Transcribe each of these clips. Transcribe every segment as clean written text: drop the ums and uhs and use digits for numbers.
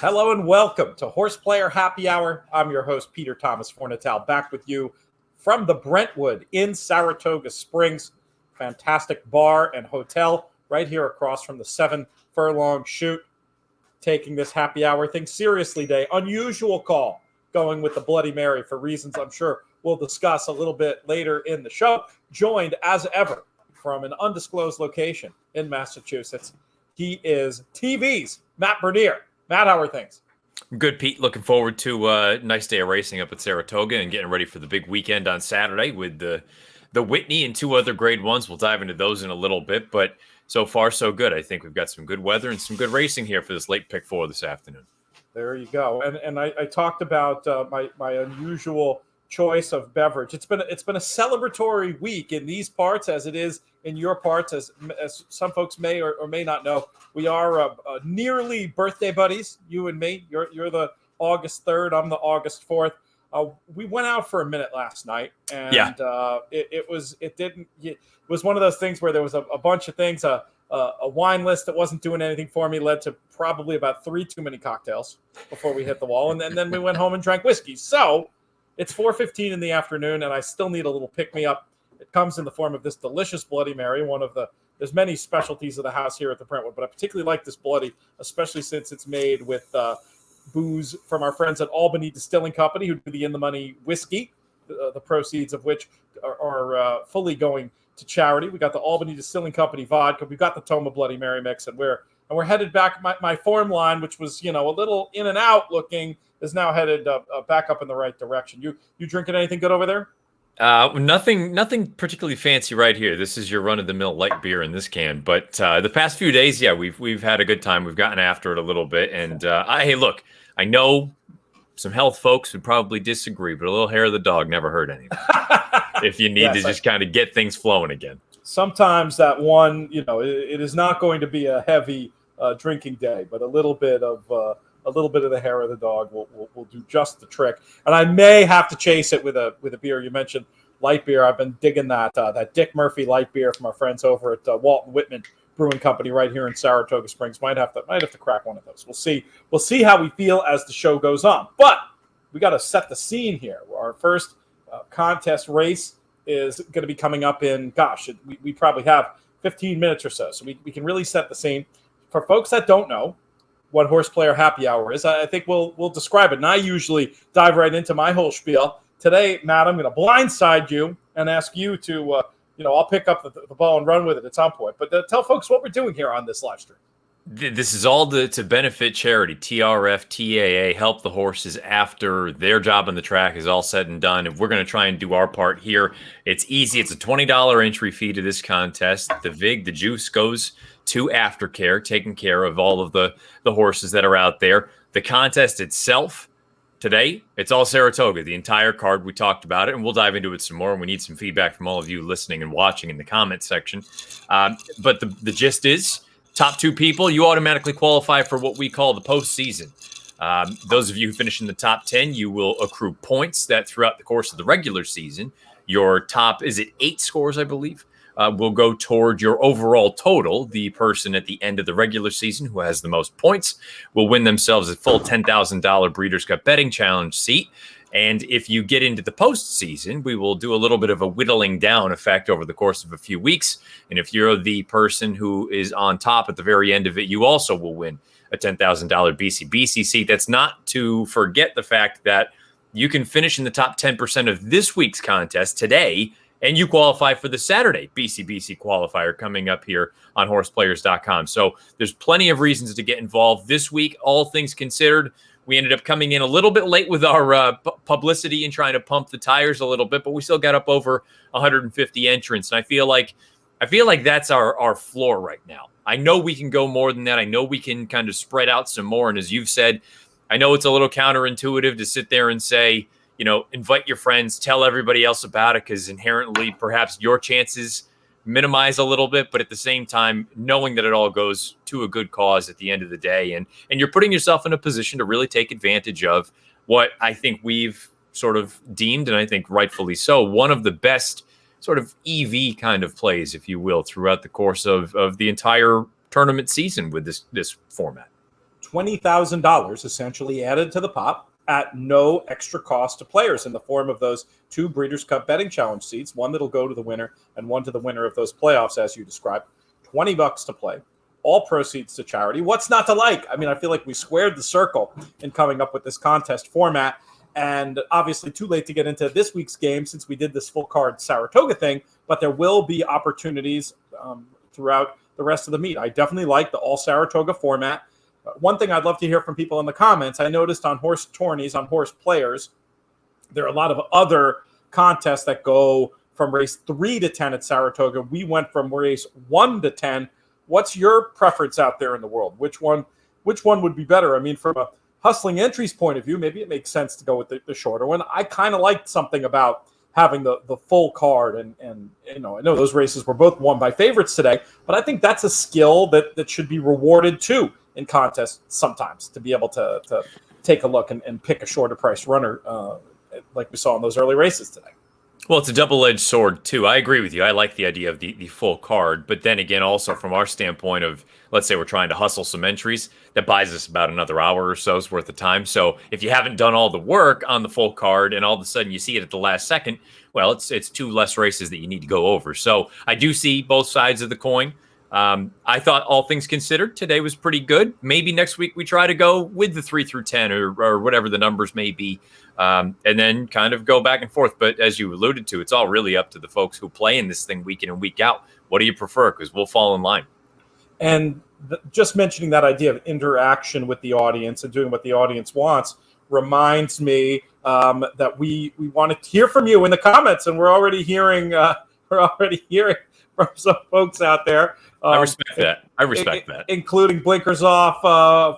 Hello and welcome to HorsePlayer Happy Hour. I'm your host, Peter Thomas Fornatel, back with you from the Brentwood in Saratoga Springs. Fantastic bar and hotel right here across from the 7 Furlong Chute. Taking this happy hour thing seriously day. Unusual call going with the Bloody Mary for reasons I'm sure we'll discuss a little bit later in the show. Joined as ever from an undisclosed location in Massachusetts. He is TV's Matt Bernier. Matt, how are things? Good, Pete. Looking forward to a nice day of racing up at Saratoga and getting ready for the big weekend on Saturday with the Whitney and 2 other grade ones. We'll dive into those in a little bit, but so far so good. I think we've got some good weather and some good racing here for this late pick 4 this afternoon. There you go. And I talked about my unusual choice of beverage. It's been a celebratory week in these parts as it is in your parts, as some folks may or may not know. We are nearly birthday buddies, you and me. You're the August 3rd. I'm the August 4th. We went out for a minute last night, and it was one of those things where there was a bunch of things. A wine list that wasn't doing anything for me led to probably about 3 too many cocktails before we hit the wall, and then we went home and drank whiskey. So it's 4:15 in the afternoon, and I still need a little pick-me-up. It comes in the form of this delicious Bloody Mary, there's many specialties of the house here at the Brentwood, but I particularly like this Bloody, especially since it's made with booze from our friends at Albany Distilling Company, who do the In the Money whiskey, the proceeds of which are fully going to charity. We got the Albany Distilling Company vodka. We've got the Toma Bloody Mary mix, and we're headed back. My form line, which was a little in and out looking, is now headed back up in the right direction. You drinking anything good over there? Nothing particularly fancy right here. This is your run-of-the-mill light beer in this can. But the past few days, we've had a good time. We've gotten after it a little bit. And hey, look, I know some health folks would probably disagree, but a little hair of the dog never hurt anyone. If you need to just kind of get things flowing again. Sometimes that one, it is not going to be a heavy drinking day, but a little bit of the hair of the dog will do just the trick. And I may have to chase it with a beer. You mentioned light beer. I've been digging that Dick Murphy light beer from our friends over at Walton Whitman Brewing Company right here in Saratoga Springs. Might have to crack one of those. We'll see how we feel as the show goes on. But we got to set the scene here. Our first contest race is going to be coming up in, we probably have 15 minutes or so. So we can really set the scene. For folks that don't know what HorsePlayer Happy Hour is, I think we'll describe it. And I usually dive right into my whole spiel. Today, Matt, I'm going to blindside you and ask you to, I'll pick up the ball and run with it at some point. But tell folks what we're doing here on this live stream. This is all to benefit charity. TRF, TAA, help the horses after their job on the track is all said and done. If we're going to try and do our part here, it's easy. It's a $20 entry fee to this contest. The VIG, the juice, goes to Aftercare, taking care of all of the horses that are out there. The contest itself, today, it's all Saratoga, the entire card. We talked about it, and we'll dive into it some more, and we need some feedback from all of you listening and watching in the comment section. But the gist is, top 2 people, you automatically qualify for what we call the postseason. Those of you who finish in the top 10, you will accrue points that throughout the course of the regular season, your top, 8 scores, I believe, will go toward your overall total. The person at the end of the regular season who has the most points will win themselves a full $10,000 Breeders' Cup Betting Challenge seat. And if you get into the postseason, we will do a little bit of a whittling down effect over the course of a few weeks. And if you're the person who is on top at the very end of it, you also will win a $10,000 BCBC seat. That's not to forget the fact that you can finish in the top 10% of this week's contest today, and you qualify for the Saturday BCBC qualifier coming up here on horseplayers.com. So there's plenty of reasons to get involved this week. All things considered, we ended up coming in a little bit late with our publicity and trying to pump the tires a little bit, but we still got up over 150 entrants. And I feel like that's our floor right now. I know we can go more than that. I know we can kind of spread out some more. And as you've said, I know it's a little counterintuitive to sit there and say, invite your friends, tell everybody else about it, because inherently perhaps your chances minimize a little bit, but at the same time, knowing that it all goes to a good cause at the end of the day. And you're putting yourself in a position to really take advantage of what I think we've sort of deemed, and I think rightfully so, one of the best sort of EV kind of plays, if you will, throughout the course of the entire tournament season with this format. $20,000 essentially added to the pot at no extra cost to players in the form of those 2 Breeders' Cup betting challenge seats, one that'll go to the winner and one to the winner of those playoffs, as you described. $20 to play, all proceeds to charity. What's not to like? I mean, I feel like we squared the circle in coming up with this contest format. And obviously too late to get into this week's game since we did this full card Saratoga thing, but there will be opportunities throughout the rest of the meet. I definitely like the all Saratoga format. One thing I'd love to hear from people in the comments, I noticed on Horse Tourneys, on HorsePlayers, there are a lot of other contests that go from race 3 to 10 at Saratoga. We went from race 1 to 10. What's your preference out there in the world? Which one would be better? I mean, from a hustling entries point of view, maybe it makes sense to go with the shorter one. I kind of liked something about having the full card, and I know those races were both won by favorites today, but I think that's a skill that should be rewarded too in contests sometimes, to be able to take a look and pick a shorter price runner like we saw in those early races today. Well, it's a double-edged sword, too. I agree with you. I like the idea of the full card. But then again, also from our standpoint of, let's say we're trying to hustle some entries, that buys us about another hour or so's worth of time. So if you haven't done all the work on the full card and all of a sudden you see it at the last second, well, it's 2 less races that you need to go over. So I do see both sides of the coin. I thought all things considered, today was pretty good. Maybe next week we try to go with the 3 through 10 or whatever the numbers may be, and then kind of go back and forth. But as you alluded to, it's all really up to the folks who play in this thing week in and week out. What do you prefer? Because we'll fall in line. And just mentioning that idea of interaction with the audience and doing what the audience wants reminds me that we want to hear from you in the comments, and we're already hearing from some folks out there. I respect that. Including Blinkers Off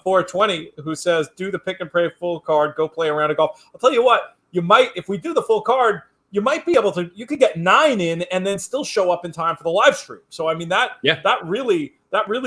420, who says, do the pick and pray full card, go play a round of golf. I'll tell you what, you might, if we do the full card, you might be able to, you could get 9 in and then still show up in time for the live stream. So, I mean, that really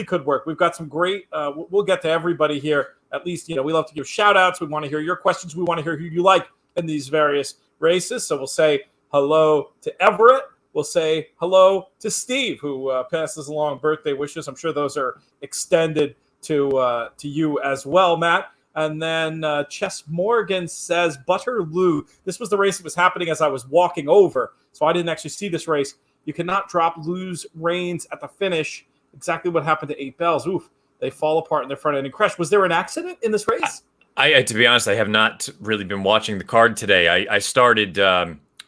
could work. We've got some great, we'll get to everybody here. At least, we love to give shout outs. We want to hear your questions. We want to hear who you like in these various races. So we'll say hello to Everett. We'll say hello to Steve, who passes along birthday wishes. I'm sure those are extended to you as well, Matt. And then Chess Morgan says, Butterloo. This was the race that was happening as I was walking over, so I didn't actually see this race. You cannot drop Lou's reins at the finish. Exactly what happened to 8 Bells. Oof, they fall apart in their front end and crash. Was there an accident in this race? I to be honest, I have not really been watching the card today. I started...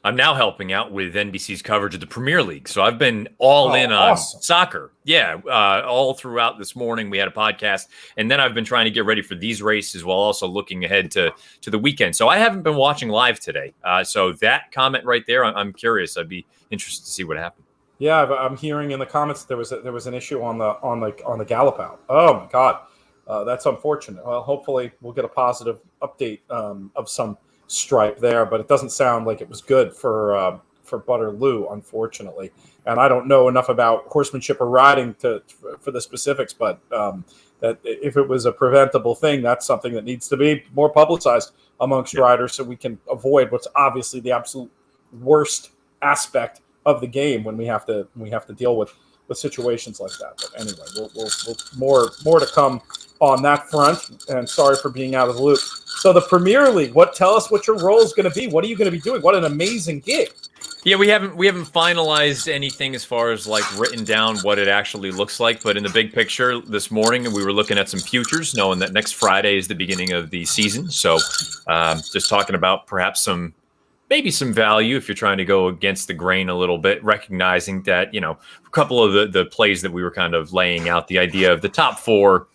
I'm now helping out with NBC's coverage of the Premier League. So I've been all in on soccer. Yeah, all throughout this morning we had a podcast. And then I've been trying to get ready for these races while also looking ahead to the weekend. So I haven't been watching live today. So that comment right there, I'm curious. I'd be interested to see what happened. Yeah, I'm hearing in the comments there was an issue on the gallop out. Oh my God, that's unfortunate. Well, hopefully we'll get a positive update of some stripe there, but it doesn't sound like it was good for Butterloo, unfortunately. And I don't know enough about horsemanship or riding for the specifics, but that if it was a preventable thing, that's something that needs to be more publicized amongst riders, so we can avoid what's obviously the absolute worst aspect of the game when we have to deal with situations like that. But anyway, we'll more to come on that front, and sorry for being out of the loop. So the Premier League, tell us what your role is going to be. What are you going to be doing? What an amazing gig. Yeah, we haven't finalized anything as far as like written down what it actually looks like, but in the big picture this morning we were looking at some futures, knowing that next Friday is the beginning of the season. So just talking about perhaps maybe some value if you're trying to go against the grain a little bit, recognizing that, a couple of the plays that we were kind of laying out, the idea of the top 4,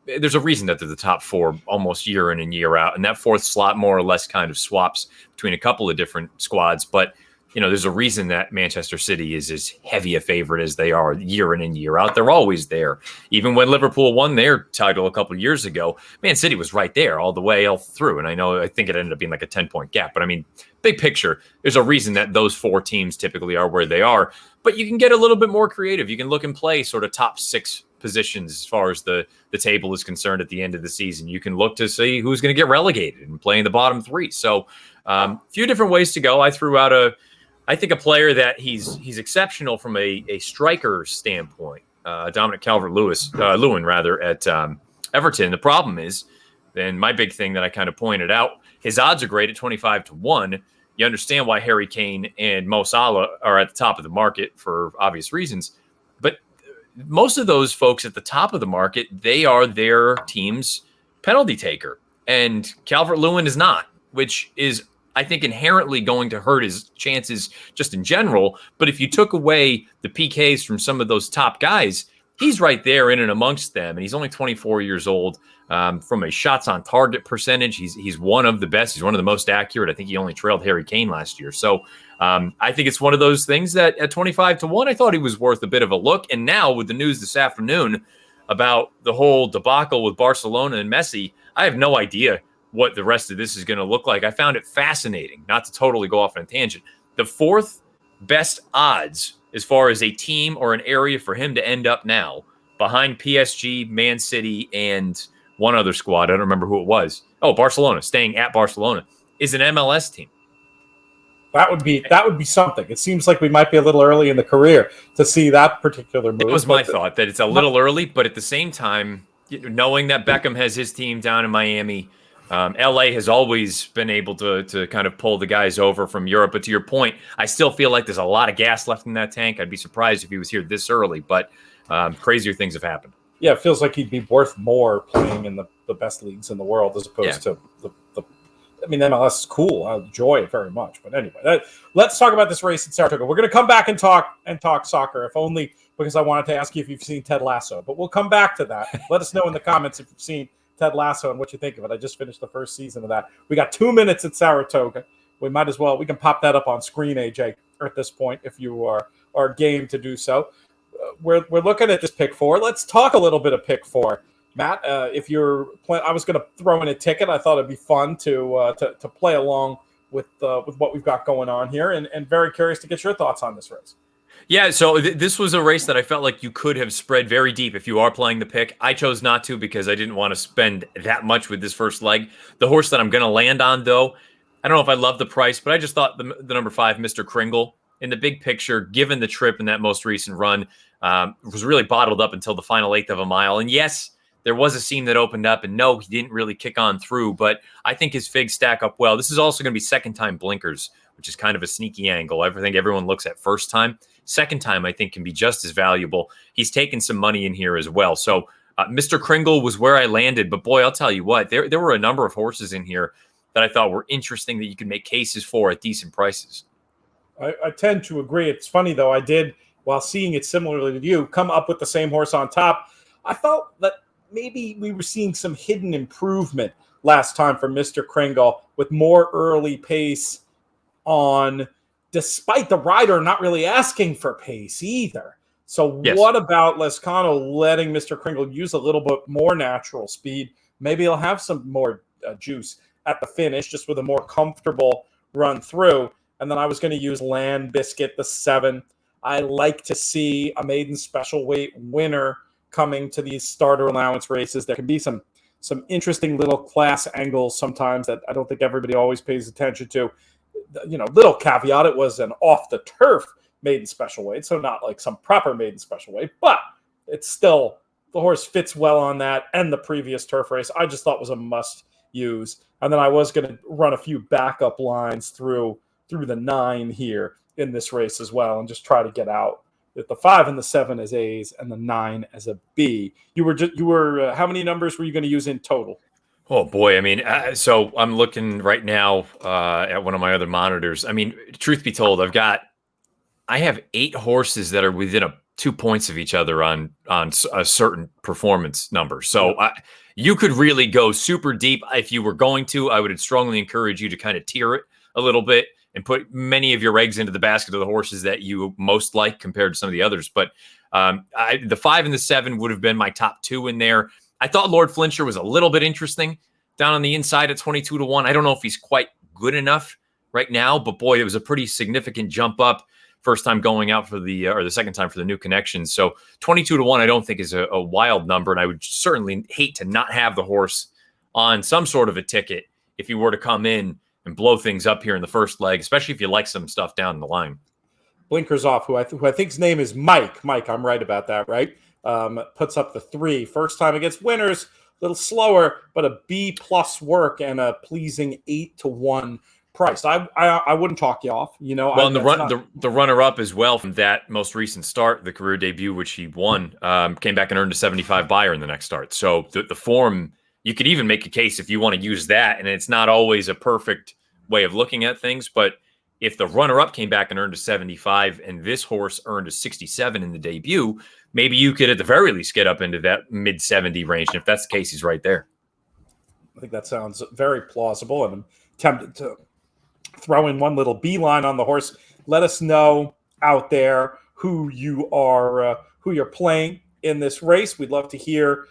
there's a reason that they're the top 4 almost year in and year out. And that 4th slot more or less kind of swaps between a couple of different squads. But, there's a reason that Manchester City is as heavy a favorite as they are year in and year out. They're always there. Even when Liverpool won their title a couple of years ago, Man City was right there all the way all through. And I think it ended up being like a 10-point gap. But I mean, big picture, there's a reason that those 4 teams typically are where they are. But you can get a little bit more creative. You can look and play sort of top 6 positions as far as the table is concerned at the end of the season. You can look to see who's going to get relegated and play in the bottom 3. So a few different ways to go. I threw out I think a player that he's exceptional from a striker standpoint, Dominic Calvert-Lewin at Everton. The problem is, and my big thing that I kind of pointed out, his odds are great at 25-1. You understand why Harry Kane and Mo Salah are at the top of the market for obvious reasons. But most of those folks at the top of the market, they are their team's penalty taker. And Calvert-Lewin is not, which is, I think, inherently going to hurt his chances just in general. But if you took away the PKs from some of those top guys, he's right there in and amongst them. And he's only 24 years old. From a shots on target percentage, he's one of the best. He's one of the most accurate. I think he only trailed Harry Kane last year. So I think it's one of those things that at 25-1, I thought he was worth a bit of a look. And now with the news this afternoon about the whole debacle with Barcelona and Messi, I have no idea what the rest of this is going to look like. I found it fascinating, not to totally go off on a tangent. The fourth best odds as far as a team or an area for him to end up now, behind PSG, Man City, and one other squad, I don't remember who it was. Oh, Barcelona, staying at Barcelona, is an MLS team. That would be something. It seems like we might be a little early in the career to see that particular move. It was my thought that it's a little early, but at the same time, knowing that Beckham has his team down in Miami, LA has always been able to kind of pull the guys over from Europe. But to your point, I still feel like there's a lot of gas left in that tank. I'd be surprised if he was here this early, but crazier things have happened. Yeah, it feels like he'd be worth more playing in the best leagues in the world as opposed to the I mean, MLS is cool. I enjoy it very much. But anyway, let's talk about this race at Saratoga. We're going to come back and talk soccer, if only because I wanted to ask you if you've seen Ted Lasso. But we'll come back to that. Let us know in the comments if you've seen Ted Lasso and what you think of it. I just finished the first season of that. We got 2 minutes at Saratoga. We can pop that up on screen, AJ, at this point, if you are game to do so. We're looking at this pick four. Let's talk a little bit of pick four. Matt, if you're playing, I was going to throw in a ticket. I thought it'd be fun to play along with what we've got going on here, and very curious to get your thoughts on this race. Yeah, so this was a race that I felt like you could have spread very deep if you are playing the pick. I chose not to because I didn't want to spend that much with this first leg. The horse that I'm going to land on, though, I don't know if I love the price, but I just thought the number 5, Mr. Kringle, in the big picture, given the trip in that most recent run, was really bottled up until the final 1/8 of a mile. And yes, there was a seam that opened up, and no, he didn't really kick on through, but I think his figs stack up well. This is also going to be second-time blinkers, which is kind of a sneaky angle. I think everyone looks at first time. Second time, I think, can be just as valuable. He's taken some money in here as well. So Mr. Kringle was where I landed, but boy, I'll tell you what, there were a number of horses in here that I thought were interesting that you could make cases for at decent prices. I tend to agree. It's funny, though, I did, while seeing it similarly to you, come up with the same horse on top. I felt that maybe we were seeing some hidden improvement last time for Mr. Kringle with more early pace on, despite the rider not really asking for pace either. So yes. What about Lescano letting Mr. Kringle use a little bit more natural speed? Maybe he'll have some more juice at the finish, just with a more comfortable run through. And then I was going to use Land Biscuit, the 7. I like to see a maiden special weight winner coming to these starter allowance races. There can be some interesting little class angles sometimes that I don't think everybody always pays attention to. Little caveat, it was an off the turf maiden special weight, so not like some proper maiden special weight, but it's still, the horse fits well on that and the previous turf race. I just thought was a must use. And then I was going to run a few backup lines through the 9 here in this race as well, and just try to get out with the 5 and the 7 as A's and the 9 as a B. You were how many numbers were you going to use in total? Oh boy, I mean, so I'm looking right now at one of my other monitors. I mean, truth be told, I have 8 horses that are within 2 points of each other on a certain performance number. So you could really go super deep if you were going to. I would strongly encourage you to kind of tier it a little bit and put many of your eggs into the basket of the horses that you most like compared to some of the others. But the 5 and the 7 would have been my top 2 in there. I thought Lord Flincher was a little bit interesting down on the inside at 22-1. I don't know if he's quite good enough right now, but boy, it was a pretty significant jump up first time going out for the second time for the new connections. So 22-1, I don't think is a wild number. And I would certainly hate to not have the horse on some sort of a ticket if he were to come in and blow things up here in the first leg, especially if you like some stuff down the line. Blinkers off, who I think his name is Mike. Mike, I'm right about that, right? Puts up the 3. First time against winners. little slower, but a B plus work and a pleasing 8-1 price. I wouldn't talk you off. Well, and the runner up as well from that most recent start, the career debut, which he won, came back and earned a 75 buyer in the next start. So the form, you could even make a case if you want to use that, and it's not always a perfect way of looking at things, but if the runner-up came back and earned a 75 and this horse earned a 67 in the debut, maybe you could at the very least get up into that mid-70 range. And if that's the case, he's right there. I think that sounds very plausible, and I'm tempted to throw in one little beeline on the horse. Let us know out there who you're playing in this race. We'd love to hear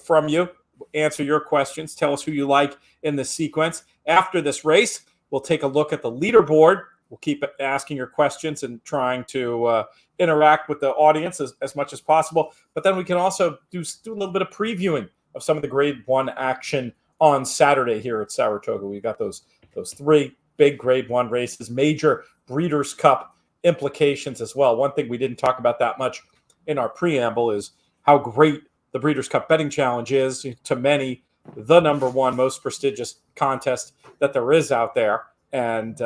from you. Answer your questions. Tell us who you like in this sequence. After this race, we'll take a look at the leaderboard. We'll keep asking your questions and trying to interact with the audience as much as possible. But then we can also do a little bit of previewing of some of the Grade 1 action on Saturday here at Saratoga. We've got those 3 big Grade 1 races, major Breeders' Cup implications as well. One thing we didn't talk about that much in our preamble is how great the Breeders' Cup Betting Challenge is. To many, the number 1 most prestigious contest that there is out there. And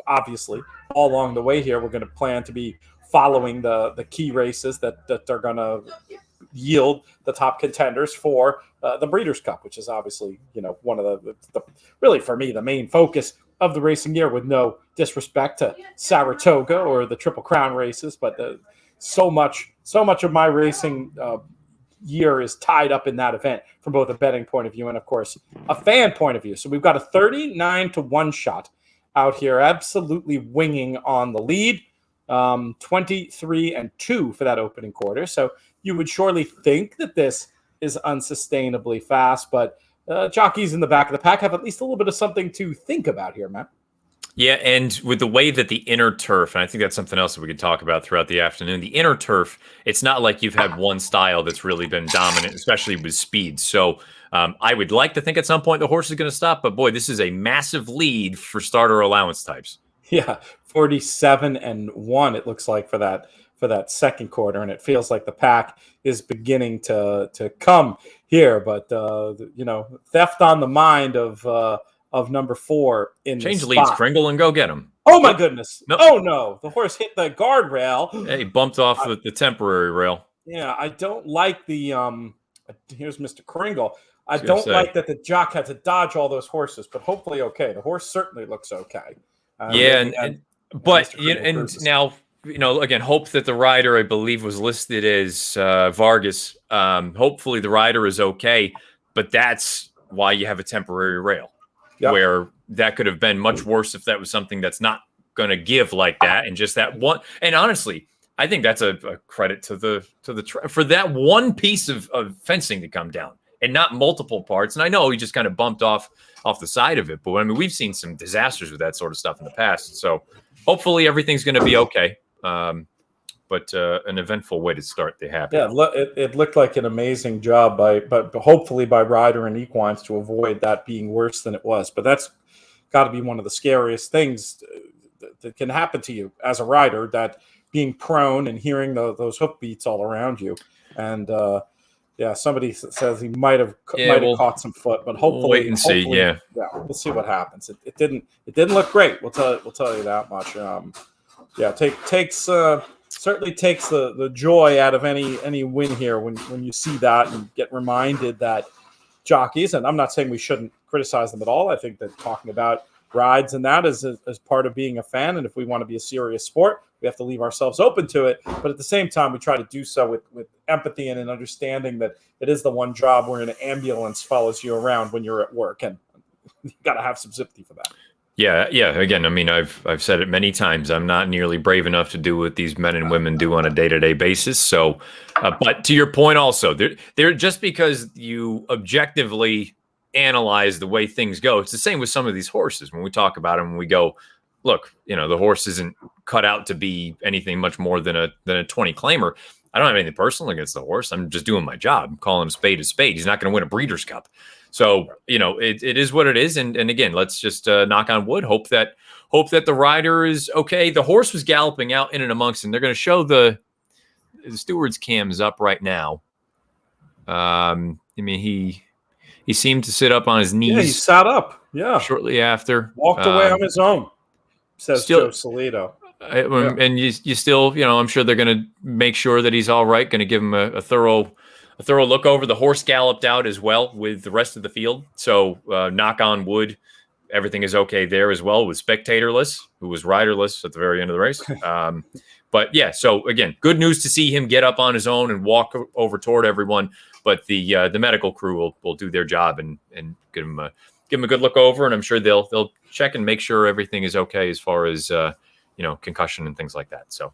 obviously, all along the way here, we're going to plan to be following the key races that are going to yield the top contenders for the Breeders' Cup, which is obviously, one of the really, for me, the main focus of the racing year, with no disrespect to Saratoga or the Triple Crown races. But so much of my racing year is tied up in that event from both a betting point of view and, of course, a fan point of view. So we've got a 39-1 shot out here, absolutely winging on the lead, 23-2 for that opening quarter. So you would surely think that this is unsustainably fast, but jockeys in the back of the pack have at least a little bit of something to think about here, Matt. Yeah, and with the way that the inner turf, and I think that's something else that we could talk about throughout the afternoon, the inner turf, it's not like you've had one style that's really been dominant, especially with speed. So I would like to think at some point the horse is going to stop, but boy, this is a massive lead for starter allowance types. Yeah, 47-1 it looks like for that second quarter, and it feels like the pack is beginning to come here. But theft on the mind of number 4 in change the leads, spot. Kringle, and go get him. Oh my goodness! Nope. Oh no, the horse hit the guardrail. Hey, bumped off the temporary rail. Yeah, I don't like the Here's Mr. Kringle. I don't like that the jock had to dodge all those horses, but hopefully okay. The horse certainly looks okay. But now, again, hope that the rider, I believe, was listed as Vargas. Hopefully the rider is okay, but that's why you have a temporary rail, where that could have been much worse if that was something that's not going to give like that, and just that one. And honestly, I think that's a credit to for that one piece of fencing to come down and not multiple parts. And I know he just kind of bumped off the side of it, but I mean, we've seen some disasters with that sort of stuff in the past. So hopefully everything's going to be okay. But an eventful way to start the Happy. Yeah, it looked like an amazing job but hopefully by rider and equines to avoid that being worse than it was. But that's got to be one of the scariest things that can happen to you as a rider, that being prone and hearing those hoof beats all around you. And somebody says he might have caught some foot, but hopefully we'll wait and see. Yeah, we'll see what happens. It didn't look great. We'll tell you that much. Certainly takes the joy out of any win here when you see that and get reminded that jockeys, and I'm not saying we shouldn't criticize them at all. I think that talking about rides and that is part of being a fan, and if we want to be a serious sport, we have to leave ourselves open to it. But at the same time, we try to do so with empathy and an understanding that it is the one job where an ambulance follows you around when you're at work, and you got to have some sympathy for that. Yeah. Again, I mean, I've said it many times. I'm not nearly brave enough to do what these men and women do on a day-to-day basis. So, but to your point, also, they're just because you objectively analyze the way things go, it's the same with some of these horses. When we talk about them, we go, look, the horse isn't cut out to be anything much more than a 20 claimer. I don't have anything personal against the horse. I'm just doing my job. I'm calling him spade a spade. He's not going to win a Breeders' Cup. So, it is what it is. And again, let's just knock on wood, hope that the rider is okay. The horse was galloping out in and amongst, and they're going to show the steward's cams up right now. I mean, he seemed to sit up on his knees. Yeah, he sat up. Yeah, shortly after, walked away on his own. Says Joe Salito. And you still, I'm sure they're going to make sure that he's all right. Going to give him a thorough look over. The horse galloped out as well with the rest of the field. So knock on wood, everything is okay there as well with spectatorless, who was riderless at the very end of the race. But yeah, so again, good news to see him get up on his own and walk over toward everyone. But the medical crew will do their job and give him a good look over, and I'm sure they'll check and make sure everything is okay as far as concussion and things like that. So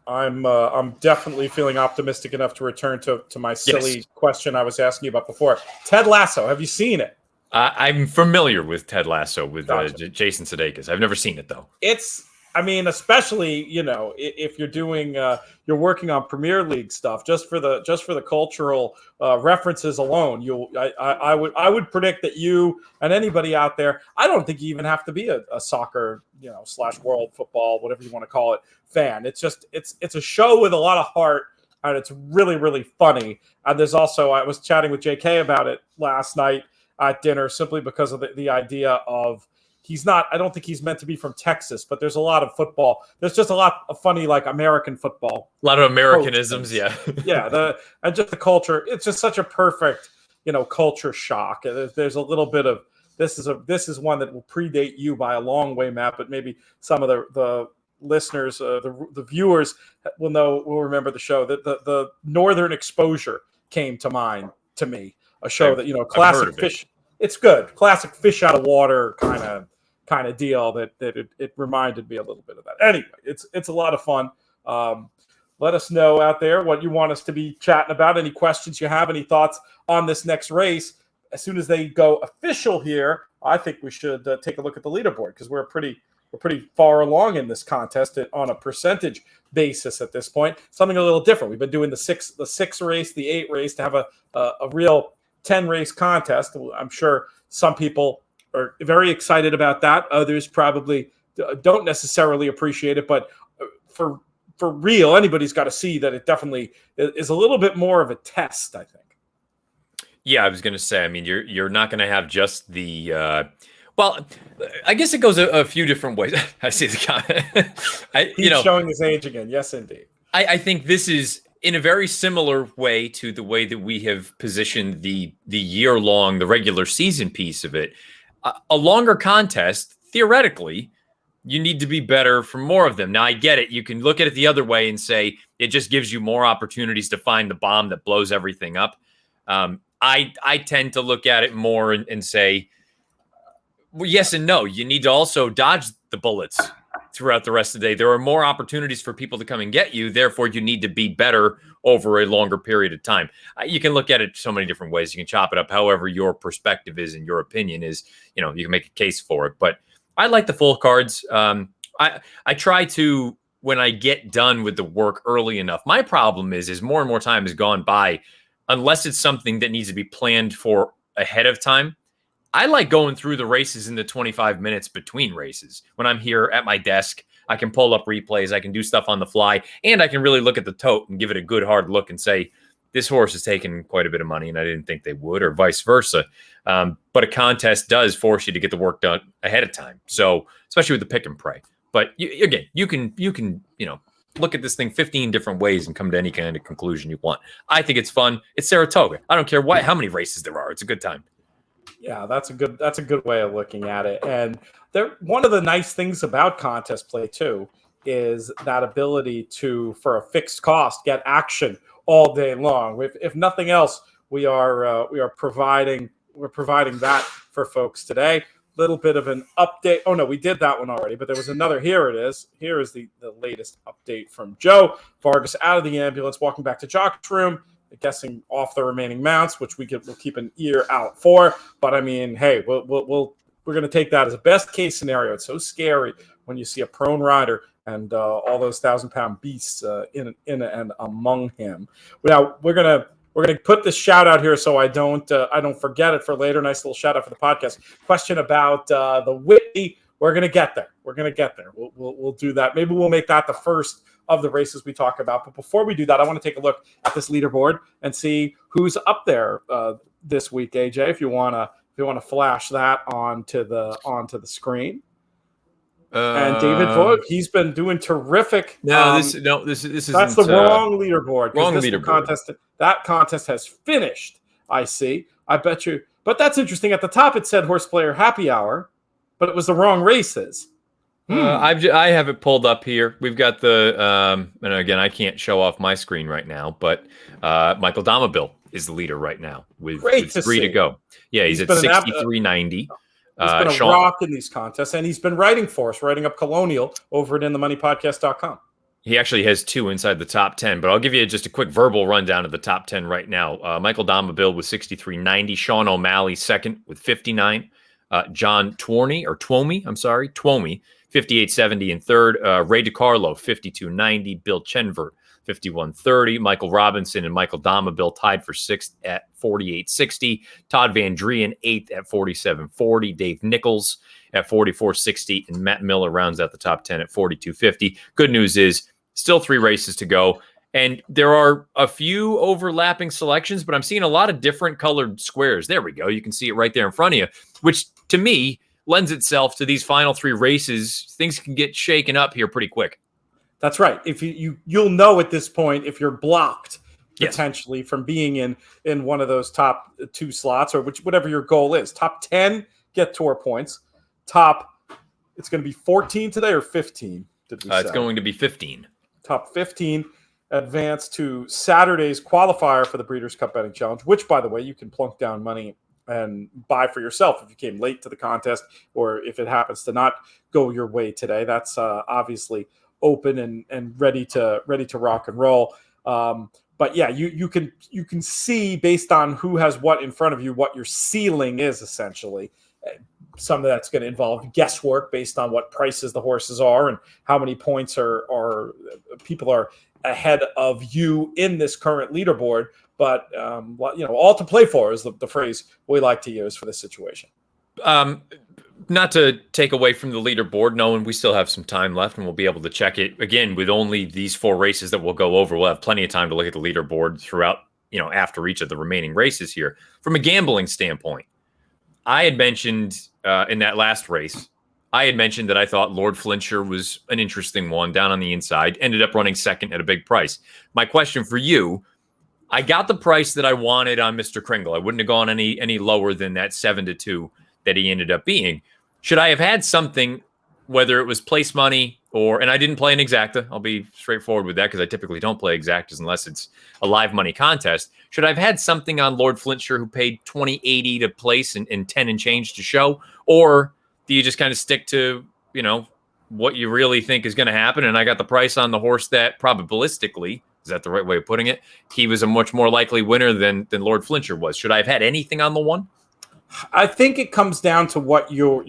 I'm definitely feeling optimistic enough to return to my silly question I was asking you about before. Ted Lasso, have you seen it? I'm familiar with Ted Lasso with Gotcha. Jason Sudeikis. I've never seen it though. Especially if you're doing you're working on Premier League stuff, just for the cultural references alone, I would predict that you and anybody out there, I don't think you even have to be a soccer / world football, whatever you want to call it, fan. It's just it's a show with a lot of heart, and it's really, really funny. And there's also, I was chatting with JK about it last night at dinner, simply because of the idea of, I don't think he's meant to be from Texas, but there's a lot of football. There's just a lot of funny, like American football. A lot of Americanisms, yeah. Yeah, and just the culture. It's just such a perfect, culture shock. There's a little bit of, this is one that will predate you by a long way, Matt, but maybe some of the listeners, the viewers will remember the show. That the Northern Exposure came to mind to me. A show that, classic fish. It's good. Classic fish out of water kind of deal that it reminded me a little bit of that. Anyway, it's a lot of fun. Let us know out there what you want us to be chatting about. Any questions you have, any thoughts on this next race. As soon as they go official here, I think we should take a look at the leaderboard, because we're pretty far along in this contest on a percentage basis at this point. Something a little different. We've been doing the six race, the 8 race to have a real 10 race contest. I'm sure some people are very excited about that. Others probably don't necessarily appreciate it, but for real, anybody's got to see that it definitely is a little bit more of a test, I think. Yeah, I was going to say, I mean, you're not going to have just the well, I guess it goes a few different ways. I see the comment. He's showing his age again. Yes, indeed. I think this is in a very similar way to the way that we have positioned the year-long, the regular season piece of it. A longer contest, theoretically, you need to be better for more of them. Now, I get it. You can look at it the other way and say it just gives you more opportunities to find the bomb that blows everything up. I tend to look at it more and say, well, yes and no. You need to also dodge the bullets throughout the rest of the day. There are more opportunities for people to come and get you. Therefore, you need to be better over a longer period of time. You can look at it so many different ways. You can chop it up however your perspective is and your opinion is. You can make a case for it. But I like the full cards. I try to, when I get done with the work early enough. My problem is more and more time has gone by, unless it's something that needs to be planned for ahead of time. I like going through the races in the 25 minutes between races. When I'm here at my desk, I can pull up replays, I can do stuff on the fly, and I can really look at the tote and give it a good hard look and say, this horse is taking quite a bit of money and I didn't think they would, or vice versa. But a contest does force you to get the work done ahead of time. So, especially with the pick and pray. But you can look at this thing 15 different ways and come to any kind of conclusion you want. I think it's fun. It's Saratoga. I don't care how many races there are. It's a good time. Yeah, that's a good way of looking at it. And one of the nice things about contest play too is that ability to, for a fixed cost, get action all day long. If nothing else, we are providing that for folks today. Little bit of an update. Oh no, we did that one already, but there was another. Here it is. Here is the latest update from Joe Vargas out of the ambulance, walking back to Jock's room, guessing off the remaining mounts, which we'll keep an ear out for. But I mean, hey, we're going to take that as a best case scenario. It's so scary when you see a prone rider and all those 1,000-pound beasts in and among him. Now we're gonna put this shout out here so I don't forget it for later. Nice little shout out for the podcast. Question about the Whitney we're gonna get there. We're gonna get there. We'll do that. Maybe we'll make that the first of the races we talk about. But before we do that, I want to take a look at this leaderboard and see who's up there this week. AJ, if you wanna flash that onto the screen. And David Vogt, he's been doing terrific. This is that's the wrong leaderboard. Wrong leaderboard. That contest has finished. I see. I bet you. But that's interesting. At the top, it said HorsePlayer Happy Hour, but it was the wrong races. I have it pulled up here. We've got the and again, I can't show off my screen right now, but Michael Domabil is the leader right now with 3 to go. Yeah, he's at 63.90. He's been a rock in these contests, and he's been writing for us, writing up Colonial over at InTheMoneyPodcast.com. He actually has 2 inside the top 10, but I'll give you just a quick verbal rundown of the top 10 right now. Michael Domabil with 63.90, Sean O'Malley second with 59, John Twomey, 58.70 in third, Ray DiCarlo 52.90, Bill Chenvert 51.30, Michael Robinson and Michael Domabil tied for sixth at 48.60, Todd Van Drien eighth at 47.40, Dave Nichols at 44.60, and Matt Miller rounds out the top 10 at 42.50. Good news is still 3 races to go, and there are a few overlapping selections, but I'm seeing a lot of different colored squares. There we go. You can see it right there in front of you, which to me lends itself to these final 3 races. Things can get shaken up here pretty quick. That's right. If you'll know at this point if you're blocked potentially from being in one of those top 2 slots, or whatever your goal is. Top 10 get tour points. It's going to be 14 today or 15? Did we say? It's going to be 15. Top 15 advance to Saturday's qualifier for the Breeders' Cup Betting Challenge, which, by the way, you can plunk down money and buy for yourself if you came late to the contest, or if it happens to not go your way today. That's obviously open and ready to rock and roll. But yeah, you can see based on who has what in front of you what your ceiling is essentially. Some of that's going to involve guesswork based on what prices the horses are and how many points are people are ahead of you in this current leaderboard. But all to play for is the phrase we like to use for this situation. Not to take away from the leaderboard, knowing we still have some time left and we'll be able to check it again with only these 4 races that we'll go over. We'll have plenty of time to look at the leaderboard throughout, after each of the remaining races here. From a gambling standpoint, I had mentioned in that last race, that I thought Lord Flincher was an interesting one down on the inside, ended up running second at a big price. My question for you, I got the price that I wanted on Mr. Kringle. I wouldn't have gone any lower than that 7-2 that he ended up being. Should I have had something, whether it was place money and I didn't play an exacta, I'll be straightforward with that because I typically don't play exactas unless it's a live money contest. Should I have had something on Lord Flincher who paid $20.80 to place and 10 and change to show? Or do you just kind of stick to, what you really think is going to happen? And I got the price on the horse that probabilistically, is that the right way of putting it? He was a much more likely winner than Lord Flincher was. Should I have had anything on the one? I think it comes down to what your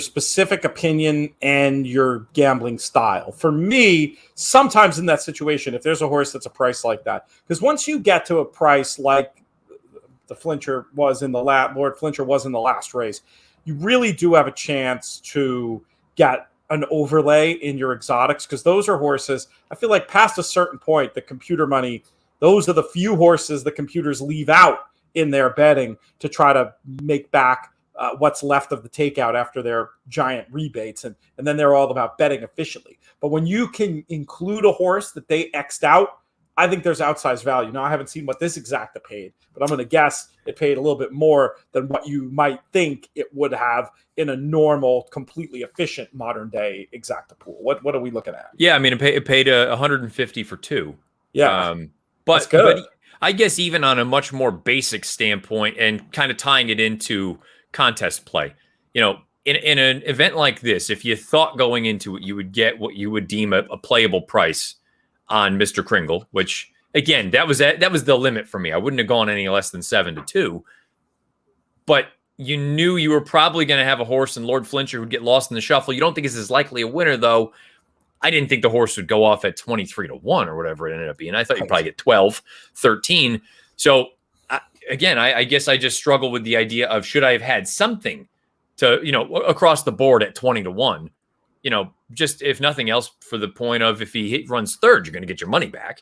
specific opinion and your gambling style. For me, sometimes in that situation, if there's a horse that's a price like that, because once you get to a price like the Flincher was in the Lord Flincher was in the last race, you really do have a chance to get an overlay in your exotics, because those are horses, I feel like past a certain point, the computer money, those are the few horses the computers leave out in their betting to try to make back what's left of the takeout after their giant rebates. And then they're all about betting efficiently. But when you can include a horse that they X'd out, I think there's outsized value. Now, I haven't seen what this exacta paid, but I'm going to guess it paid a little bit more than what you might think it would have in a normal, completely efficient modern day exacta pool. What are we looking at? Yeah, I mean, it paid $150 for 2. Yeah, but that's good. But I guess even on a much more basic standpoint and kind of tying it into contest play, in an event like this, if you thought going into it, you would get what you would deem a playable price on Mr. Kringle, which again, that was the limit for me. I wouldn't have gone any less than 7-2, but you knew you were probably going to have a horse in Lord Flincher who'd get lost in the shuffle. You don't think it's as likely a winner though. I didn't think the horse would go off at 23-1 or whatever it ended up being. I thought you'd probably get 12, 13. So I guess I just struggle with the idea of should I have had something to, across the board at 20-1, just if nothing else for the point of if he runs third, you're going to get your money back.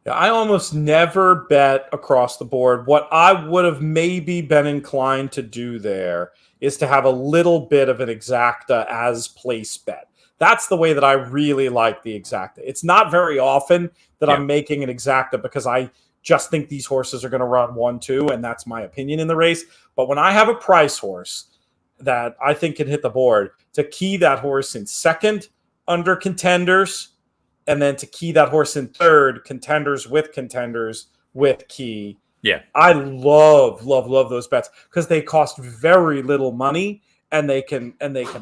Yeah, I almost never bet across the board. What I would have maybe been inclined to do there is to have a little bit of an exacta as place bet. That's the way that I really like the exacta. It's not very often that I'm making an exacta because I just think these horses are going to run 1-2, and that's my opinion in the race. But when I have a price horse that I think can hit the board, to key that horse in second under Contenders, and then to key that horse in third, Contenders with key. Yeah. I love those bets because they cost very little money and they can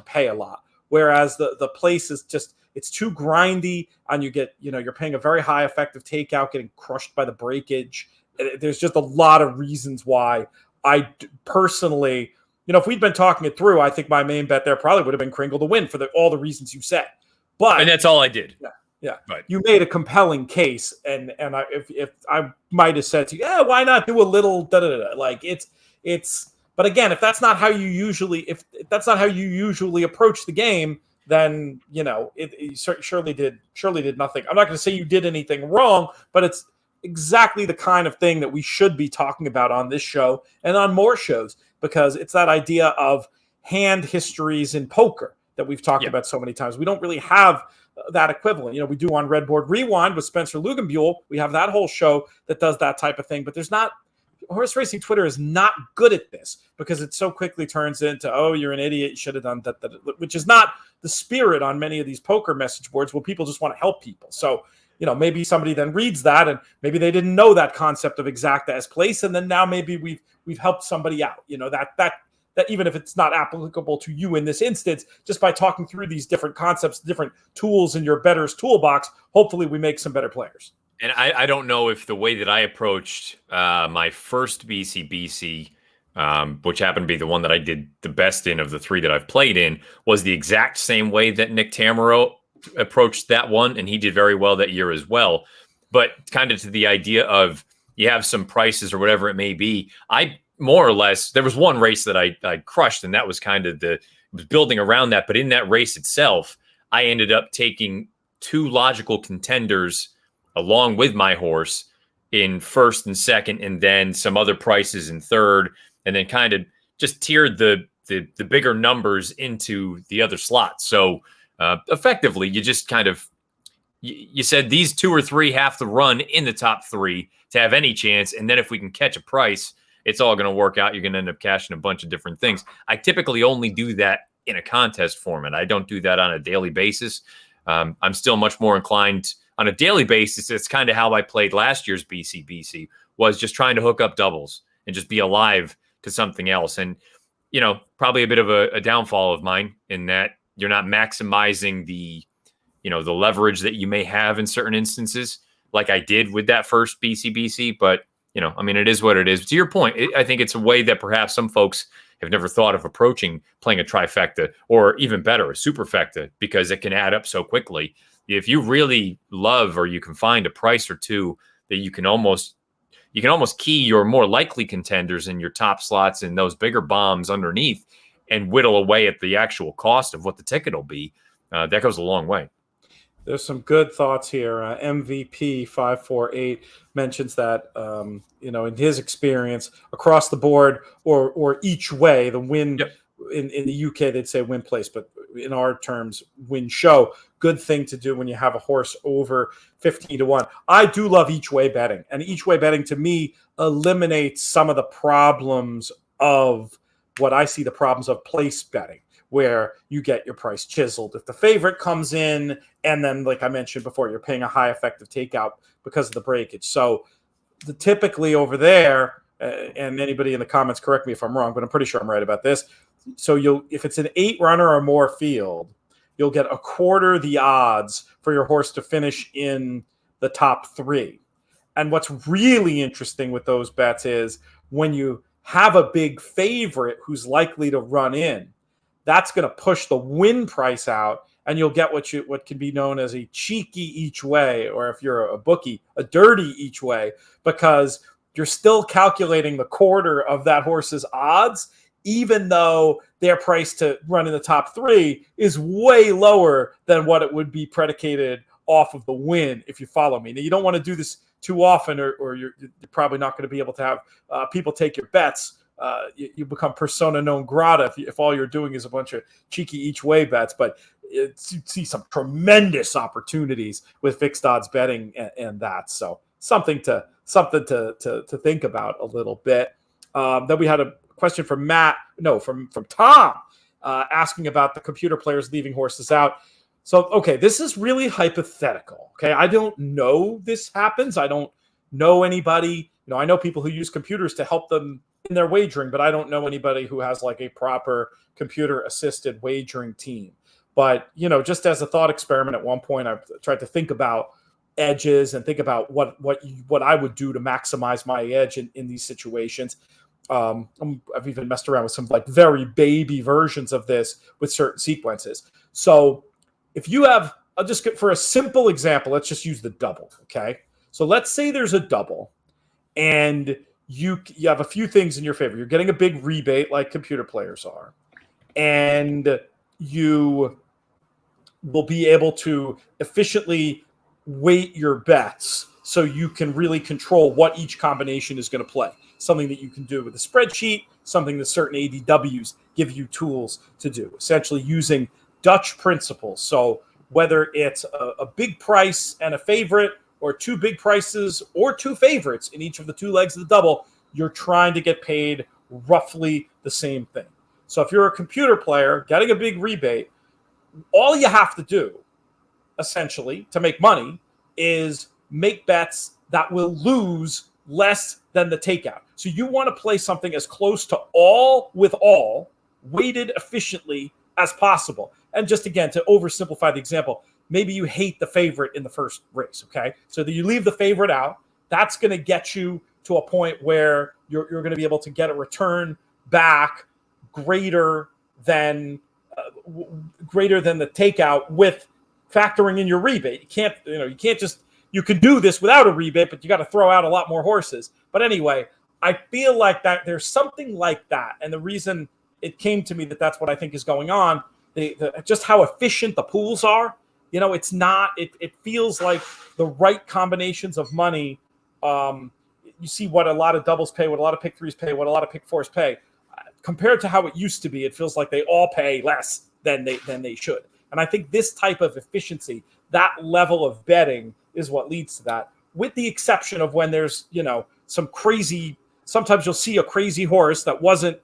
pay a lot. Whereas the place is just, it's too grindy, and you get, you're paying a very high effective takeout, getting crushed by the breakage. There's just a lot of reasons why I personally, if we'd been talking it through, I think my main bet there probably would have been Kringle to win for all the reasons you said. And that's all I did. Yeah. Right. You made a compelling case, and if I might have said to you, why not do a little da-da-da-da? Like it's. But again, if that's not how you usually approach the game, then it surely did nothing. I'm not going to say you did anything wrong, but it's exactly the kind of thing that we should be talking about on this show and on more shows, because it's that idea of hand histories in poker that we've talked about so many times. We don't really have that equivalent. We do on Redboard Rewind with Spencer Lugenbuehl. We have that whole show that does that type of thing, but there's not. Horse racing Twitter is not good at this because it so quickly turns into, you're an idiot, you should have done that, which is not the spirit on many of these poker message boards where people just want to help people. So, maybe somebody then reads that and maybe they didn't know that concept of exacta as place, and then now maybe we've helped somebody out. That even if it's not applicable to you in this instance, just by talking through these different concepts, different tools in your bettor's toolbox, hopefully we make some better players. And I don't know if the way that I approached my first BCBC, which happened to be the one that I did the best in of the three that I've played in, was the exact same way that Nick Tamaro approached that one, and he did very well that year as well. But kind of to the idea of you have some prices or whatever it may be, I more or less, there was one race that I crushed, and that was kind of was building around that. But in that race itself, I ended up taking two logical contenders along with my horse in first and second, and then some other prices in third, and then kind of just tiered the bigger numbers into the other slots. So effectively, you just kind of, you said these two or three have to run in the top three to have any chance, and then if we can catch a price, it's all going to work out. You're going to end up cashing a bunch of different things. I typically only do that in a contest format. I don't do that on a daily basis. I'm still much more inclined on a daily basis. It's kind of how I played last year's BCBC, was just trying to hook up doubles and just be alive to something else. And, probably a bit of a downfall of mine in that you're not maximizing the leverage that you may have in certain instances, like I did with that first BCBC. But, it is what it is. To your point, I think it's a way that perhaps some folks have never thought of approaching playing a trifecta, or even better, a superfecta, because it can add up so quickly. If you really love, or you can find a price or two that you can almost key your more likely contenders in your top slots and those bigger bombs underneath, and whittle away at the actual cost of what the ticket will be, that goes a long way. There's some good thoughts here. MVP 548 mentions that in his experience across the board or each way, the win in the UK they'd say win place, but in our terms win show. Good thing to do when you have a horse over 15-1. I do love each way betting, and each way betting to me eliminates some of the problems of what I see the problems of place betting, where you get your price chiseled if the favorite comes in, and then, like I mentioned before, you're paying a high effective takeout because of the breakage. So typically over there, and anybody in the comments correct me if I'm wrong, but I'm pretty sure I'm right about this. So if it's an 8-runner or more field, you'll get a quarter the odds for your horse to finish in the top 3. And what's really interesting with those bets is when you have a big favorite who's likely to run in, that's going to push the win price out, and you'll get what can be known as a cheeky each way, or if you're a bookie, a dirty each way, because you're still calculating the quarter of that horse's odds even though their price to run in the top 3 is way lower than what it would be predicated off of the win, if you follow me. Now, you don't want to do this too often, or you're probably not going to be able to have people take your bets. You become persona non grata if all you're doing is a bunch of cheeky each way bets. But you see some tremendous opportunities with fixed odds betting and that. So something to think about a little bit. Then we had a question from Tom asking about the computer players leaving horses out. So, okay, this is really hypothetical. Okay, I don't know this happens. I don't know anybody. I know people who use computers to help them in their wagering, but I don't know anybody who has like a proper computer-assisted wagering team. But, just as a thought experiment, at one point, I tried to think about edges and think about what I would do to maximize my edge in these situations. I've even messed around with some like very baby versions of this with certain sequences. So if you have, I'll just get for a simple example, let's just use the double. Okay. So let's say there's a double and you have a few things in your favor. You're getting a big rebate like computer players are, and you will be able to efficiently weight your bets so you can really control what each combination is going to play. Something that you can do with a spreadsheet, something that certain ADWs give you tools to do, essentially using Dutch principles. So whether it's a big price and a favorite, or 2 big prices or 2 favorites in each of the 2 legs of the double, you're trying to get paid roughly the same thing. So if you're a computer player getting a big rebate, all you have to do, essentially, to make money is make bets that will lose less than the takeout. So you want to play something as close to all with all, weighted efficiently as possible. And just again, to oversimplify the example, maybe you hate the favorite in the first race, okay? So that you leave the favorite out. That's going to get you to a point where you're going to be able to get a return back greater than the takeout with factoring in your rebate. You can't just, you can do this without a rebate, but you got to throw out a lot more horses. But anyway, I feel like that there's something like that. And the reason it came to me that that's what I think is going on, just how efficient the pools are. It's not, it feels like the right combinations of money. You see what a lot of doubles pay, what a lot of pick 3s pay, what a lot of pick 4s pay. Compared to how it used to be, it feels like they all pay less than they should. And I think this type of efficiency, that level of betting, is what leads to that, with the exception of when there's, some crazy, sometimes you'll see a crazy horse that wasn't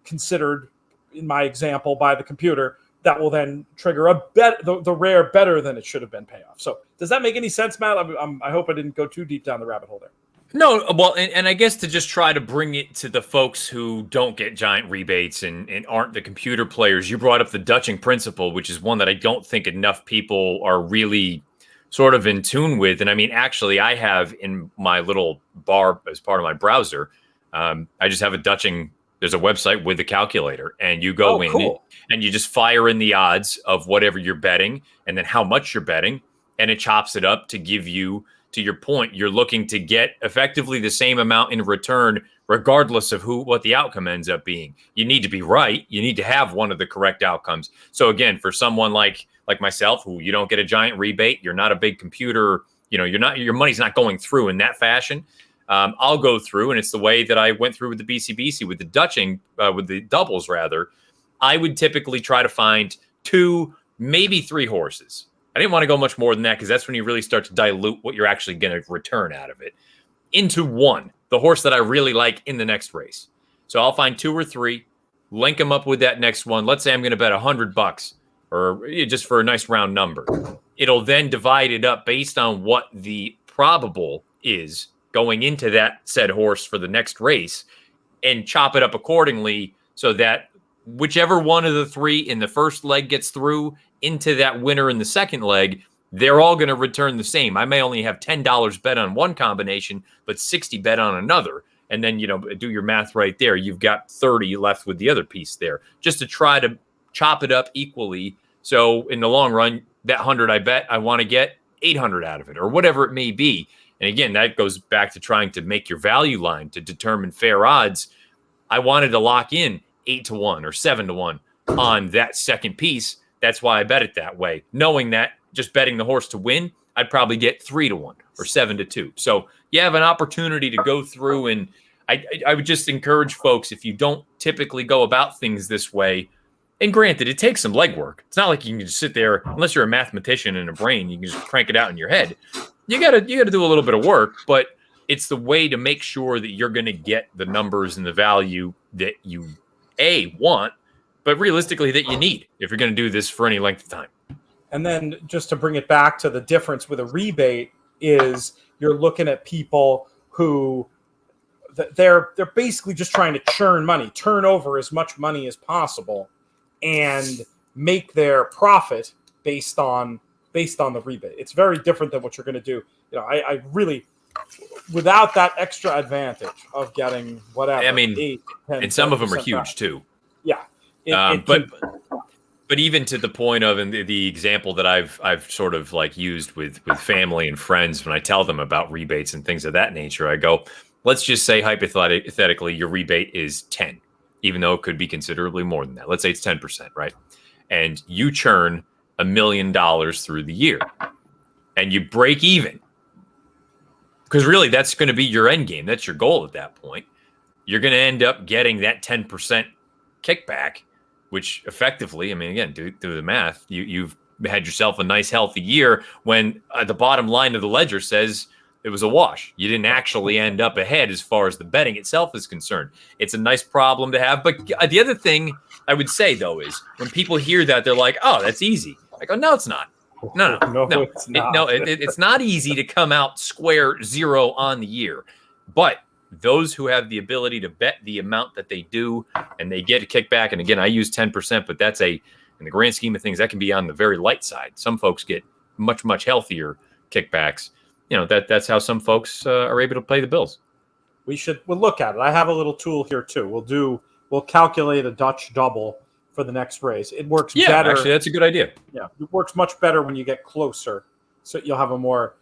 considered, in my example, by the computer, that will then trigger a bet, the rare better than it should have been payoff. So does that make any sense, Matt? I hope I didn't go too deep down the rabbit hole there. No, well, and I guess to just try to bring it to the folks who don't get giant rebates and aren't the computer players, you brought up the Dutching principle, which is one that I don't think enough people are really sort of in tune with. And I mean, actually, I have in my little bar as part of my browser, I just have a Dutching. There's a website with a calculator, and you go in and you just fire in the odds of whatever you're betting and then how much you're betting, and it chops it up to give you, to your point, you're looking to get effectively the same amount in return, regardless of what the outcome ends up being. You need to be right. You need to have one of the correct outcomes. So again, for someone like myself, who you don't get a giant rebate, you're not a big computer, your money's not going through in that fashion. I'll go through, and it's the way that I went through with the BCBC, with the Dutching, with the doubles rather. I would typically try to find 2, maybe 3 horses. I didn't want to go much more than that, because that's when you really start to dilute what you're actually going to return out of it into one, the horse that I really like in the next race. So I'll find 2 or 3, link them up with that next one. Let's say I'm going to bet $100 or just for a nice round number. It'll then divide it up based on what the probable is going into that said horse for the next race, and chop it up accordingly so that whichever one of the 3 in the first leg gets through into that winner in the second leg, they're all going to return the same. I may only have $10 bet on one combination, but 60 bet on another. And then, do your math right there. You've got 30 left with the other piece there, just to try to chop it up equally. So in the long run, that 100 I bet, I want to get 800 out of it, or whatever it may be. And again, that goes back to trying to make your value line to determine fair odds. I wanted to lock in 8-1 or 7-1 on that second piece. That's why I bet it that way, knowing that just betting the horse to win, I'd probably get 3-1 or 7-2. So you have an opportunity to go through, and I would just encourage folks, if you don't typically go about things this way, and granted, it takes some legwork. It's not like you can just sit there, unless you're a mathematician and a brain, you can just crank it out in your head. You gotta do a little bit of work, but it's the way to make sure that you're going to get the numbers and the value that you want, but realistically that you need if you're going to do this for any length of time. And then just to bring it back to the difference with a rebate is you're looking at people who they're basically just trying to churn money, turn over as much money as possible, and make their profit based on the rebate. It's very different than what you're going to do. I really, without that extra advantage of getting whatever. I mean, 8, 10, and some of them are back. huge too. Yeah. But even to the point of, and the example that I've sort of like used with family and friends, when I tell them about rebates and things of that nature, I go, let's just say hypothetically your rebate is 10, even though it could be considerably more than that. Let's say it's 10%, right? And you churn $1 million through the year and you break even. Because really that's going to be your end game. That's your goal at that point. You're going to end up getting that 10% kickback, which effectively, I mean, again, do the math. You've had yourself a nice, healthy year when the bottom line of the ledger says it was a wash. You didn't actually end up ahead as far as the betting itself is concerned. It's a nice problem to have. But the other thing I would say, though, is when people hear that, they're like, oh, that's easy. I go, no, it's not. No, It's not. It's not easy to come out square zero on the year. But those who have the ability to bet the amount that they do and they get a kickback, and again, I use 10%, but that's in the grand scheme of things, that can be on the very light side. Some folks get much, much healthier kickbacks. That's how some folks are able to pay the bills. We'll look at it. I have a little tool here too. We'll calculate a Dutch double for the next race. It works better. Actually, that's a good idea. Yeah, it works much better when you get closer, so you'll have a more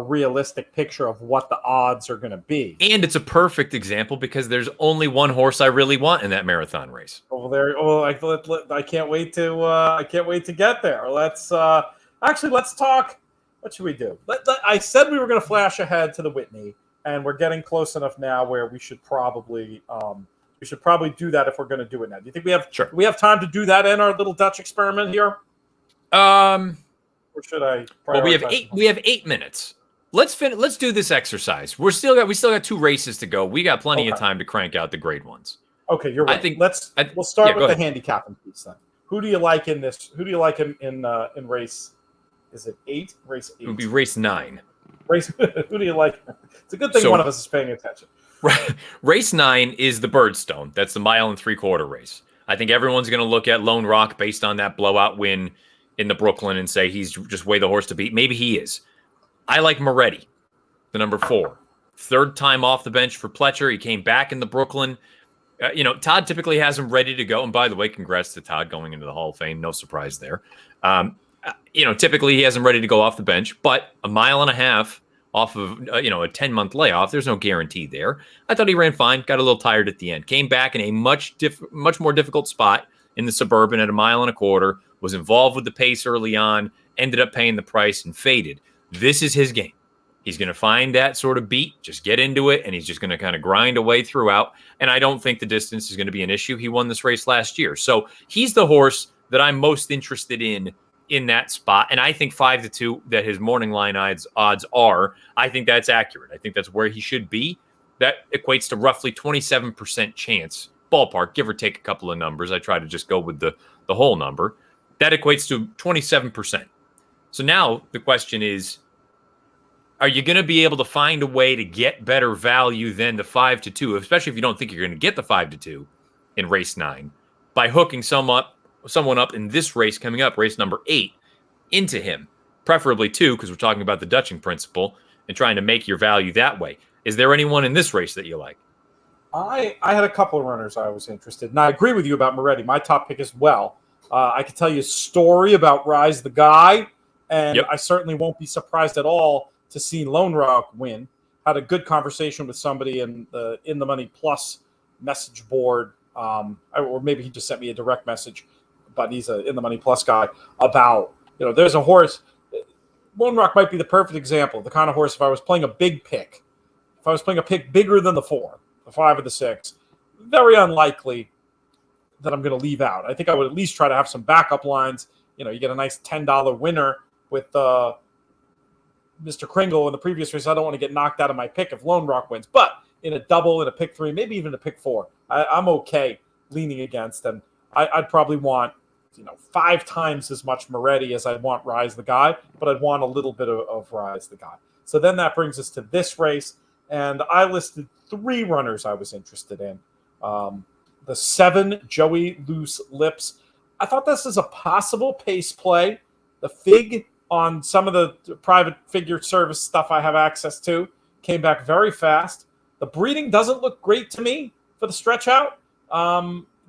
realistic picture of what the odds are going to be. And it's a perfect example because there's only one horse I really want in that marathon race. I can't wait to get there. Let's talk. What should we do? I said we were going to flash ahead to the Whitney, and we're getting close enough now where we should probably do that if we're going to do it now. Do you think we have time to do that in our little Dutch experiment here? Or should I? Well, we have 8 minutes. Let's do this exercise. We still got 2 races to go. We got plenty of time to crank out the grade ones. Okay, you're right. We'll start with the handicapping piece then. Who do you like in this? Who do you like in race? Is it 8? Race 8. It would be race 9. Who do you like? It's a good thing one of us is paying attention. Race 9 is the Birdstone. That's the 1 3/4 race. I think everyone's going to look at Lone Rock based on that blowout win in the Brooklyn and say he's just way the horse to beat. Maybe he is. I like Moretti, the number 4. Third time off the bench for Pletcher. He came back in the Brooklyn. Todd typically has him ready to go. And by the way, congrats to Todd going into the Hall of Fame. No surprise there. Typically he has him ready to go off the bench, but 1.5 miles off of, a 10-month layoff, there's no guarantee there. I thought he ran fine, got a little tired at the end, came back in a much more difficult spot in the Suburban at 1.25 miles, was involved with the pace early on, ended up paying the price and faded. This is his game. He's going to find that sort of beat, just get into it, and he's just going to kind of grind away throughout. And I don't think the distance is going to be an issue. He won this race last year. So he's the horse that I'm most interested in that spot. And I think 5-2 that his morning line odds are, I think that's accurate. I think that's where he should be. That equates to roughly 27% chance, ballpark, give or take a couple of numbers. I try to just go with the whole number. That equates to 27%. So now the question is, are you going to be able to find a way to get better value than the 5-2, especially if you don't think you're going to get the 5-2 in race 9, by hooking someone up in this race coming up, race number 8, into him, preferably 2, because we're talking about the Dutching principle and trying to make your value that way. Is there anyone in this race that you like? I had a couple of runners I was interested in. I agree with you about Moretti, my top pick as well. I could tell you a story about Rise the Guy, and I certainly won't be surprised at all to see Lone Rock win. Had a good conversation with somebody in the Money Plus message board or maybe he just sent me a direct message, but he's a In the Money Plus guy, about, there's a horse. Lone Rock might be the perfect example of the kind of horse, if I was playing a big pick, if I was playing a pick bigger than the 4, the 5 or the 6, very unlikely that I'm going to leave out. I think I would at least try to have some backup lines. You get a nice $10 winner with Mr. Kringle in the previous race. I don't want to get knocked out of my pick if Lone Rock wins. But in a double, in a pick 3, maybe even a pick 4, I'm okay leaning against. And I'd probably want 5 times as much Moretti as I'd want Rise the Guy, but I'd want a little bit of Rise the Guy. So then that brings us to this race, and I listed 3 runners I was interested in. The 7, Joey Loose Lips. I thought this is a possible pace play. The fig on some of the private figure service stuff I have access to came back very fast. The breeding doesn't look great to me for the stretch out,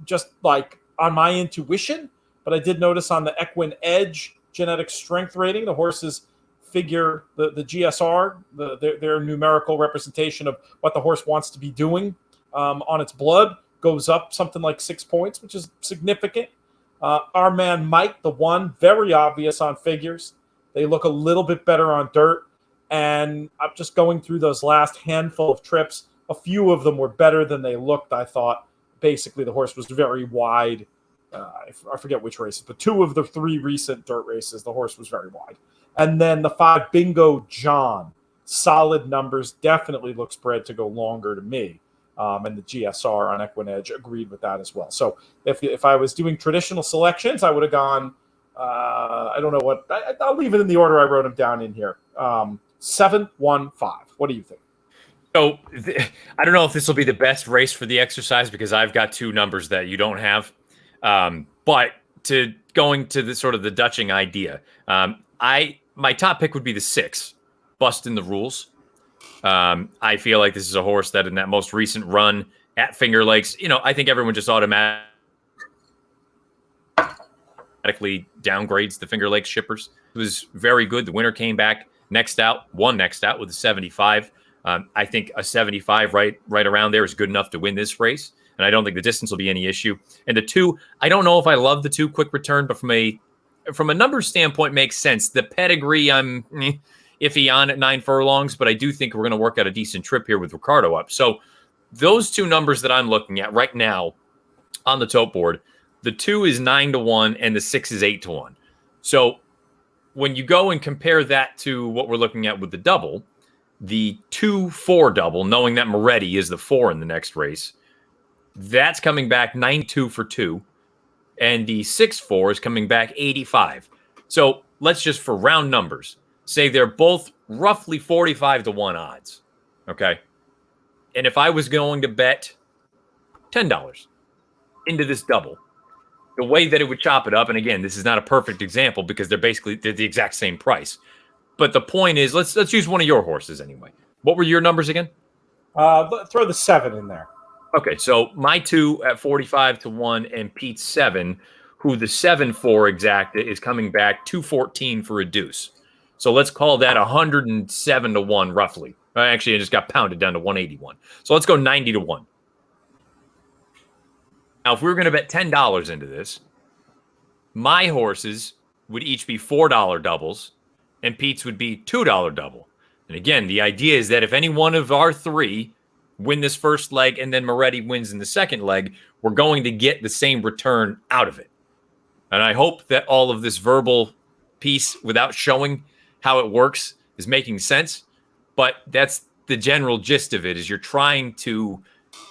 just like on my intuition. But I did notice on the Equine Edge genetic strength rating, the horse's figure, the GSR, their numerical representation of what the horse wants to be doing on its blood, goes up something like 6 points, which is significant. Our man Mike, the 1, very obvious on figures. They look a little bit better on dirt. And I'm just going through those last handful of trips. A few of them were better than they looked, I thought. Basically, the horse was very wide. I forget which races, but 2 of the 3 recent dirt races, the horse was very wide. And then the 5, Bingo John. Solid numbers. Definitely looks bred to go longer to me. And the GSR on Equine Edge agreed with that as well. So if I was doing traditional selections, I would have gone, I don't know what, I'll leave it in the order I wrote them down in here. 7, 1, 5. What do you think? So I don't know if this will be the best race for the exercise because I've got 2 numbers that you don't have. But to going to the sort of the Dutching idea, my top pick would be the 6, Bustin' the Rules. I feel like this is a horse that in that most recent run at Finger Lakes, I think everyone just automatically downgrades the Finger Lakes shippers. It was very good. The winner came back won next out with a 75. I think a 75 right around there is good enough to win this race. And I don't think the distance will be any issue. And the 2, I don't know if I love the 2 quick return, but from a numbers standpoint, makes sense. The pedigree, I'm iffy on at 9 furlongs, but I do think we're going to work out a decent trip here with Ricardo up. So those 2 numbers that I'm looking at right now on the tote board, the 2 is 9-1 and the 6 is 8-1. So when you go and compare that to what we're looking at with the double, the 2-4 double, knowing that Moretti is the 4 in the next race, that's coming back 92 for 2. And the 6-4 is coming back 85. So let's just, for round numbers, say they're both roughly 45-1 odds. Okay. And if I was going to bet $10 into this double, the way that it would chop it up, and again, this is not a perfect example because they're the exact same price. But the point is, let's use one of your horses anyway. What were your numbers again? Throw the 7 in there. Okay, so my 2 at 45-1 and Pete's 7, who the 7-4 exacta is coming back 214 for a deuce. So let's call that 107-1 roughly. Actually, I just got pounded down to 181. So let's go 90-1. Now, if we were going to bet $10 into this, my horses would each be $4 doubles, and Pete's would be $2 double. And again, the idea is that if any one of our 3 win this first leg and then Moretti wins in the second leg, we're going to get the same return out of it. And I hope that all of this verbal piece without showing how it works is making sense. But that's the general gist of it, is you're trying to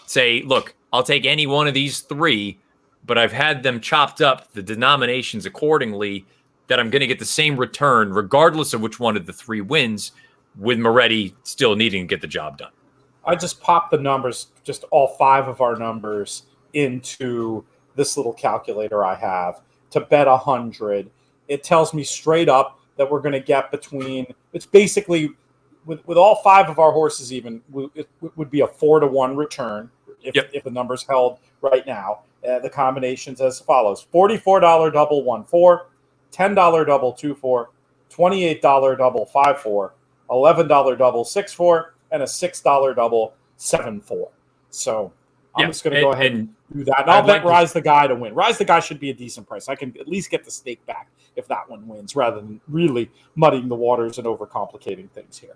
say, look, I'll take any one of these 3, but I've had them chopped up, the denominations accordingly, that I'm going to get the same return regardless of which one of the 3 wins, with Moretti still needing to get the job done. I just popped the numbers, just all 5 of our numbers, into this little calculator I have to bet 100. It tells me straight up that we're going to get between, it's basically, with all 5 of our horses even, it would be a 4-1 return if the numbers held right now. The combinations as follows: $44 double 1-4, $10 double 2-4, $28 double 5-4, $11 double 6-4, and a $6 double 7-4. So I'm just going to go ahead and do that. And I'd I'll bet like to- Rise the Guy to win. Rise the Guy should be a decent price. I can at least get the stake back if that one wins, rather than really muddying the waters and overcomplicating things here.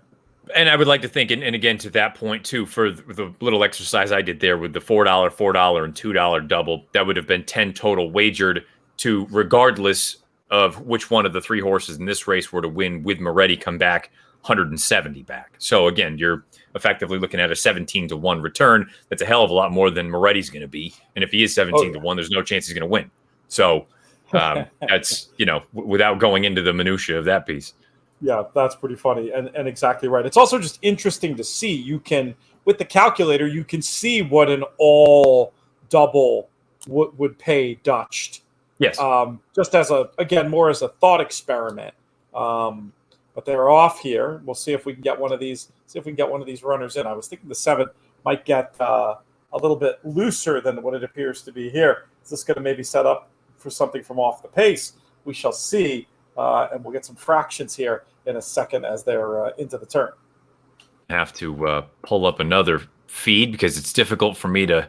And I would like to think, and again, to that point too, for the little exercise I did there with the $4, and $2 double, that would have been 10 total wagered to, regardless of which one of the three horses in this race were to win with Moretti, come back 170 back. So again, you're effectively looking at a 17-1 return. That's a hell of a lot more than Moretti's going to be. And if he is 17-1, there's no chance he's going to win. So that's, without going into the minutia of that piece. Yeah, that's pretty funny and exactly right. It's also just interesting to see. You can, with the calculator, you can see what an all double would pay Dutched. Yes. Just as more as a thought experiment. But they're off here. We'll see if we can get one of these. See if we can get one of these runners in. I was thinking the 7 might get a little bit looser than what it appears to be here. Is this going to maybe set up for something from off the pace? We shall see. And we'll get some fractions here in a second as they're into the turn. I have to pull up another feed because it's difficult for me to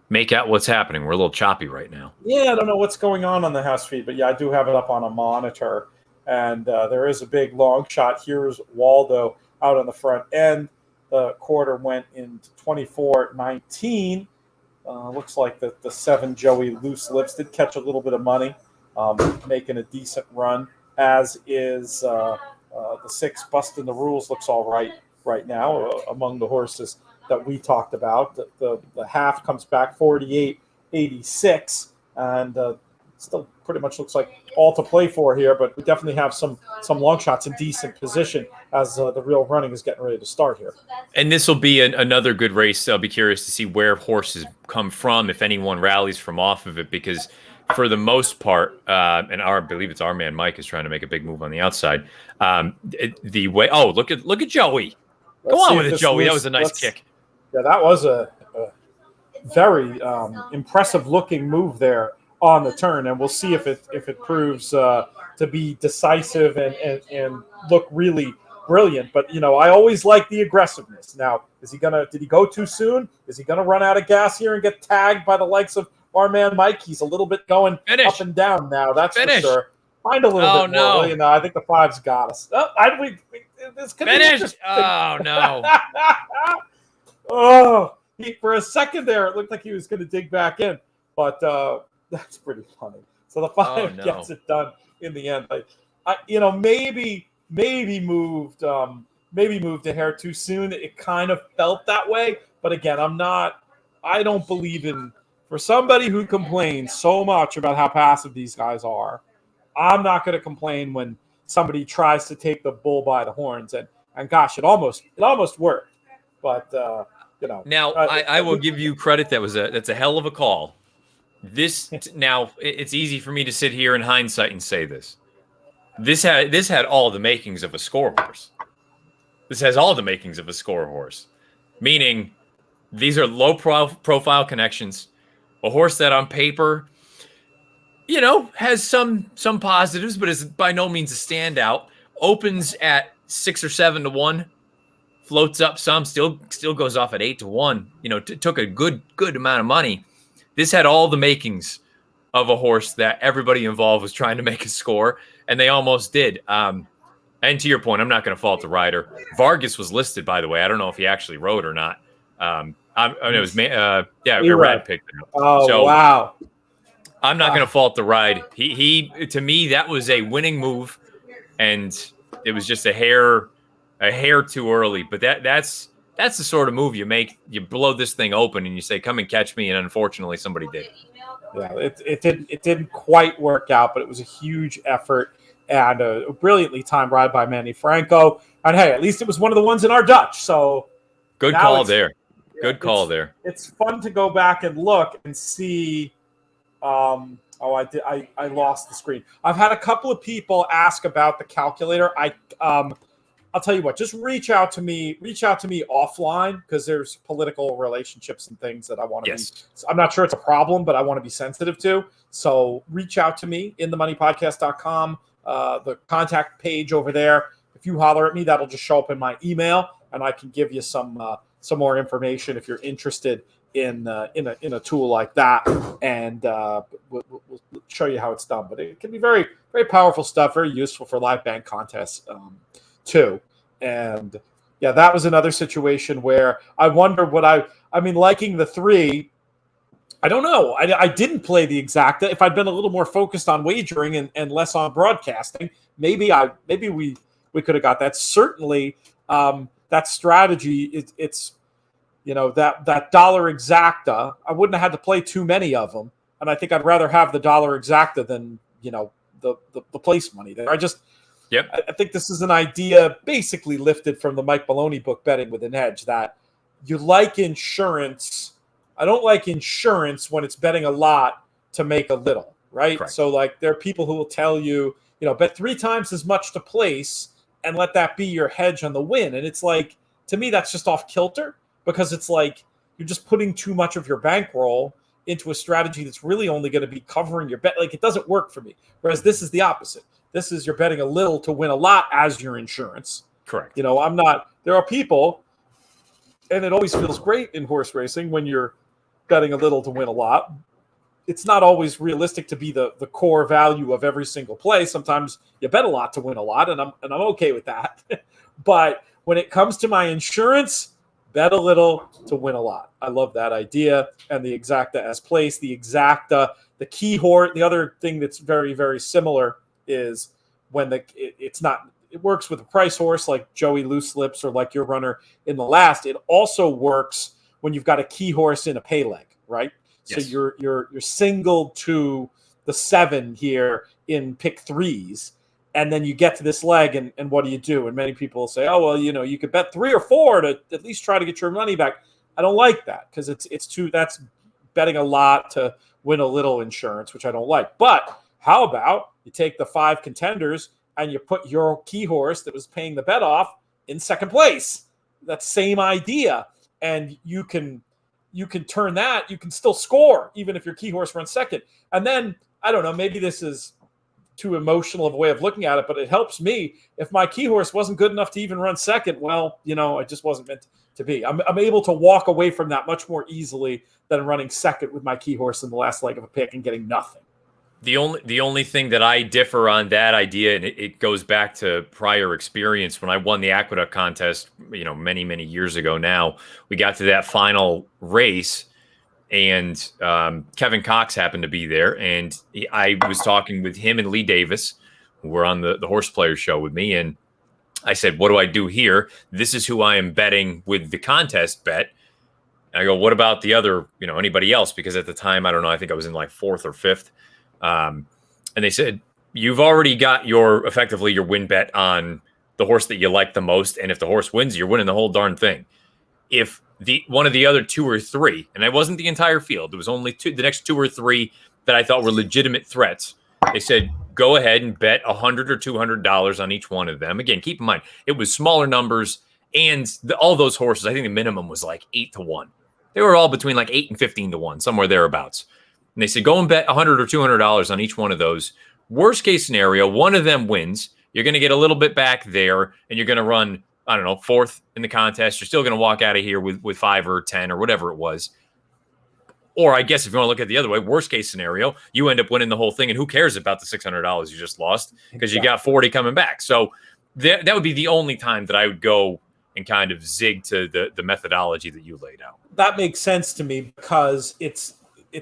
make out what's happening. We're a little choppy right now. Yeah, I don't know what's going on the house feed, but yeah, I do have it up on a monitor. And there is a big long shot. Here's Waldo out on the front end. The quarter went into 24.19. Looks like the 7 Joey Loose Lips did catch a little bit of money, making a decent run, as is the 6 Busting the Rules. Looks all right now among the horses that we talked about. The half comes back 48.86, and still pretty much looks like all to play for here, but we definitely have some long shots in decent position as the real running is getting ready to start here. And this will be another good race. I'll be curious to see where horses come from, if anyone rallies from off of it, because for the most part, and I believe it's our man Mike is trying to make a big move on the outside. The way, look at Joey. Go on with it, Joey. That was a nice kick. Yeah, that was a very impressive looking move there on the turn, and we'll see if it proves to be decisive and look really brilliant. But I always like the aggressiveness. Now, did he go too soon? Is he gonna run out of gas here and get tagged by the likes of our man Mike? He's a little bit going up and down now, that's for sure. Find a little bit more. I think the 5's got us. This could Finish. Oh no. For a second there, it looked like he was going to dig back in, but that's pretty funny. So the 5 gets it done in the end. Maybe moved a hair too soon. It kind of felt that way, but again, I don't believe in, for somebody who complains so much about how passive these guys are, I'm not going to complain when somebody tries to take the bull by the horns, and gosh, it almost worked, but Now, I will give you credit. That's a hell of a call. Now it's easy for me to sit here in hindsight and say this. This had all the makings of a score horse. This has all the makings of a score horse, meaning these are low profile connections. A horse that on paper, has some positives, but is by no means a standout. Opens at 6 or 7-1. Floats up some, still goes off at 8-1. Took a good amount of money. This had all the makings of a horse that everybody involved was trying to make a score, and they almost did. And to your point, I'm not going to fault the rider. Vargas was listed, by the way. I don't know if he actually rode or not. It was Irad picked it up. Oh, so, wow! I'm not going to fault the ride. He to me that was a winning move, and it was just a hair too early, but that's the sort of move you make. You blow this thing open and you say, "Come and catch me," and unfortunately, somebody did. Yeah, it didn't quite work out, but it was a huge effort and a brilliantly timed ride by Manny Franco. And hey, at least it was one of the ones in our Dutch. So good call there. Good call there. It's fun to go back and look and see. I lost the screen. I've had a couple of people ask about the calculator. I'll tell you what, just reach out to me offline, because there's political relationships and things that I want to be. I'm not sure it's a problem, but I want to be sensitive to. So reach out to me in themoneypodcast.com, the contact page over there. If you holler at me, that'll just show up in my email, and I can give you some more information if you're interested in a tool like that, and we'll show you how it's done. But it can be very, very powerful stuff, very useful for live bank contests too. And yeah, that was another situation where I wonder what I mean, liking the 3. I don't know. I didn't play the exacta. If I'd been a little more focused on wagering and less on broadcasting, maybe we could have got that. Certainly, that strategy, it's that dollar exacta. I wouldn't have had to play too many of them, and I think I'd rather have the dollar exacta than the place money there. I think this is an idea basically lifted from the Mike Maloney book, Betting Within Hedge, that you like insurance. I don't like insurance when it's betting a lot to make a little, right? Correct. So like there are people who will tell you, bet 3 times as much to place and let that be your hedge on the win. And it's like, to me, that's just off kilter, because it's like you're just putting too much of your bankroll into a strategy that's really only going to be covering your bet. Like, it doesn't work for me. Whereas this is the opposite. This is you're betting a little to win a lot as your insurance. Correct. There are people, and it always feels great in horse racing when you're betting a little to win a lot. It's not always realistic to be the core value of every single play. Sometimes you bet a lot to win a lot, and I'm okay with that. But when it comes to my insurance, bet a little to win a lot. I love that idea. And the exacta as place, the exacta, the key horse. The other thing that's very, very similar is when it works with a price horse like Joey Loose Lips or like your runner in the last. It also works when you've got a key horse in a pay leg, right? Yes. So you're singled to the 7 here in pick 3s, and then you get to this leg, and what do you do? And many people say, oh, well, you could bet 3 or 4 to at least try to get your money back. I don't like that, because that's betting a lot to win a little insurance, which I don't like. But how about you take the 5 contenders and you put your key horse that was paying the bet off in second place? That same idea. And you can turn that. You can still score even if your key horse runs second. And then, I don't know, maybe this is too emotional of a way of looking at it, but it helps me. If my key horse wasn't good enough to even run second, well, it just wasn't meant to be. I'm able to walk away from that much more easily than running second with my key horse in the last leg of a pick and getting nothing. The only thing that I differ on that idea, and it goes back to prior experience when I won the Aqueduct contest, many, many years ago now, we got to that final race, and Kevin Cox happened to be there, and I was talking with him and Lee Davis, who were on the HorsePlayer show with me, and I said, what do I do here? This is who I am betting with the contest bet. And I go, what about the other, anybody else? Because at the time, I don't know, I think I was in like 4th or 5th. And they said, you've already got effectively your win bet on the horse that you like the most. And if the horse wins, you're winning the whole darn thing. If one of the other 2 or 3, and it wasn't the entire field, it was only the next 2 or 3 that I thought were legitimate threats. They said, go ahead and bet $100 or $200 on each one of them. Again, keep in mind, it was smaller numbers, and all those horses, I think the minimum was like 8 to 1. They were all between like 8 and 15 to 1, somewhere thereabouts. And they said, go and bet $100 or $200 on each one of those. Worst case scenario, one of them wins. You're going to get a little bit back there, and you're going to run, 4th in the contest. You're still going to walk out of here with 5 or 10 or whatever it was. Or I guess if you want to look at the other way, worst case scenario, you end up winning the whole thing, and who cares about the $600 you just lost because you got 40 coming back. So that would be the only time that I would go and kind of zig to the methodology that you laid out. That makes sense to me, because it's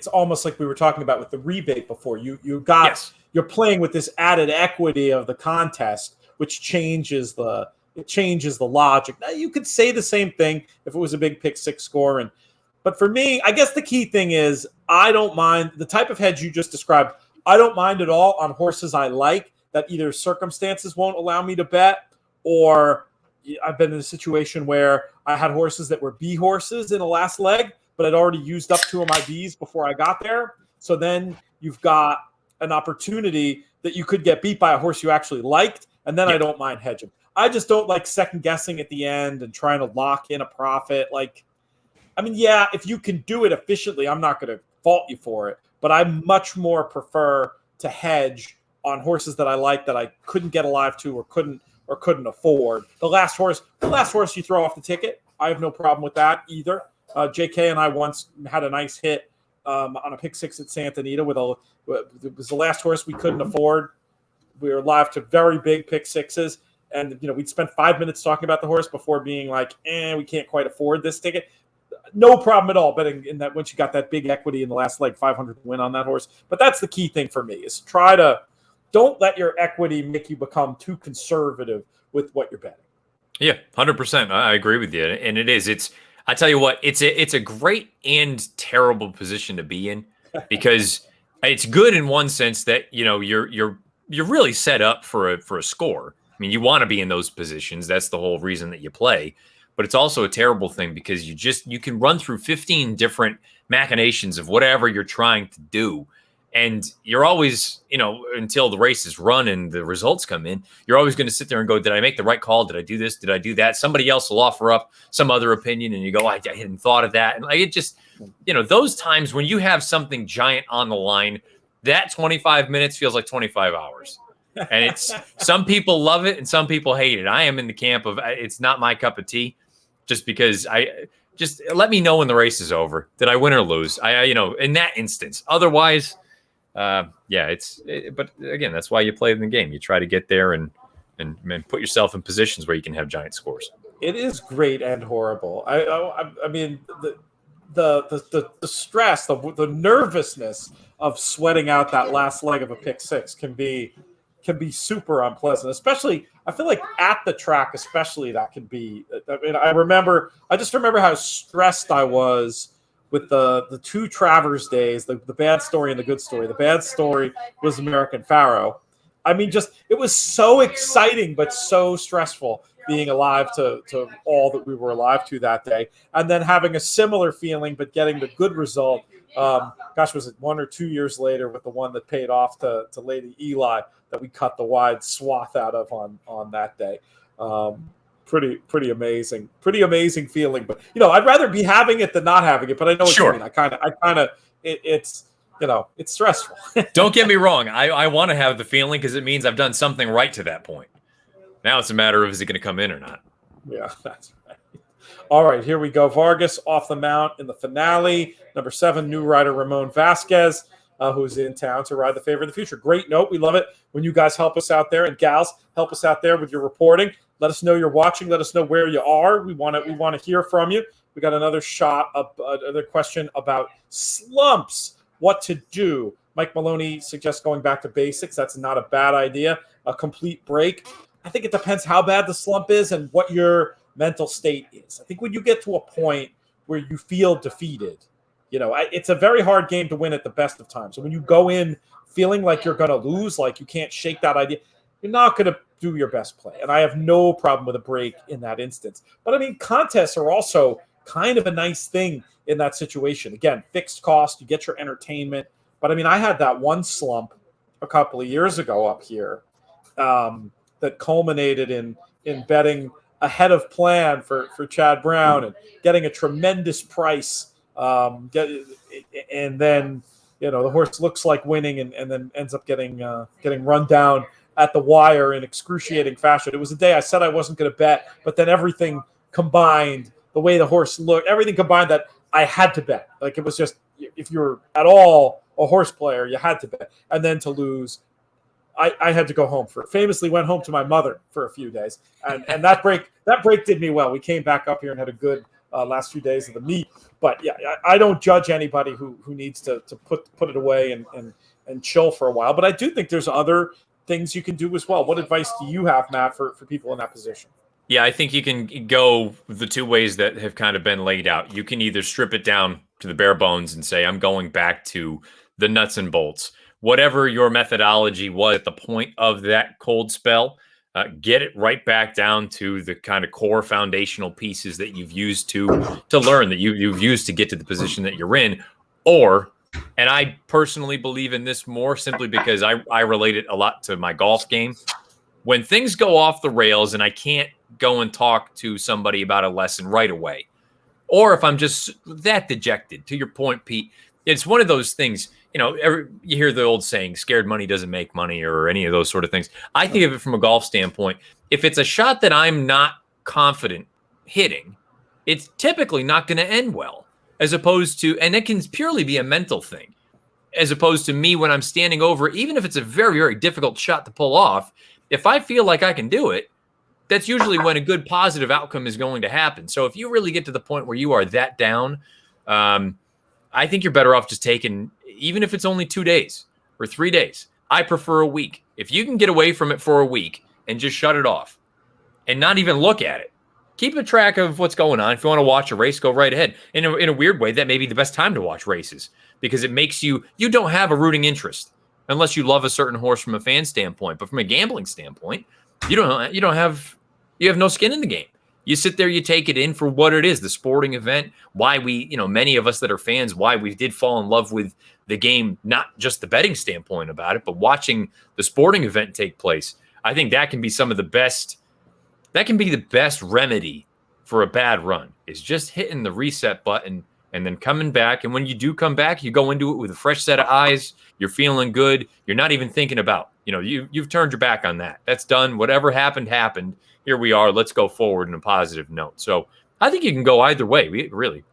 almost like we were talking about with the rebate before. You're playing with this added equity of the contest, which changes the logic. Now, you could say the same thing if it was a big pick 6 score, but for me, I guess the key thing is I don't mind the type of hedge you just described. I don't mind at all on horses I like that either circumstances won't allow me to bet, or I've been in a situation where I had horses that were B horses in the last leg, but I'd already used up 2 of my Bs before I got there. So then you've got an opportunity that you could get beat by a horse you actually liked, and then I don't mind hedging. I just don't like second guessing at the end and trying to lock in a profit. If you can do it efficiently, I'm not going to fault you for it, but I much more prefer to hedge on horses that I like that I couldn't get alive to or couldn't afford. The last horse you throw off the ticket, I have no problem with that either. JK and I once had a nice hit on a pick six at Santa Anita it was the last horse we couldn't afford. We were live to very big pick sixes. And, we'd spent 5 minutes talking about the horse before being like, we can't quite afford this ticket. No problem at all betting in that once you got that big equity in the last leg 500 to win on that horse. But that's the key thing for me is don't let your equity make you become too conservative with what you're betting. Yeah, 100%. I agree with you. And I tell you what, it's a great and terrible position to be in because it's good in one sense that, you're really set up for a score. I mean, you want to be in those positions. That's the whole reason that you play. But it's also a terrible thing because you can run through 15 different machinations of whatever you're trying to do. And you're always, until the race is run and the results come in, you're always going to sit there and go, did I make the right call? Did I do this? Did I do that? Somebody else will offer up some other opinion and you go, I hadn't thought of that. And it just, those times when you have something giant on the line, that 25 minutes feels like 25 hours. And it's some people love it and some people hate it. I am in the camp of it's not my cup of tea just because just let me know when the race is over. Did I win or lose? In that instance. Otherwise, but again, that's why you play in the game. You try to get there and put yourself in positions where you can have giant scores. It is great and horrible. I mean, the stress, the nervousness of sweating out that last leg of a pick six can be super unpleasant, especially I feel like at the track, especially that can be. I mean, I just remember how stressed I was with the two Travers days, the bad story and the good story. The bad story was American Pharaoh. I mean, it was so exciting, but so stressful being alive to all that we were alive to that day. And then having a similar feeling, but getting the good result. Was it 1 or 2 years later with the one that paid off to Lady Eli that we cut the wide swath out of on that day. Pretty amazing feeling. But I'd rather be having it than not having it. But I know what you mean. I kind of it's stressful. Don't get me wrong. I want to have the feeling because it means I've done something right to that point. Now it's a matter of is it going to come in or not. Yeah, that's right. All right, here we go. Vargas off the mount in the finale. Number 7, new rider Ramon Vasquez, who's in town to ride the favorite of the future. Great note. We love it when you guys help us out there and gals help us out there with your reporting. Let us know you're watching. Let us know where you are. We want to hear from you. We got another another question about slumps. What to do? Mike Maloney suggests going back to basics. That's not a bad idea. A complete break. I think it depends how bad the slump is and what your mental state is. I think when you get to a point where you feel defeated, it's a very hard game to win at the best of times. So when you go in feeling like you're going to lose, like you can't shake that idea, you're not going to do your best play. And I have no problem with a break in that instance. But I mean, contests are also kind of a nice thing in that situation. Again, fixed cost, you get your entertainment. But I mean, I had that one slump a couple of years ago up here that culminated in betting ahead of plan for Chad Brown and getting a tremendous price. And then, the horse looks like winning and then ends up getting run down at the wire in excruciating fashion. It was a day I said I wasn't going to bet, but then everything combined, the way the horse looked, everything combined that I had to bet. Like it was just, if you're at all a horse player, you had to bet. And then to lose, I had to go home famously went home to my mother for a few days. And that break did me well. We came back up here and had a good last few days of the meet. But yeah, I don't judge anybody who needs to put it away and chill for a while. But I do think there's other things you can do as well. What advice do you have, Matt, for people in that position? Yeah, I think you can go the two ways that have kind of been laid out. You can either strip it down to the bare bones and say, I'm going back to the nuts and bolts. Whatever your methodology was at the point of that cold spell, get it right back down to the kind of core foundational pieces that you've used to learn, that you've used to get to the position that you're in. Or, and I personally believe in this more simply because I relate it a lot to my golf game. When things go off the rails and I can't go and talk to somebody about a lesson right away, or if I'm just that dejected, to your point, Pete, it's one of those things, you hear the old saying, scared money doesn't make money, or any of those sort of things. I think of it from a golf standpoint. If it's a shot that I'm not confident hitting, it's typically not going to end well. as opposed to, and it can purely be a mental thing, as opposed to me when I'm standing over, even if it's a very, very difficult shot to pull off, if I feel like I can do it, that's usually when a good positive outcome is going to happen. So if you really get to the point where you are that down, I think you're better off just taking, even if it's only 2 days or 3 days. I prefer a week. If you can get away from it for a week and just shut it off and not even look at it, keep a track of what's going on. If you want to watch a race, go right ahead. In a weird way, that may be the best time to watch races because it makes you don't have a rooting interest unless you love a certain horse from a fan standpoint. But from a gambling standpoint, you have no skin in the game. You sit there, you take it in for what it is, the sporting event, why we, many of us that are fans, why we did fall in love with the game, not just the betting standpoint about it, but watching the sporting event take place. I think that can be the best remedy for a bad run, is just hitting the reset button and then coming back. And when you do come back, you go into it with a fresh set of eyes. You're feeling good. You're not even thinking about, you've turned your back on that. That's done. Whatever happened. Here we are. Let's go forward in a positive note. So I think you can go either way. Really.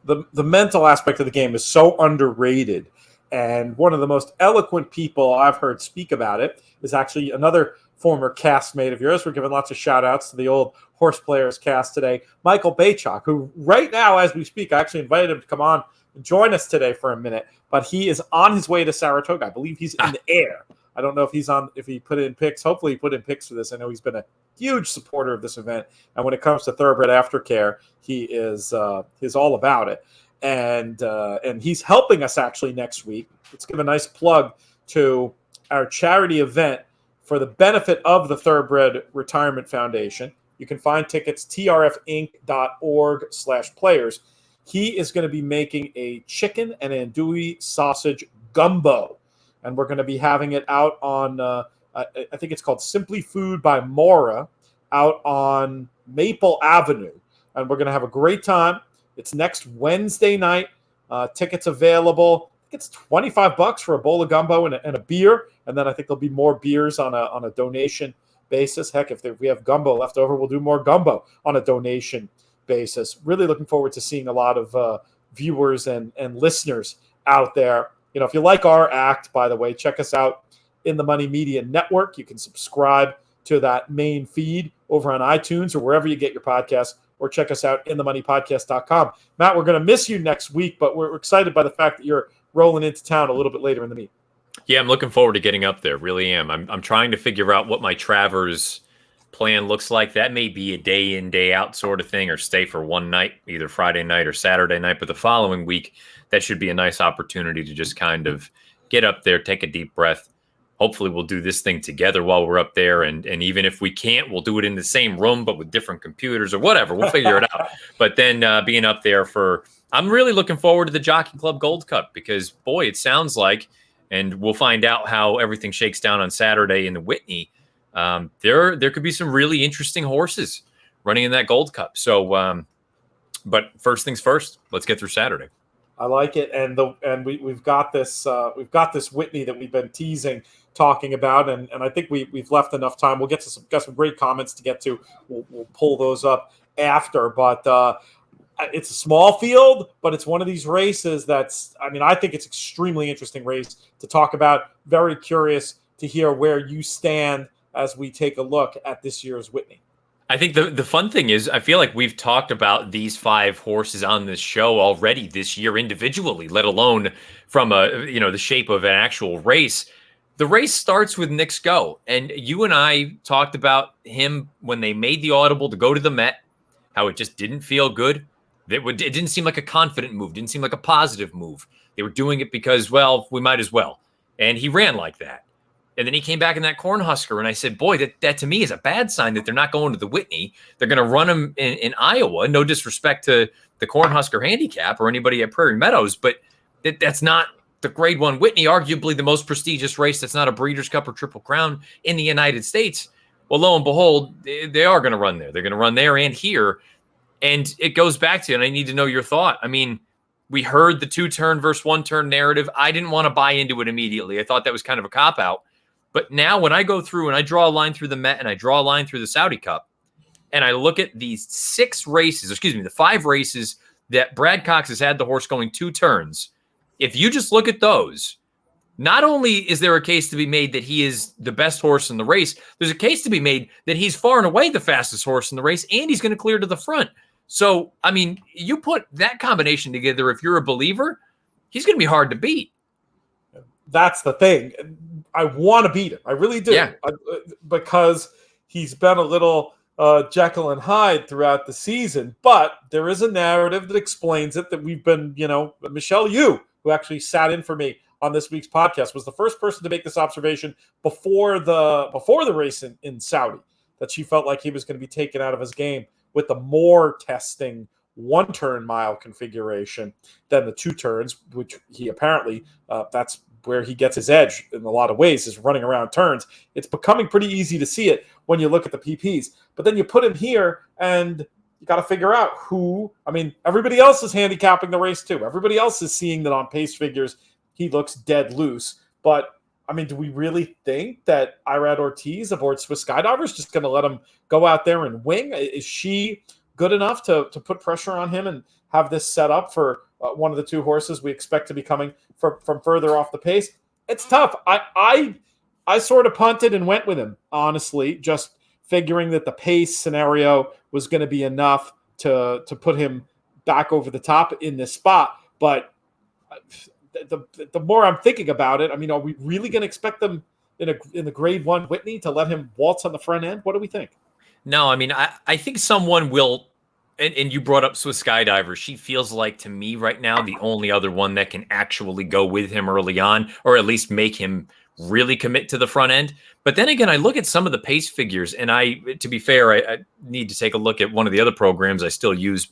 The mental aspect of the game is so underrated. And one of the most eloquent people I've heard speak about it is actually another former castmate of yours. We're giving lots of shout outs to the old HorsePlayers cast today, Michael Baychok, who right now, as we speak, I actually invited him to come on and join us today for a minute, but he is on his way to Saratoga. I believe he's in the air. I don't know if he put in picks. Hopefully he put in picks for this. I know he's been a huge supporter of this event. And when it comes to thoroughbred aftercare, he's all about it. And he's helping us actually next week. Let's give a nice plug to our charity event for the benefit of the Thoroughbred Retirement Foundation. You can find tickets, trfinc.org/players. He is going to be making a chicken and andouille sausage gumbo. And we're going to be having it out on, I think it's called Simply Food by Mora, out on Maple Avenue. And we're going to have a great time. It's next Wednesday night. Tickets available. I think it's $25 for a bowl of gumbo and a beer. And then I think there'll be more beers on a donation basis. Heck, if we have gumbo left over, we'll do more gumbo on a donation basis. Really looking forward to seeing a lot of viewers and listeners out there. If you like our act, by the way, check us out in the Money Media Network. You can subscribe to that main feed over on iTunes or wherever you get your podcasts, or check us out in themoneypodcast.com. Matt, we're going to miss you next week, but we're excited by the fact that you're rolling into town a little bit later in the meet. Yeah, I'm looking forward to getting up there. Really am. I'm trying to figure out what my Travers plan looks like. That may be a day in, day out sort of thing, or stay for one night, either Friday night or Saturday night. But the following week, that should be a nice opportunity to just kind of get up there, take a deep breath. Hopefully we'll do this thing together while we're up there. And even if we can't, we'll do it in the same room, but with different computers or whatever. We'll figure it out. But then being up there I'm really looking forward to the Jockey Club Gold Cup because, boy, it sounds like, and we'll find out how everything shakes down on Saturday in the Whitney. There could be some really interesting horses running in that Gold Cup. So, but first things first, let's get through Saturday. I like it, and we've got this Whitney that we've been teasing, talking about, and I think we've left enough time. We'll get to some great comments to get to. We'll pull those up after, but it's a small field, but it's one of these races I think it's extremely interesting race to talk about. Very curious to hear where you stand as we take a look at this year's Whitney. I think the fun thing is I feel like we've talked about these 5 horses on this show already this year individually, let alone from the shape of an actual race. The race starts with Nick's Go, and you and I talked about him when they made the audible to go to the Met, how it just didn't feel good. It didn't seem like a confident move, didn't seem like a positive move. They were doing it because, well, we might as well. And he ran like that. And then he came back in that Cornhusker, and I said, boy, that to me is a bad sign that they're not going to the Whitney. They're going to run him in Iowa. No disrespect to the Cornhusker handicap or anybody at Prairie Meadows, but that's not the Grade 1 Whitney, arguably the most prestigious race that's not a Breeders' Cup or Triple Crown in the United States. Well, lo and behold, they are going to run there. They're going to run there and here. And it goes back to, and I need to know your thought. I mean, we heard the 2-turn versus 1-turn narrative. I didn't want to buy into it immediately. I thought that was kind of a cop-out. But now when I go through and I draw a line through the Met and I draw a line through the Saudi Cup, and I look at these 5 races that Brad Cox has had the horse going 2 turns. If you just look at those, not only is there a case to be made that he is the best horse in the race, there's a case to be made that he's far and away the fastest horse in the race, and he's going to clear to the front. So, I mean, you put that combination together, if you're a believer, he's going to be hard to beat. That's the thing. I want to beat him. I really do. Yeah. Because he's been a little Jekyll and Hyde throughout the season. But there is a narrative that explains it, that we've been, Michelle Yu, who actually sat in for me on this week's podcast, was the first person to make this observation before the race in Saudi, that she felt like he was going to be taken out of his game with the more testing 1-turn mile configuration than the 2 turns, which he apparently, that's where he gets his edge in a lot of ways, is running around turns. It's becoming pretty easy to see it when you look at the PPs. But then you put him here and you got to figure out everybody else is handicapping the race too. Everybody else is seeing that on pace figures he looks dead loose. But, do we really think that Irad Ortiz aboard Swiss Skydiver is just going to let him go out there and wing? Is she good enough to put pressure on him and have this set up for one of the 2 horses we expect to be coming from further off the pace? It's tough. I sort of punted and went with him, honestly, just figuring that the pace scenario was going to be enough to put him back over the top in this spot. But the more I'm thinking about it, are we really going to expect them in the grade 1 Whitney to let him waltz on the front end? What do we think? No, I think someone will, and you brought up Swiss Skydiver. She feels like, to me right now, the only other one that can actually go with him early on, or at least make him really commit to the front end. But then again, I look at some of the pace figures, and to be fair, I need to take a look at one of the other programs I still use.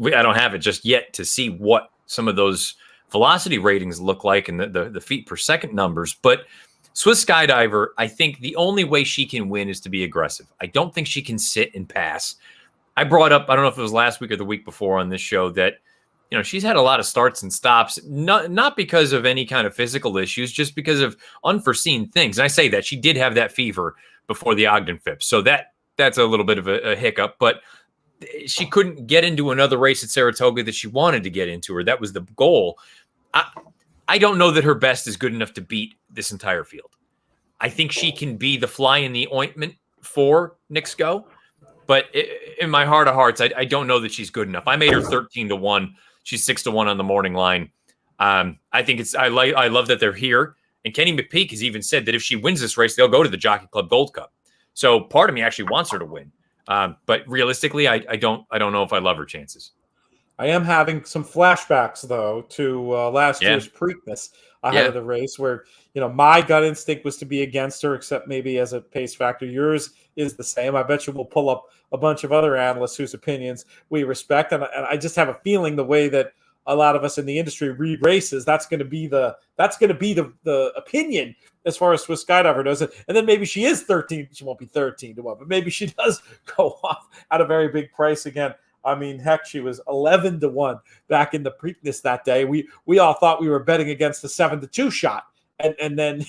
I don't have it just yet to see what some of those velocity ratings look like and the feet per second numbers. But Swiss Skydiver, I think the only way she can win is to be aggressive. I don't think she can sit and pass. I brought up, I don't know if it was last week or the week before on this show, that she's had a lot of starts and stops, not because of any kind of physical issues, just because of unforeseen things. And I say that she did have that fever before the Ogden Phipps, so that's a little bit of a hiccup. But she couldn't get into another race at Saratoga that she wanted to get into, or that was the goal. I don't know that her best is good enough to beat this entire field. I think she can be the fly in the ointment for Knicks Go, but in my heart of hearts, I don't know that she's good enough. I made her 13-1. She's 6-1 on the morning line. I think I love that they're here. And Kenny McPeak has even said that if she wins this race, they'll go to the Jockey Club Gold Cup. So part of me actually wants her to win. But realistically, I don't know if I love her chances. I am having some flashbacks, though, to last year's Preakness ahead of the race, where my gut instinct was to be against her, except maybe as a pace factor. Yours is the same. I bet you we'll pull up a bunch of other analysts whose opinions we respect, and I just have a feeling the way that a lot of us in the industry read races, that's going to be the opinion as far as Swiss Skydiver does it. And then maybe she is 13. She won't be 13-1, but maybe she does go off at a very big price again. Heck, she was 11-1 back in the Preakness that day. We all thought we were betting against the 7-2 shot, and then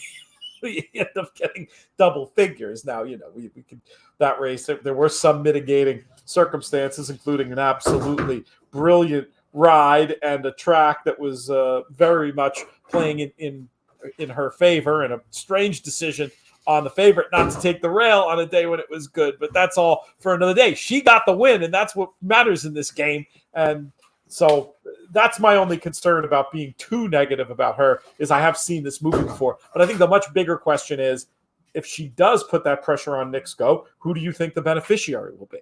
we end up getting double figures. Now, we could, that race, there were some mitigating circumstances, including an absolutely brilliant ride and a track that was very much playing in her favor, and a strange decision on the favorite not to take the rail on a day when it was good. But that's all for another day. She got the win, and that's what matters in this game. And so that's my only concern about being too negative about her, is I have seen this movie before. But I think the much bigger question is, if she does put that pressure on Knicks Go, who do you think the beneficiary will be?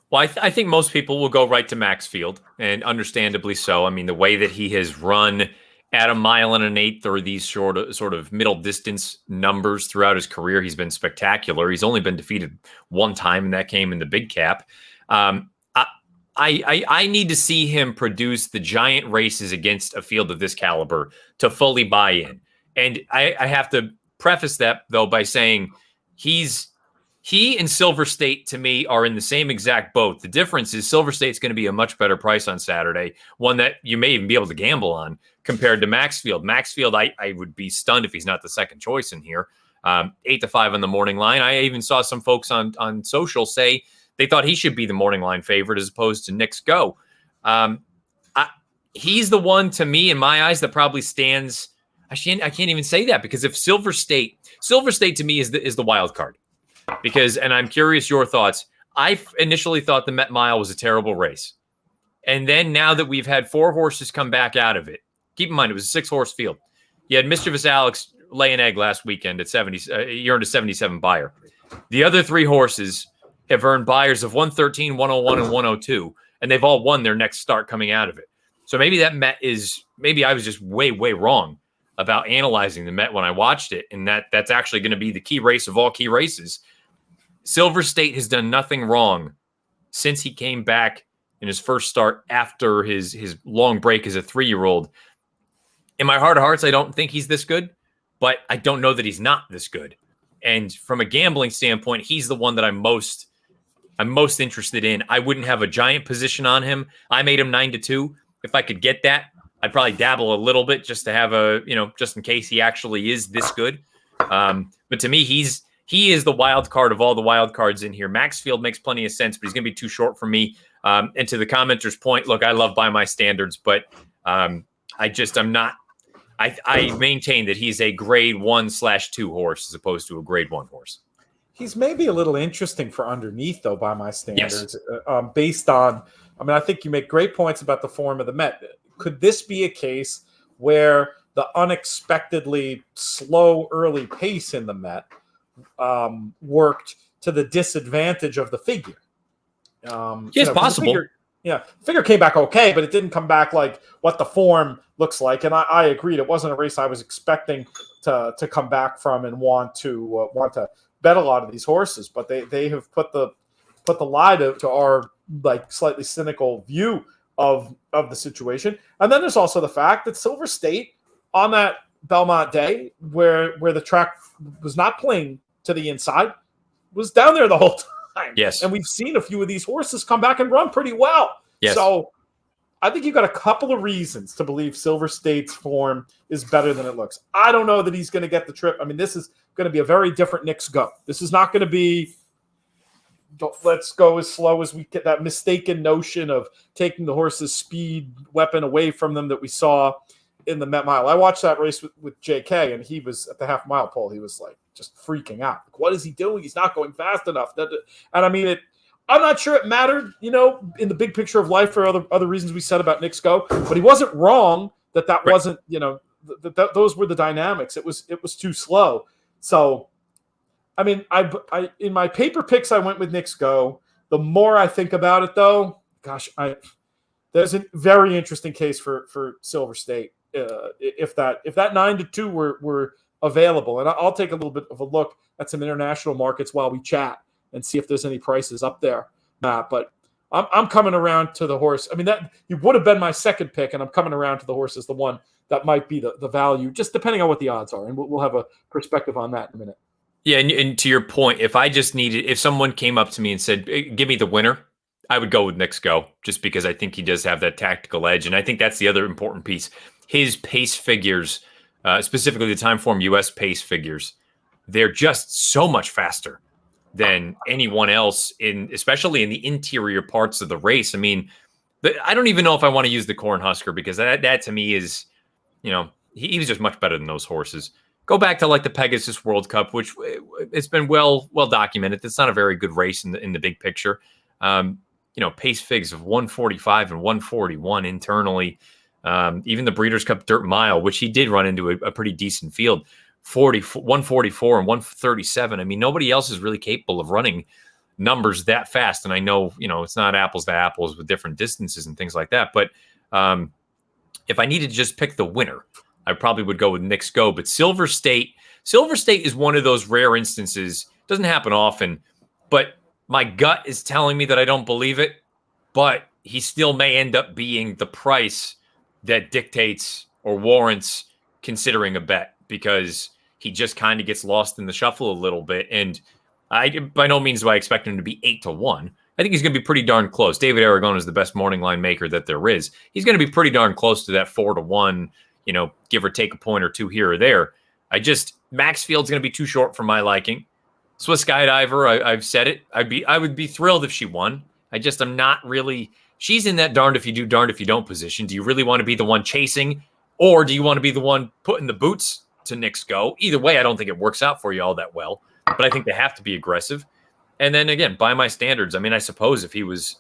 Well, I think most people will go right to Maxfield, and understandably so. The way that he has run at 1 1/8 or these sort of middle distance numbers throughout his career, he's been spectacular. He's only been defeated one time, and that came in the big cap. I need to see him produce the giant races against a field of this caliber to fully buy in. And I have to preface that, though, by saying he and Silver State, to me, are in the same exact boat. The difference is Silver State's going to be a much better price on Saturday, one that you may even be able to gamble on, compared to Maxfield. Maxfield, I would be stunned if he's not the second choice in here. 8-5 on the morning line. I even saw some folks on social say they thought he should be the morning line favorite as opposed to Knicks Go. he's the one to me in my eyes that probably stands. I can't even say that because if Silver State to me is the wild card because, and I'm curious your thoughts. I initially thought the Met Mile was a terrible race. And then now that we've had 4 horses come back out of it, keep in mind, it was a 6-horse field. You had Mischievous Alex lay an egg last weekend at 70. You earned a 77 buyer. The other 3 horses have earned buyers of 113, 101, and 102, and they've all won their next start coming out of it. So maybe maybe I was just way, way wrong about analyzing the Met when I watched it, and that's actually going to be the key race of all key races. Silver State has done nothing wrong since he came back in his first start after his long break as a 3-year-old. In my heart of hearts, I don't think he's this good, but I don't know that he's not this good. And from a gambling standpoint, he's the one that I'm most interested in. I wouldn't have a giant position on him. I made him 9-2. If I could get that, I'd probably dabble a little bit just to have just in case he actually is this good. But to me, he is the wild card of all the wild cards in here. Maxfield makes plenty of sense, but he's going to be too short for me. And to the commenter's point, look, I love by my standards, but I'm not. I maintain that he's a grade 1/2 horse as opposed to a grade 1 horse. He's maybe a little interesting for underneath, though, by my standards, yes. Based on, I think you make great points about the form of the Met. Could this be a case where the unexpectedly slow early pace in the Met worked to the disadvantage of the figure? Yes, possible. Figure came back okay, but it didn't come back like what the form looks like. And I agreed, it wasn't a race I was expecting to come back from and want to bet a lot of these horses. But they have put the lie to our like slightly cynical view of the situation. And then there's also the fact that Silver State on that Belmont day where the track was not playing to the inside was down there the whole time. Yes. And we've seen a few of these horses come back and run pretty well. Yes. So I think you've got a couple of reasons to believe Silver State's form is better than it looks. I don't know that he's going to get the trip. This is going to be a very different Knicks go. This is not going to be let's go as slow as we get, that mistaken notion of taking the horse's speed weapon away from them that we saw in the Met Mile. I watched that race with JK, and he was at the half mile pole. He was like just freaking out. Like, what is he doing? He's not going fast enough. And I'm not sure it mattered, in the big picture of life for other reasons we said about Knicks Go, but he wasn't wrong that right. Wasn't, those were the dynamics. It was too slow. So, I in my paper picks, I went with Knicks Go. The more I think about it, though, gosh, there's a very interesting case for Silver State. If that 9-2 were available, and I'll take a little bit of a look at some international markets while we chat and see if there's any prices up there, Matt. But I'm coming around to the horse. That he would have been my second pick, and I'm coming around to the horse as the one that might be the value, just depending on what the odds are, and we'll have a perspective on that in a minute. Yeah, and to your point, if someone came up to me and said, "Give me the winner," I would go with Knicks Go, just because I think he does have that tactical edge, and I think that's the other important piece. His pace figures, specifically the Timeform US pace figures, they're just so much faster than anyone else, especially in the interior parts of the race. I don't even know if I want to use the Cornhusker, because that to me is, he was just much better than those horses. Go back to like the Pegasus World Cup, which it's been well documented. It's not a very good race in the big picture. Pace figs of 145 and 141 internally. Even the Breeders' Cup Dirt Mile, which he did run into a pretty decent field, 144 and 137. Nobody else is really capable of running numbers that fast. And I know, it's not apples to apples with different distances and things like that. But if I needed to just pick the winner, I probably would go with Knicks Go. But Silver State is one of those rare instances. Doesn't happen often, but my gut is telling me that I don't believe it. But he still may end up being the price that dictates or warrants considering a bet, because he just kind of gets lost in the shuffle a little bit. And by no means do I expect him to be 8-1. I think he's going to be pretty darn close. David Aragon is the best morning line maker that there is. He's going to be pretty darn close to that 4-1, give or take a point or two here or there. Maxfield's going to be too short for my liking. Swiss Skydiver, I've said it. I would be thrilled if she won. I'm not really she's in that darned if you do, darned if you don't position. Do you really want to be the one chasing, or do you want to be the one putting the boots to Nick's go? Either way, I don't think it works out for you all that well, but I think they have to be aggressive. And then again, by my standards, I mean, I suppose if he was,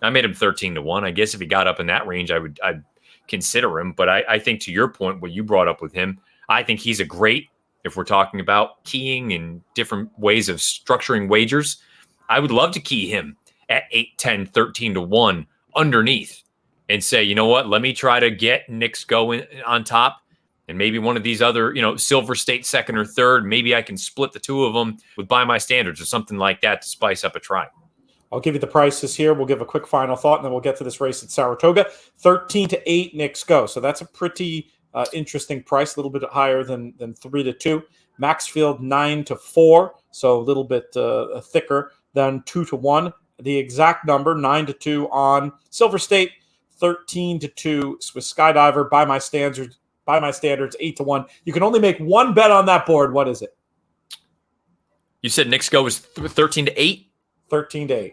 I made him 13-1. I guess if he got up in that range, I'd consider him. But I think to your point, what you brought up with him, I think he's a great, if we're talking about keying and different ways of structuring wagers, I would love to key him at 8, 10, 13-1 underneath and say, you know what, let me try to get Nick's go on top. And maybe one of these other, Silver State second or third, maybe I can split the two of them with by my standards or something like that to spice up a try. I'll give you the prices here. We'll give a quick final thought, and then we'll get to this race at Saratoga. 13-8 Nick's go. So that's a pretty interesting price, a little bit higher than 3-2. Maxfield 9-4, so a little bit thicker than 2-1. The exact number 9-2 on Silver State, 13-2 with Skydiver. By my standards, 8-1. You can only make one bet on that board. What is it? You said Nick's go was 13-8? 13-8.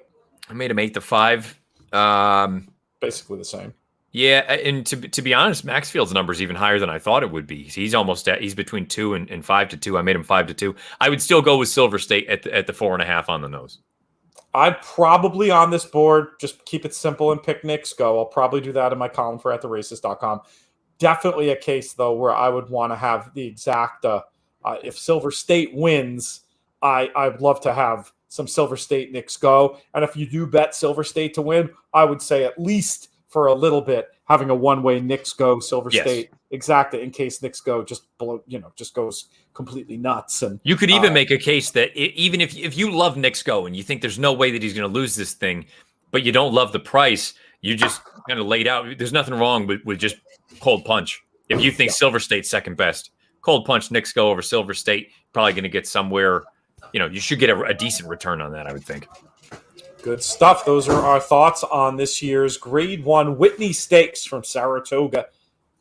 I made him 8-5. Basically the same. Yeah, and to be honest, Maxfield's number is even higher than I thought it would be. He's between 2 and 5-2. I made him 5-2. I would still go with Silver State at the 4.5 on the nose. I'd probably on this board just keep it simple and pick Nick's go. I'll probably do that in my column for attheraces.com. Definitely a case though where I would want to have the exact. If Silver State wins, I'd love to have some Silver State Nick's go. And if you do bet Silver State to win, I would say at least for a little bit having a one-way Nick's go Silver State exacta in case Nick's go just goes completely nuts. And you could even make a case that even if you love Nick's go and you think there's no way that he's going to lose this thing, but you don't love the price, you just kind of laid out. There's nothing wrong with just cold punch. If you think Silver State's second best, cold punch Nick's go over Silver State, probably going to get somewhere. You should get a decent return on that, I would think. Good stuff. Those are our thoughts on this year's Grade 1 Whitney Stakes from Saratoga.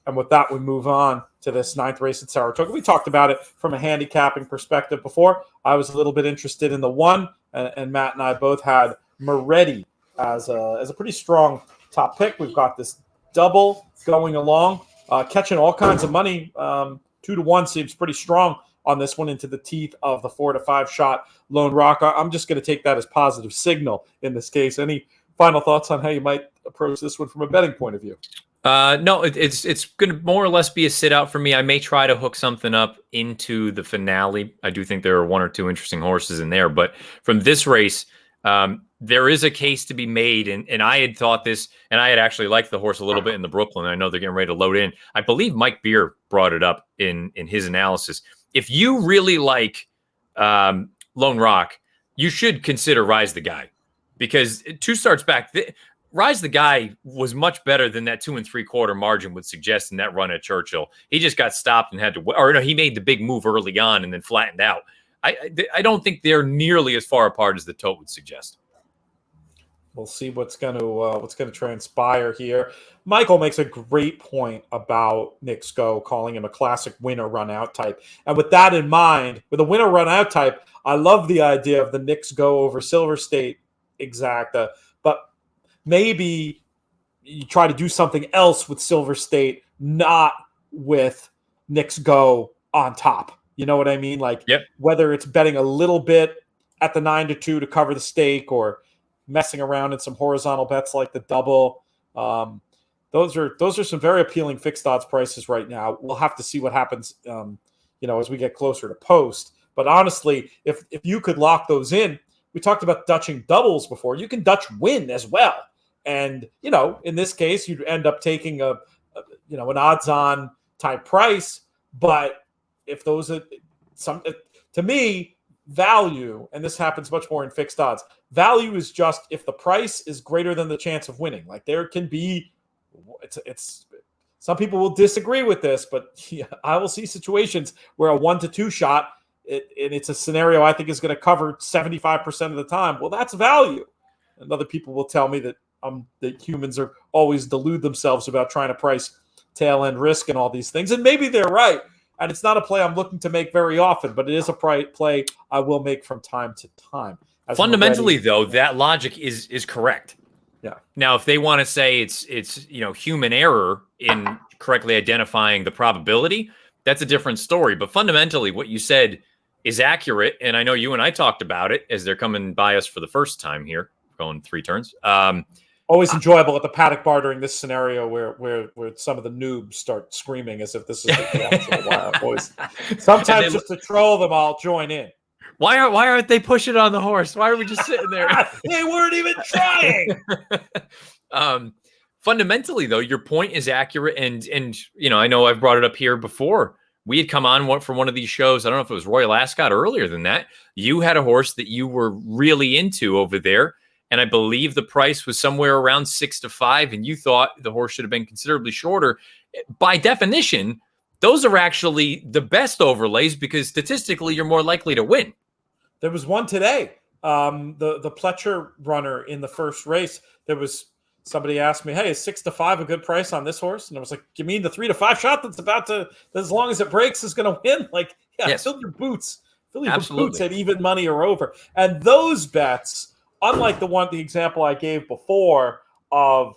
And with that, we move on to this 9th race at Saratoga. We talked about it from a handicapping perspective before. I was a little bit interested in the 1, and Matt and I both had Moretti as a pretty strong top pick. We've got this double going along, catching all kinds of money. 2-1 seems pretty strong on this one into the teeth of the 4-5 shot Lone Rock. I'm just going to take that as positive signal in this case. Any final thoughts on how you might approach this one from a betting point of view? No, it's going to more or less be a sit out for me. I may try to hook something up into the finale. I do think there are 1 or 2 interesting horses in there, but from this race, there is a case to be made, and I had thought this, and I had actually liked the horse a little bit in the Brooklyn. I know they're getting ready to load in. I believe Mike Beer brought it up in his analysis. If you really like Lone Rock, you should consider Rise the Guy, because 2 starts back, Rise the Guy was much better than that 2 3/4 margin would suggest in that run at Churchill. He just got stopped and had to, or no, he made the big move early on and then flattened out. I don't think they're nearly as far apart as the tote would suggest. We'll see what's going to transpire here. Michael makes a great point about Nick's go, calling him a classic winner run out type. And with that in mind, with a winner run out type, I love the idea of the Nick's go over Silver State exacta. But maybe you try to do something else with Silver State, not with Nick's go on top. You know what I mean? Like, whether it's betting a little bit at the 9-2 to cover the stake, or messing around in some horizontal bets like the double. Those are some very appealing fixed odds prices right now. We'll have to see what happens, as we get closer to post. But honestly, if you could lock those in, we talked about Dutching doubles before. You can Dutch win as well, and in this case, you'd end up taking an odds-on type price. But if those are to me, value, and this happens much more in fixed odds, value is just if the price is greater than the chance of winning. Like, there can be, it's some people will disagree with this, but I will see situations where a 1-2 shot, and it's a scenario I think is going to cover 75% of the time. Well, that's value. And other people will tell me that humans are always delude themselves about trying to price tail end risk and all these things. And maybe they're right. And it's not a play I'm looking to make very often, but it is a play I will make from time to time. Fundamentally, though, that logic is correct. Yeah. Now, if they want to say it's human error in correctly identifying the probability, that's a different story. But fundamentally, what you said is accurate, and I know you and I talked about it as they're coming by us for the first time here, going 3 turns. Always enjoyable at the paddock bar during this scenario where some of the noobs start screaming as if this is the actual wild boys. Sometimes just to troll them, I'll join in. Why aren't they pushing on the horse? Why are we just sitting there? They weren't even trying. Fundamentally, though, your point is accurate, and I know I've brought it up here before. We had come on for one of these shows. I don't know if it was Royal Ascot or earlier than that. You had a horse that you were really into over there, and I believe the price was somewhere around 6 to 5, and you thought the horse should have been considerably shorter. By definition, those are actually the best overlays because statistically, you're more likely to win. There was one today. The Pletcher runner in the first race. There was somebody asked me, "Hey, is 6 to 5 a good price on this horse?" And I was like, "You mean the 3 to 5 shot that's about to, as long as it breaks, is going to win?" Like, yeah, yes. Fill your boots at even money or over. And those bets, unlike the example I gave before of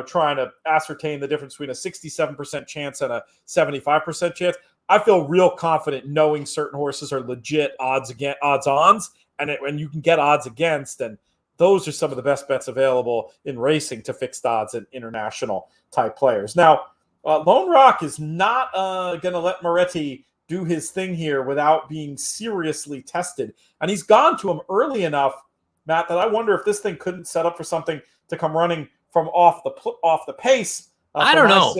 trying to ascertain the difference between a 67% chance and a 75% chance, I feel real confident knowing certain horses are legit odds-ons, and you can get odds against, and those are some of the best bets available in racing to fixed odds and international type players. Now, Lone Rock is not going to let Moretti do his thing here without being seriously tested, and he's gone to him early enough, Matt, that I wonder if this thing couldn't set up for something to come running from off the pace. I don't know.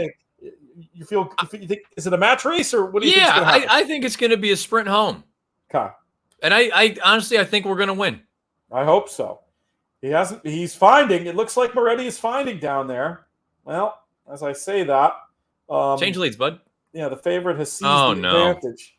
You think is it a match race or what do you think? Yeah, I think it's going to be a sprint home. Okay. And I honestly, I think we're going to win. I hope so. He's finding. It looks like Moretti is finding down there. Well, as I say that, change leads, bud. Yeah, the favorite has seized the advantage,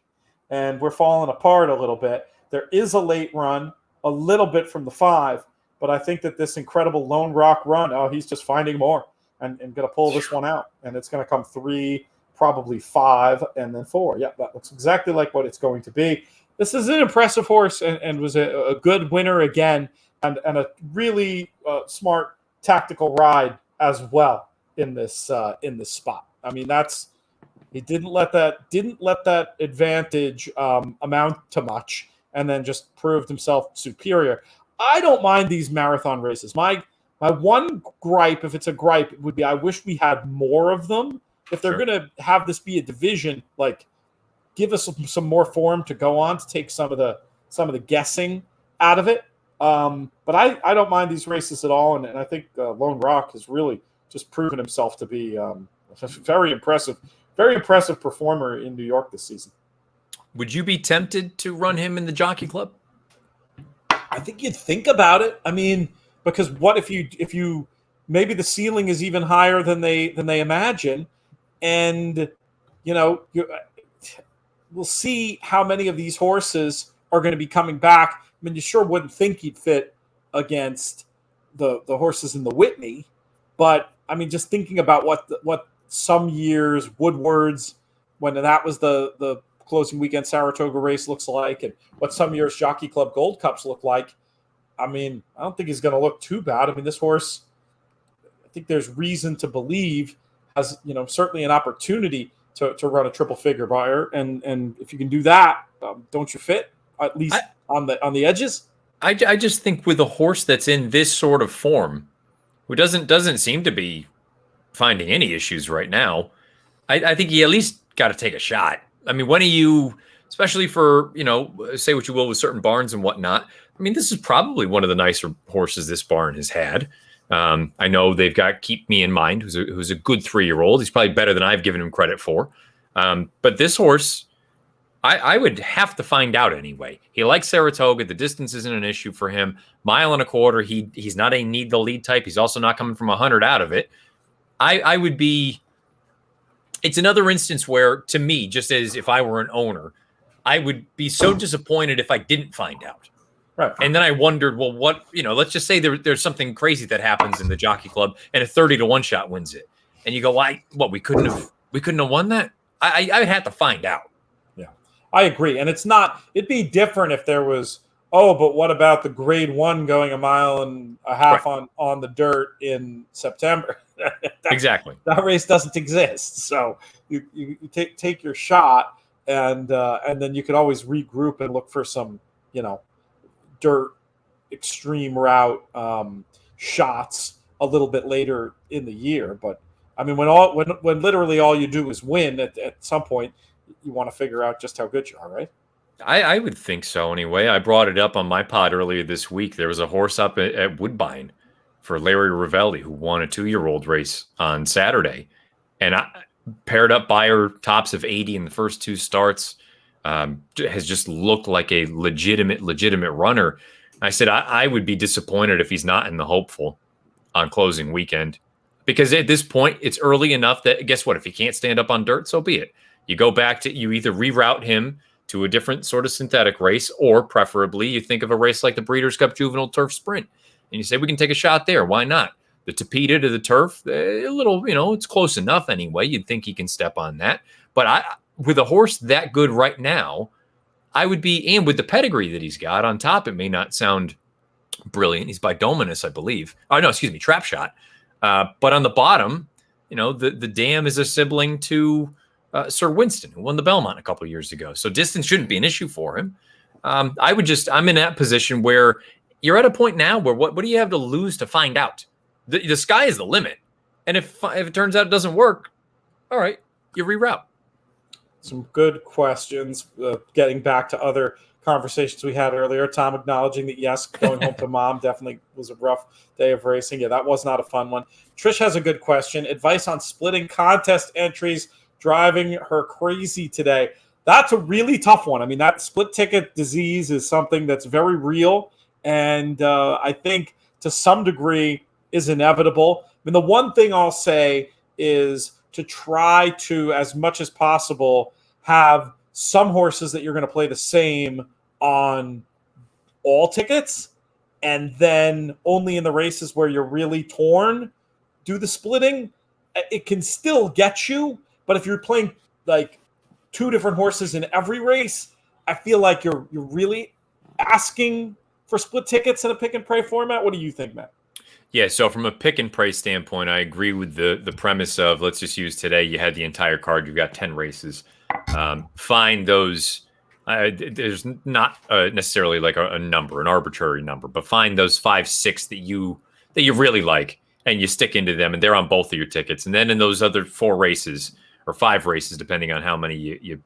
and we're falling apart a little bit. There is a late run, a little bit from the 5, but I think that this incredible Lone Rock run, he's just finding more and going to pull this one out, and it's going to come 3, probably 5, and then 4. Yeah, that looks exactly like what it's going to be. This is an impressive horse and was a good winner again. And a really smart tactical ride as well in this spot. I mean, he didn't let that advantage amount to much, and then just proved himself superior. I don't mind these marathon races. My one gripe, if it's a gripe, would be I wish we had more of them. If they're going to have this be a division, like give us some more form to go on to take some of the guessing out of it. But I don't mind these races at all, and I think Lone Rock has really just proven himself to be a very impressive performer in New York this season. Would you be tempted to run him in the Jockey Club? I think you'd think about it. I mean, because what if you maybe the ceiling is even higher than they imagine, and we'll see how many of these horses are going to be coming back. I mean, you sure wouldn't think he'd fit against the horses in the Whitney, but I mean, just thinking about what some years Woodward's, when that was the closing weekend Saratoga race, looks like, and what some years Jockey Club Gold Cups look like. I mean, I don't think he's going to look too bad. I mean, this horse, I think there's reason to believe has certainly an opportunity to run a triple figure buyer, and if you can do that, don't you fit at least on the edges? I just think with a horse that's in this sort of form, who doesn't seem to be finding any issues right now, I think you at least got to take a shot. I mean, when are you, especially for say what you will with certain barns and whatnot. I mean, this is probably one of the nicer horses this barn has had. I know they've got Keep Me in Mind, who's a good 3-year-old. He's probably better than I've given him credit for. But this horse, I would have to find out anyway. He likes Saratoga. The distance isn't an issue for him. 1.25 miles. He's not a need the lead type. He's also not coming from 100 out of it. I would be. It's another instance where, to me, just as if I were an owner, I would be so disappointed if I didn't find out. Right. And then I wondered, well, what, let's just say there's something crazy that happens in the Jockey Club and a 30 to 1 shot wins it. And you go, why? What, we couldn't have won that? I would have to find out. Yeah, I agree. And it'd be different if there was Oh, but what about the grade 1 going a mile and a half Right. on the dirt in September? Exactly. That race doesn't exist. So you take your shot, and then you can always regroup and look for some, dirt extreme route shots a little bit later in the year. But I mean, when literally all you do is win at some point, you want to figure out just how good you are, right? I would think so anyway. I brought it up on my pod earlier this week. There was a horse up at Woodbine for Larry Ravelli who won a 2-year-old race on Saturday. And I paired up Beyer tops of 80 in the first 2 starts. Has just looked like a legitimate runner. I said I would be disappointed if he's not in the hopeful on closing weekend, because at this point it's early enough that guess what? If he can't stand up on dirt, so be it. You go back to you either reroute him to a different sort of synthetic race, or preferably you think of a race like the Breeders' Cup Juvenile Turf Sprint, and you say we can take a shot there. Why not? The Tapeta to the turf, a little, it's close enough anyway. You'd think he can step on that. But with a horse that good right now, I would be, and with the pedigree that he's got on top, it may not sound brilliant. He's by Dominus, I believe. Oh, no, excuse me, Trap Shot. But on the bottom, the dam is a sibling to Sir Winston, who won the Belmont a couple of years ago. So distance shouldn't be an issue for him. I'm in that position where you're at a point now where what do you have to lose to find out? The sky is the limit. And if it turns out it doesn't work, all right, you reroute. Some good questions. Getting back to other conversations we had earlier, Tom acknowledging that, yes, going home to mom definitely was a rough day of racing. Yeah, that was not a fun one. Trish has a good question. Advice on splitting contest entries, driving her crazy today. That's a really tough one. I mean, that split ticket disease is something that's very real, and I think to some degree is inevitable. I mean, the one thing I'll say is to try to, as much as possible, have some horses that you're going to play the same on all tickets, and then only in the races where you're really torn, do the splitting. It can still get you, but if you're playing like 2 different horses in every race, I feel like you're really asking for split tickets in a pick and pray format. What do you think, Matt? Yeah, so from a pick and pray standpoint, I agree with the premise of, let's just use today. You had the entire card. You've got 10 races. Find those. There's not necessarily like a number, an arbitrary number, but find those 5, 6 that you really like, and you stick into them, and they're on both of your tickets. And then in those other 4 races or 5 races, depending on how many you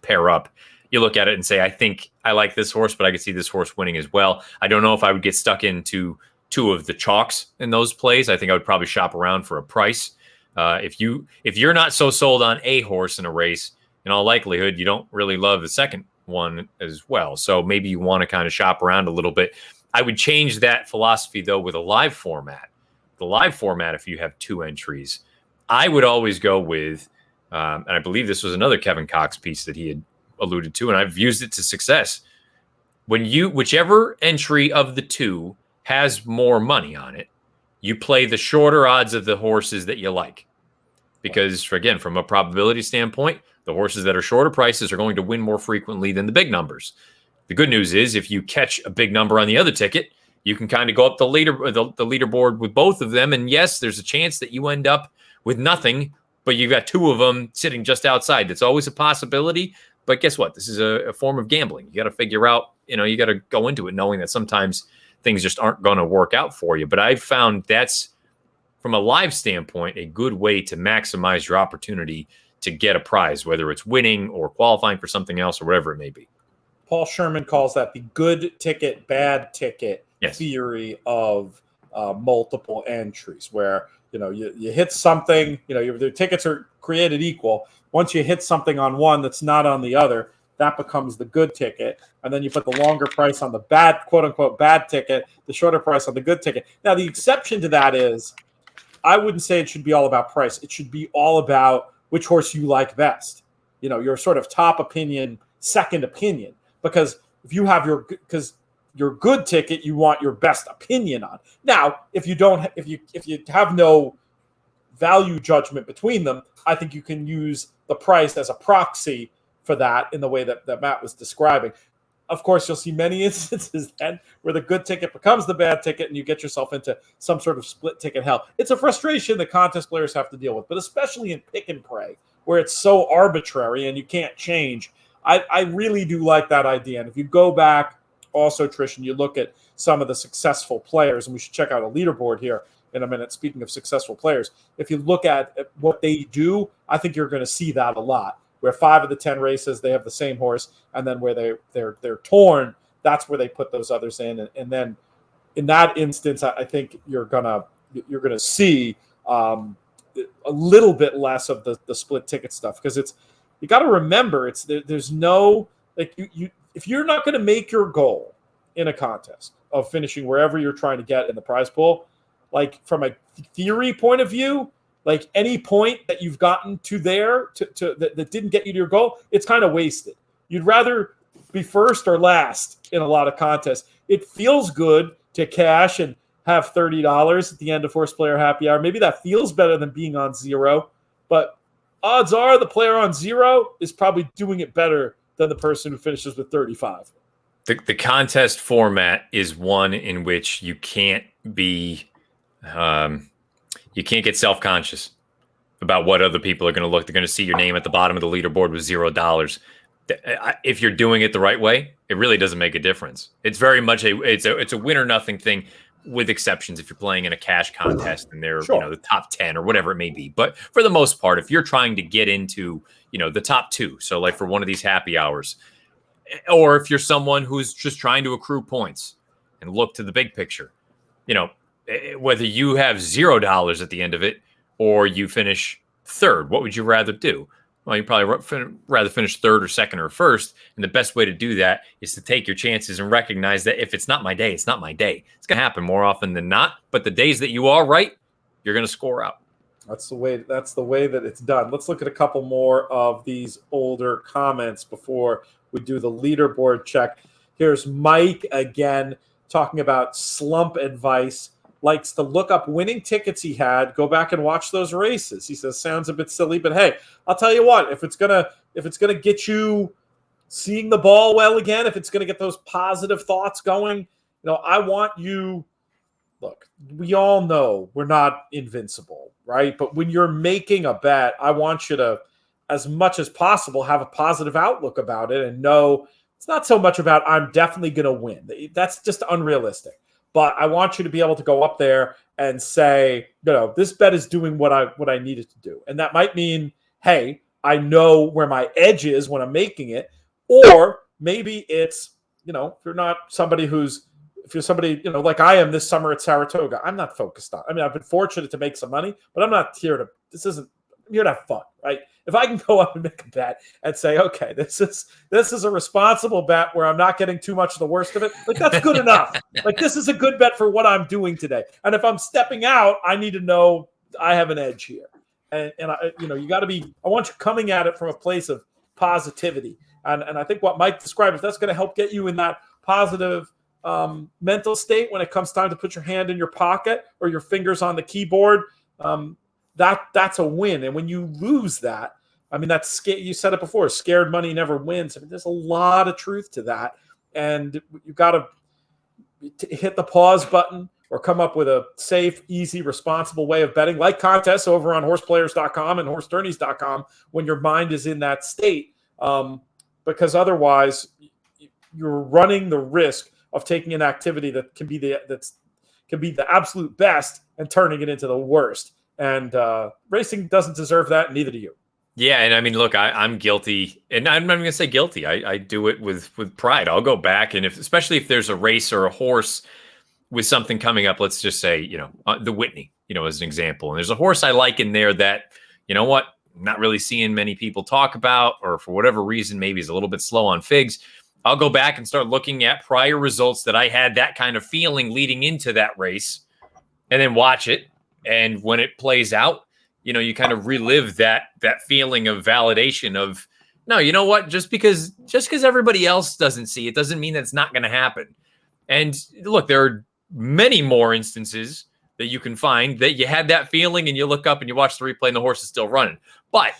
pair up, you look at it and say, I think I like this horse, but I could see this horse winning as well. I don't know if I would get stuck into 2 of the chalks in those plays. I think I would probably shop around for a price. If you're not so sold on a horse in a race, in all likelihood, you don't really love the second one as well. So maybe you want to kind of shop around a little bit. I would change that philosophy, though, with a live format. The live format, if you have 2 entries, I would always go with, and I believe this was another Kevin Cox piece that he had alluded to, and I've used it to success. Whichever entry of the 2 has more money on it, you play the shorter odds of the horses that you like. Because, again, from a probability standpoint, the horses that are shorter prices are going to win more frequently than the big numbers. The good news is if you catch a big number on the other ticket, you can kind of go up the leaderboard with both of them. And yes, there's a chance that you end up with nothing, but you've got 2 of them sitting just outside. That's always a possibility. But guess what? This is a form of gambling. You got to figure out, you got to go into it knowing that sometimes things just aren't going to work out for you. But I've found that's, from a live standpoint, a good way to maximize your opportunity to get a prize, whether it's winning or qualifying for something else or whatever it may be. Paul Sherman calls that the good ticket, bad ticket theory of multiple entries, where you hit something, the tickets are created equal. Once you hit something on one that's not on the other, that becomes the good ticket. And then you put the longer price on the bad, quote unquote, bad ticket, the shorter price on the good ticket. Now, the exception to that is, I wouldn't say it should be all about price. It should be all about which horse you like best. Your sort of top opinion, second opinion. Because if you have your good ticket, you want your best opinion on. Now, if you have no value judgment between them, I think you can use the price as a proxy for that in the way that Matt was describing. of course, you'll see many instances then where the good ticket becomes the bad ticket and you get yourself into some sort of split ticket hell. It's a frustration that contest players have to deal with, but especially in pick and pray, where it's so arbitrary and you can't change. I really do like that idea. And if you go back also, Trish, and you look at some of the successful players, and we should check out a leaderboard here in a minute, speaking of successful players, if you look at what they do, I think you're going to see that a lot. Where 5 of the 10 races they have the same horse, and then where they're torn, that's where they put those others in, and then in that instance, I think you're gonna see a little bit less of the split ticket stuff, because you got to remember there's no like you if you're not going to make your goal in a contest of finishing wherever you're trying to get in the prize pool, like from a theory point of view. Like any point that you've gotten to there that didn't get you to your goal, it's kind of wasted. You'd rather be first or last in a lot of contests. It feels good to cash and have $30 at the end of HorsePlayer Happy Hour. Maybe that feels better than being on zero, but odds are the player on zero is probably doing it better than the person who finishes with 35. The contest format is one in which you can't be you can't get self-conscious about what other people are going to look. They're going to see your name at the bottom of the leaderboard with $0. If you're doing it the right way, it really doesn't make a difference. It's very much it's a win or nothing thing, with exceptions if you're playing in a cash contest and they're Sure. The top 10 or whatever it may be. But for the most part, if you're trying to get into the top 2, so like for one of these happy hours, or if you're someone who's just trying to accrue points and look to the big picture, whether you have $0 at the end of it or you finish third, what would you rather do? Well, you'd probably rather finish third or second or first. And the best way to do that is to take your chances and recognize that if it's not my day, it's not my day. It's going to happen more often than not. But the days that you are right, you're going to score out. That's the way that it's done. Let's look at a couple more of these older comments before we do the leaderboard check. Here's Mike again talking about slump advice. Likes to look up winning tickets he had, go back and watch those races. He says, sounds a bit silly, but hey, I'll tell you what, if it's gonna get you seeing the ball well again, if it's gonna get those positive thoughts going, I want you. Look, we all know we're not invincible, right? But when you're making a bet, I want you to, as much as possible, have a positive outlook about it and know it's not so much about I'm definitely gonna win. That's just unrealistic. But I want you to be able to go up there and say, this bet is doing what I need it to do. And that might mean, hey, I know where my edge is when I'm making it. Or maybe it's, if you're somebody like I am this summer at Saratoga, I'm not focused on. I mean, I've been fortunate to make some money, but I'm not here to, I'm here to have fun, right? If I can go up and make a bet and say, okay, this is a responsible bet where I'm not getting too much of the worst of it, like that's good enough. Like this is a good bet for what I'm doing today. And if I'm stepping out, I need to know I have an edge here. And you got to be. I want you coming at it from a place of positivity. And I think what Mike described, if that's going to help get you in that positive mental state when it comes time to put your hand in your pocket or your fingers on the keyboard. That's a win. And when you lose that, I mean, you said it before, scared money never wins. I mean, there's a lot of truth to that. And you've got to hit the pause button or come up with a safe, easy, responsible way of betting, like contests over on horseplayers.com and horsetourneys.com when your mind is in that state. Because otherwise you're running the risk of taking an activity that can be the absolute best and turning it into the worst. And racing doesn't deserve that, neither do you. Yeah, and I mean, look, I'm guilty, and I'm not even going to say guilty. I do it with pride. I'll go back, and especially if there's a race or a horse with something coming up, let's just say, the Whitney, as an example. And there's a horse I like in there that, I'm not really seeing many people talk about, or for whatever reason, maybe is a little bit slow on figs. I'll go back and start looking at prior results that I had that kind of feeling leading into that race, and then watch it. And when it plays out, you kind of relive that feeling of validation of, no, you know what? Just because everybody else doesn't see it doesn't mean that it's not going to happen. And look, there are many more instances that you can find that you had that feeling and you look up and you watch the replay and the horse is still running. But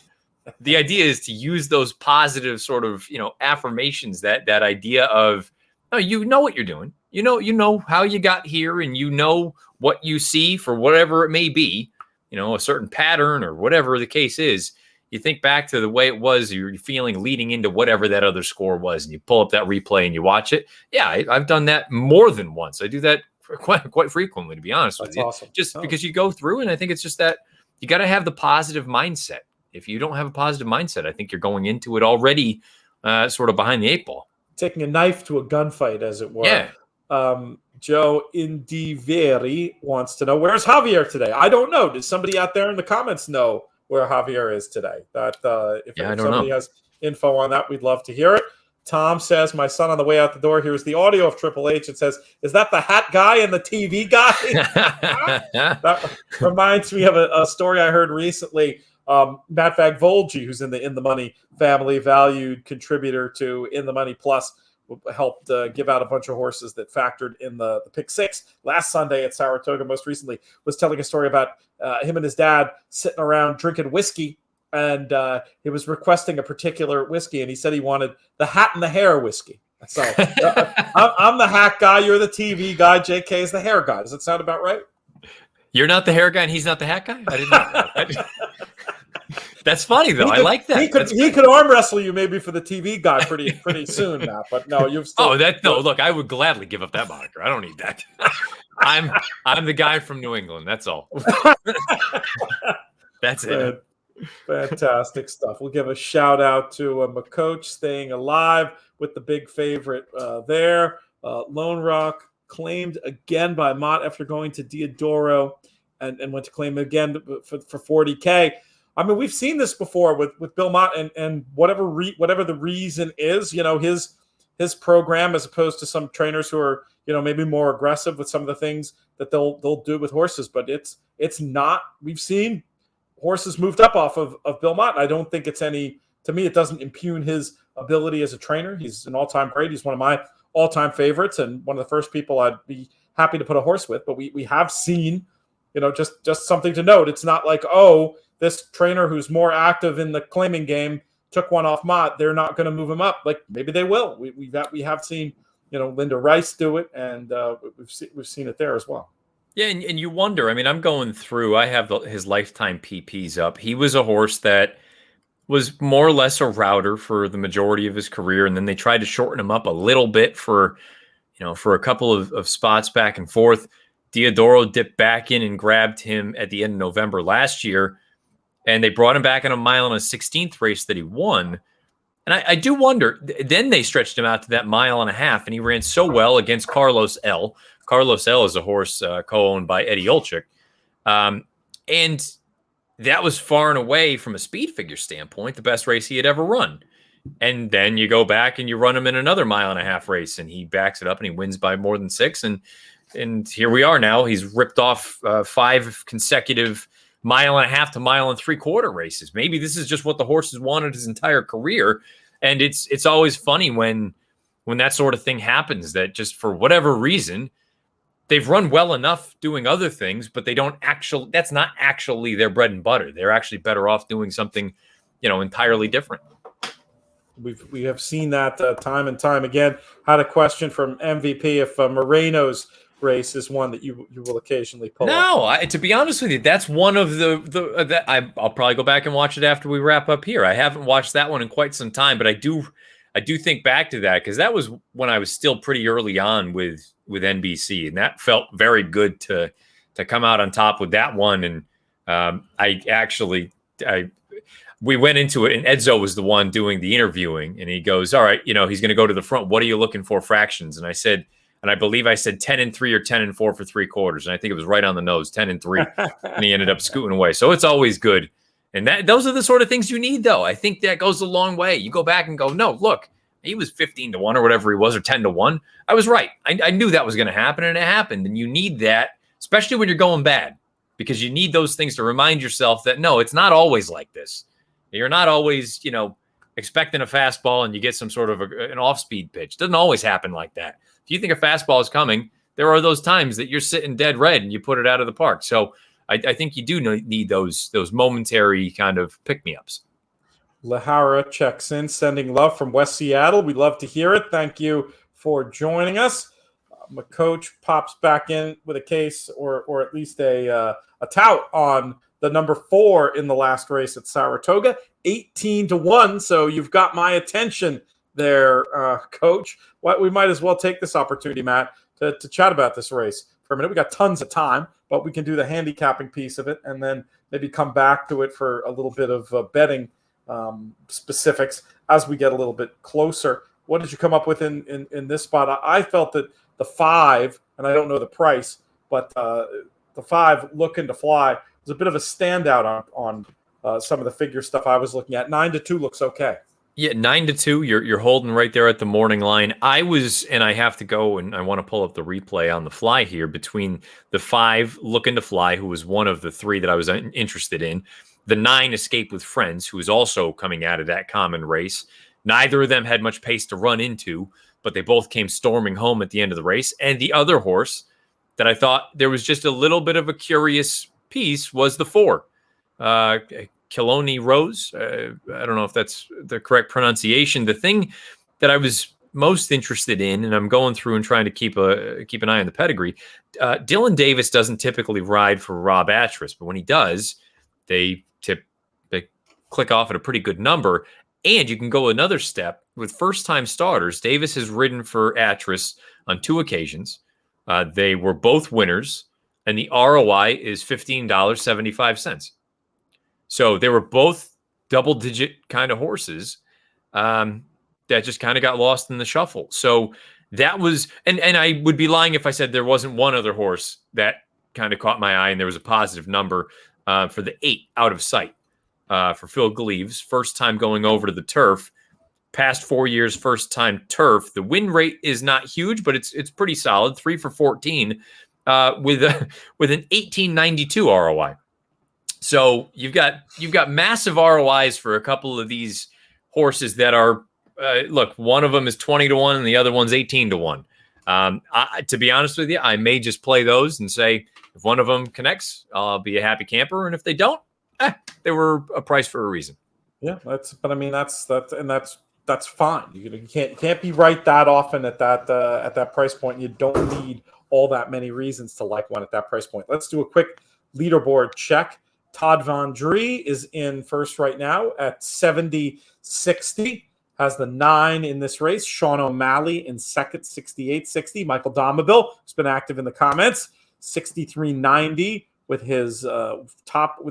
the idea is to use those positive sort of, affirmations, that idea of, oh, you know what you're doing. You know how you got here, and you know what you see for whatever it may be, a certain pattern or whatever the case is. You think back to the way it was you're feeling leading into whatever that other score was, and you pull up that replay and you watch it. Yeah, I've done that more than once. I do that quite frequently, to be honest with you. That's awesome. Just because you go through, and I think it's just that you got to have the positive mindset. If you don't have a positive mindset, I think you're going into it already sort of behind the 8 ball. Taking a knife to a gunfight, as it were. Yeah. Joe Indiveri wants to know, where's Javier today? I don't know. Does somebody out there in the comments know where Javier is today? If somebody has info on that, we'd love to hear it. Tom says, my son on the way out the door hears the audio of Triple H. It says, is that the hat guy and the TV guy? That reminds me of a story I heard recently. Matt Vagvolgi, who's in the Money family, valued contributor to In the Money Plus, helped give out a bunch of horses that factored in the pick 6 last Sunday at Saratoga. Most recently was telling a story about him and his dad sitting around drinking whiskey, and he was requesting a particular whiskey, and he said he wanted the hat and the hair whiskey. So I'm the hat guy, you're the TV guy, JK is the hair guy. Does it sound about right? You're not the hair guy and he's not the hat guy? I didn't know that. That's funny, though. I like that. He could arm wrestle you maybe for the TV guy pretty soon now. But no, you've still. Look, I would gladly give up that moniker. I don't need that. I'm the guy from New England. That's all. That's it. Fantastic stuff. We'll give a shout out to my coach staying alive with the big favorite there. Lone Rock claimed again by Mott after going to Diodoro and went to claim again for 40K. I mean, we've seen this before with Bill Mott and whatever the reason is, his program, as opposed to some trainers who are, maybe more aggressive with some of the things that they'll do with horses. But it's not. We've seen horses moved up off of Bill Mott. I don't think to me, it doesn't impugn his ability as a trainer. He's an all-time great. He's one of my all-time favorites and one of the first people I'd be happy to put a horse with. But we have seen, just something to note. It's not like, this trainer who's more active in the claiming game took one off Mott, they're not going to move him up. Like maybe they will. We have seen, Linda Rice do it, and we've seen it there as well. Yeah, and you wonder. I mean, I'm going through. I have his lifetime PPs up. He was a horse that was more or less a router for the majority of his career, and then they tried to shorten him up a little bit for a couple of spots back and forth. Diodoro dipped back in and grabbed him at the end of November last year. And they brought him back in a mile in a 16th race that he won. And I do wonder, then they stretched him out to that 1.5 miles, and he ran so well against Carlos L. Carlos L is a horse co-owned by Eddie Olczyk. And that was far and away, from a speed figure standpoint, the best race he had ever run. And then you go back and you run him in another 1.5 mile race, and he backs it up and he wins by more than 6. And here we are now. He's ripped off 5 consecutive 1.5 miles to 1.75 miles races. Maybe this is just what the horse has wanted his entire career. And it's always funny when that sort of thing happens, that just for whatever reason, they've run well enough doing other things, but that's not actually their bread and butter. They're actually better off doing something, entirely different. We have seen that time and time again. Had a question from MVP if Moreno's race is one that you will occasionally pull. No, to be honest with you, that's one of I'll probably go back and watch it after we wrap up here. I haven't watched that one in quite some time, but I do think back to that, because that was when I was still pretty early on with NBC, and that felt very good to come out on top with that one. And we went into it, and Edzo was the one doing the interviewing, and he goes, all right, he's going to go to the front. What are you looking for fractions? And I said, and I believe I said 10-3 or 10-4 for 3/4. And I think it was right on the nose, 10-3. And he ended up scooting away. So it's always good. And those are the sort of things you need, though. I think that goes a long way. You go back and go, no, look, he was 15-1 or whatever he was, or 10-1. I was right. I knew that was going to happen, and it happened. And you need that, especially when you're going bad, because you need those things to remind yourself that, no, it's not always like this. You're not always, expecting a fastball and you get some sort of an off-speed pitch. It doesn't always happen like that. If you think a fastball is coming, there are those times that you're sitting dead red and you put it out of the park. So I think you do need those momentary kind of pick-me-ups. Lahara checks in, sending love from West Seattle. We love to hear it. Thank you for joining us. My coach pops back in with a case or at least a tout on the number 4 in the last race at Saratoga, 18-1. So you've got my attention there, Coach. We might as well take this opportunity, Matt, to chat about this race for a minute. We got tons of time, but we can do the handicapping piece of it and then maybe come back to it for a little bit of betting specifics as we get a little bit closer. What did you come up with in this spot? I felt that the 5, and I don't know the price, but the 5 Looking to Fly was a bit of a standout on some of the figure stuff I was looking at. 9-2 looks okay. Yeah, 9-2. You're holding right there at the morning line. I have to go and I want to pull up the replay on the fly here between the 5 Looking to Fly, who was one of the 3 that I was interested in, the 9 Escape with Friends, who is also coming out of that common race. Neither of them had much pace to run into, but they both came storming home at the end of the race. And the other horse that I thought there was just a little bit of a curious piece was the 4. Kiloni Rose. I don't know if that's the correct pronunciation. The thing that I was most interested in, and I'm going through and trying to keep an eye on the pedigree, Dylan Davis doesn't typically ride for Rob Atras, but when he does, they click off at a pretty good number. And you can go another step with first-time starters. Davis has ridden for Atras on 2 occasions. They were both winners, and the ROI is $15.75. So they were both double-digit kind of horses that just kind of got lost in the shuffle. So that was, and I would be lying if I said there wasn't one other horse that kind of caught my eye, and there was a positive number for the 8 Out of Sight. For Phil Gleaves, first time going over to the turf. Past 4 years, first time turf. The win rate is not huge, but it's pretty solid. 3 for 14 with an 1892 ROI. So you've got massive ROIs for a couple of these horses that are look. One of them is 20-1, and the other one's 18-1. To be honest with you, I may just play those and say if one of them connects, I'll be a happy camper, and if they don't, they were a price for a reason. Yeah, that's fine. You can't be right that often at that price point. You don't need all that many reasons to like one at that price point. Let's do a quick leaderboard check. Todd Von Dree is in first right now at 70-60. Has the 9 in this race. Sean O'Malley in second, 68-60. Michael Domaville, who's been active in the comments, 63-90. With his technical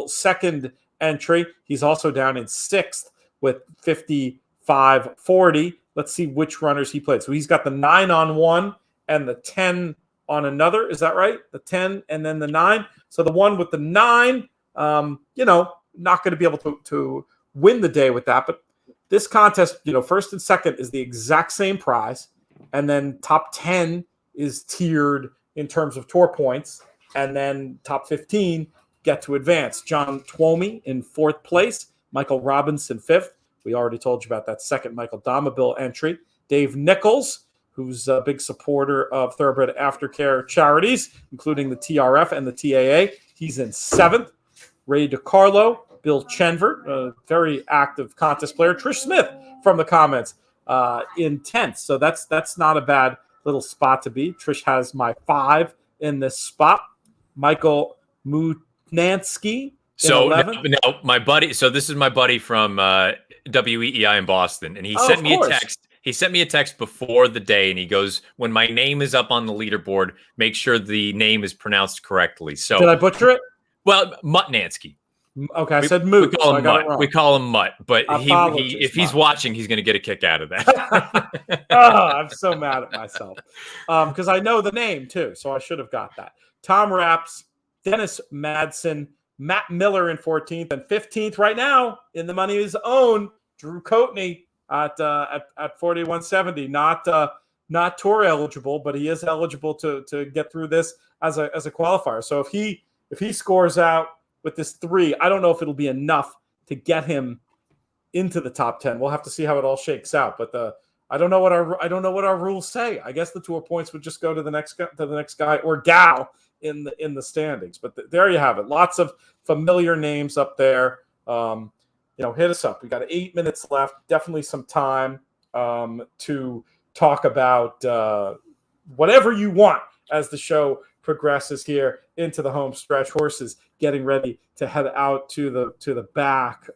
second entry. He's also down in 6th with 55-40. Let's see which runners he played. So he's got the 9 on one and the 10 on another. Is that right? The 10 and then the 9. So the one with the 9, not going to be able to win the day with that. But this contest, first and second is the exact same prize. And then top 10 is tiered in terms of tour points, and then top 15 get to advance. John Twomey in 4th place, Michael Robinson 5th. We already told you about that second Michael Domaville entry. Dave Nichols, who's a big supporter of Thoroughbred Aftercare charities, including the TRF and the TAA. He's in 7th. Ray DiCarlo, Bill Chenvert, a very active contest player. Trish Smith from the comments in 10th. So that's not a bad little spot to be. Trish has my 5 in this spot. Michael Mutnansky. So now my buddy. So this is my buddy from WEEI in Boston, and he sent me a text. He sent me a text before the day, and he goes, "When my name is up on the leaderboard, make sure the name is pronounced correctly." So did I butcher it? Well, Mutnansky. Okay, I said Moot. We call him Mutt, but if he's watching, he's going to get a kick out of that. I'm so mad at myself because I know the name too, so I should have got that. Tom Rapps, Dennis Madsen, Matt Miller in 14th and 15th right now in the money of his own. Drew Coatney at 4170, not tour eligible, but he is eligible to get through this as a qualifier. So if he scores out with this 3, I don't know if it'll be enough to get him into the top 10. We'll have to see how it all shakes out. But I don't know what our rules say. I guess the tour points would just go to the next guy or gal in the standings. But there you have it. Lots of familiar names up there. hit us up. We got 8 minutes left. Definitely some time to talk about whatever you want as the show progresses here into the home stretch. Horses getting ready to head out to the back,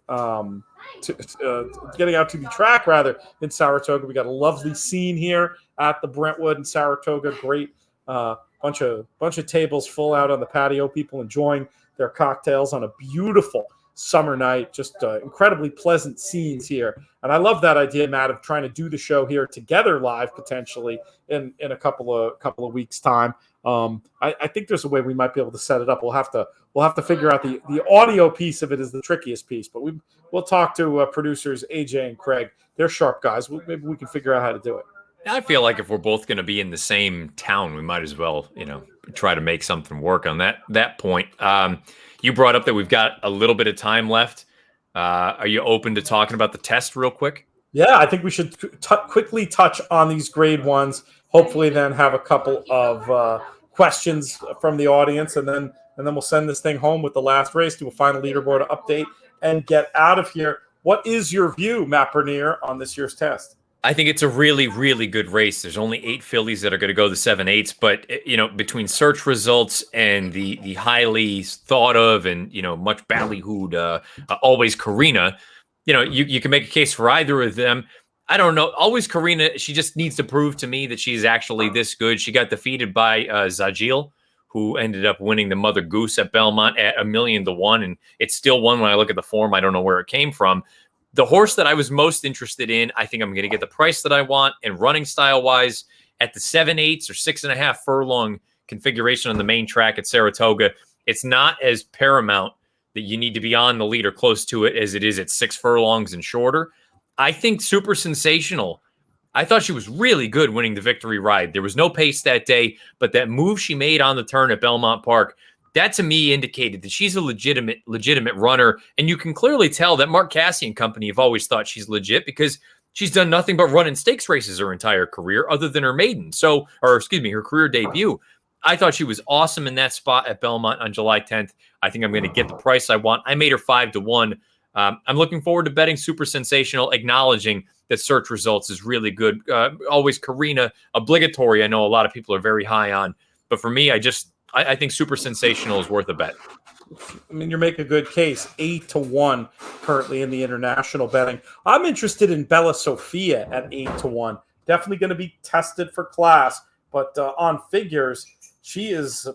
getting out to the track rather in Saratoga. We got a lovely scene here at the Brentwood in Saratoga. Great bunch of tables full out on the patio. People enjoying their cocktails on a beautiful summer night. Just incredibly pleasant scenes here. And I love that idea, Matt, of trying to do the show here together live potentially in a couple of weeks' time. I think there's a way we might be able to set it up. We'll have to figure out the audio piece of it is the trickiest piece, but we'll talk to producers AJ and Craig. They're sharp guys. Maybe we can figure out how to do it. I feel like if we're both going to be in the same town, we might as well, try to make something work on that point. You brought up that we've got a little bit of time left. Are you open to talking about the test real quick? Yeah, I think we should quickly touch on these grade ones. Hopefully, then have a couple of questions from the audience, and then we'll send this thing home with the last race, do a final leaderboard update, and get out of here. What is your view, Matt Bernier, on this year's test? I think it's a really, really good race. There's only 8 fillies that are going to go the 7/8, but between search results and the highly thought of and much ballyhooed Always Karina, you can make a case for either of them. I don't know. Always Karina, she just needs to prove to me that she's actually this good. She got defeated by Zagil, who ended up winning the Mother Goose at Belmont at 1,000,000 to 1, and it's still one when I look at the form. I don't know where it came from. The horse that I was most interested in, I think I'm going to get the price that I want, and running style-wise, at the 7/8 or 6.5 furlong configuration on the main track at Saratoga, it's not as paramount that you need to be on the lead or close to it as it is at 6 furlongs and shorter. I think Super Sensational. I thought she was really good winning the victory ride. There was no pace that day, but that move she made on the turn at Belmont Park, that to me indicated that she's a legitimate runner. And you can clearly tell that Mark Cassidy and company have always thought she's legit because she's done nothing but run in stakes races her entire career other than her maiden. Her career debut. I thought she was awesome in that spot at Belmont on July 10th. I think I'm going to get the price I want. I made her 5 to 1. I'm looking forward to betting Super Sensational, acknowledging that search results is really good. Always Karina, obligatory. I know a lot of people are very high on, but for me, I think Super Sensational is worth a bet. I mean, you make a good case. 8 to 1 currently in the international betting. I'm interested in Bella Sophia at 8 to 1. Definitely going to be tested for class, but on figures, she is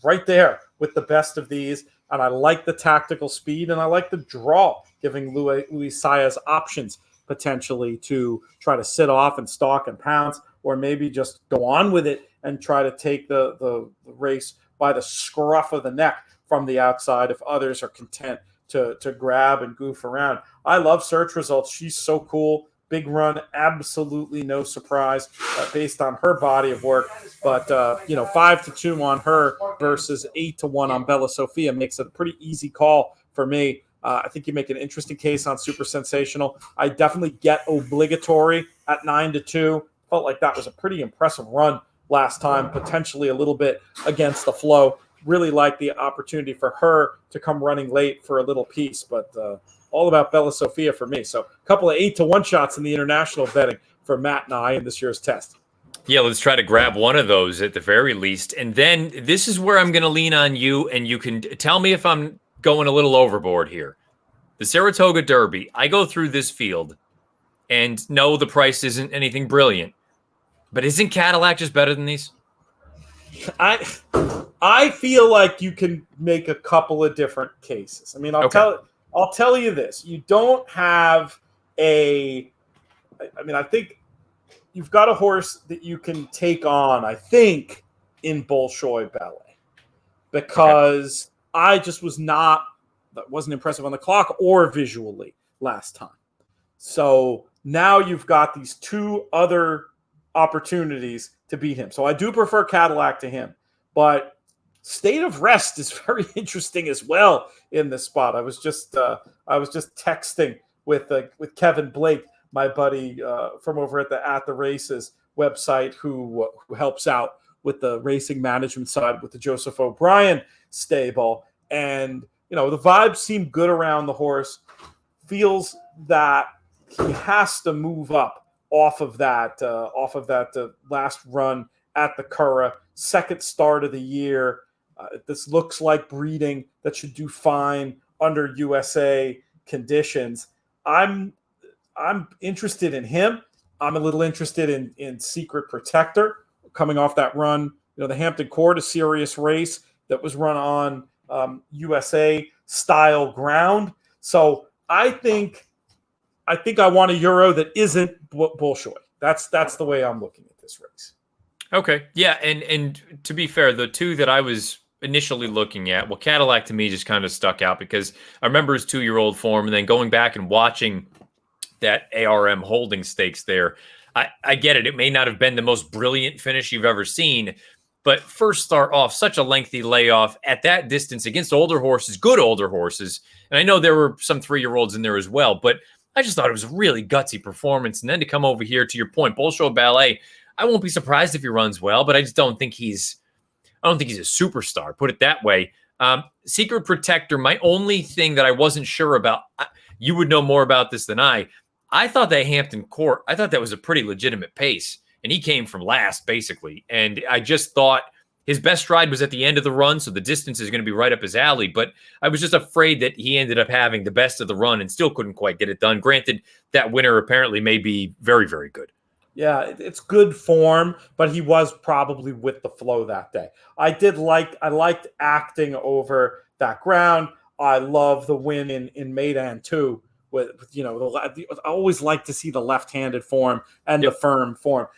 right there with the best of these. And I like the tactical speed, and I like the draw, giving Luis Saez options potentially to try to sit off and stalk and pounce, or maybe just go on with it and try to take the race by the scruff of the neck from the outside if others are content to grab and goof around. I love search results. She's so cool. Big run, absolutely no surprise based on her body of work. But, 5 to 2 on her versus 8 to 1 on Bella Sophia makes it a pretty easy call for me. I think you make an interesting case on Super Sensational. I definitely get obligatory at 9 to 2. Felt like that was a pretty impressive run last time, potentially a little bit against the flow. Really like the opportunity for her to come running late for a little piece, but all about Bella Sophia for me. So a couple of 8 to 1 shots in the international betting for Matt and I in this year's test. Yeah, let's try to grab one of those at the very least. And then this is where I'm going to lean on you, and you can tell me if I'm going a little overboard here. The Saratoga Derby, I go through this field, and no, the price isn't anything brilliant. But isn't Cadillac just better than these? I feel like you can make a couple of different cases. I mean, I'll tell you this. You don't have I think you've got a horse that you can take on, I think, in Bolshoi Ballet. Because I just wasn't impressive on the clock or visually last time. So now you've got these 2 other opportunities to beat him. So I do prefer Cadillac to him. But State of Rest is very interesting as well in this spot. I was just texting with Kevin Blake, my buddy from over at the Races website, who helps out with the racing management side with the Joseph O'Brien stable, and the vibes seem good around the horse. feels that he has to move up off of that last run at the Curragh, second start of the year. This looks like breeding that should do fine under USA conditions. I'm interested in him. I'm a little interested in Secret Protector coming off that run. The Hampton Court, a serious race that was run on USA style ground. So I think I want a Euro that isn't Bolshoi. That's the way I'm looking at this race. Okay. Yeah. And to be fair, the two that I was initially looking at, well, Cadillac to me just kind of stuck out because I remember his 2-year-old form, and then going back and watching that ARM holding stakes there. I get it. It may not have been the most brilliant finish you've ever seen, but first start off, such a lengthy layoff at that distance against older horses, good older horses. And I know there were some 3-year-olds in there as well, but I just thought it was a really gutsy performance. And then to come over here, to your point, Bolshoi Ballet, I won't be surprised if he runs well, but I just don't think he's a superstar, put it that way. Secret Protector, my only thing that I wasn't sure about, you would know more about this than I thought that Hampton Court, I thought that was a pretty legitimate pace, and he came from last, basically. And I just thought his best stride was at the end of the run, so the distance is going to be right up his alley. But I was just afraid that he ended up having the best of the run and still couldn't quite get it done. Granted, that winner apparently may be very, very good. Yeah, it's good form, but he was probably with the flow that day. I liked acting over that ground. I love the win in Maidan too. With I always like to see the left-handed form and the firm form.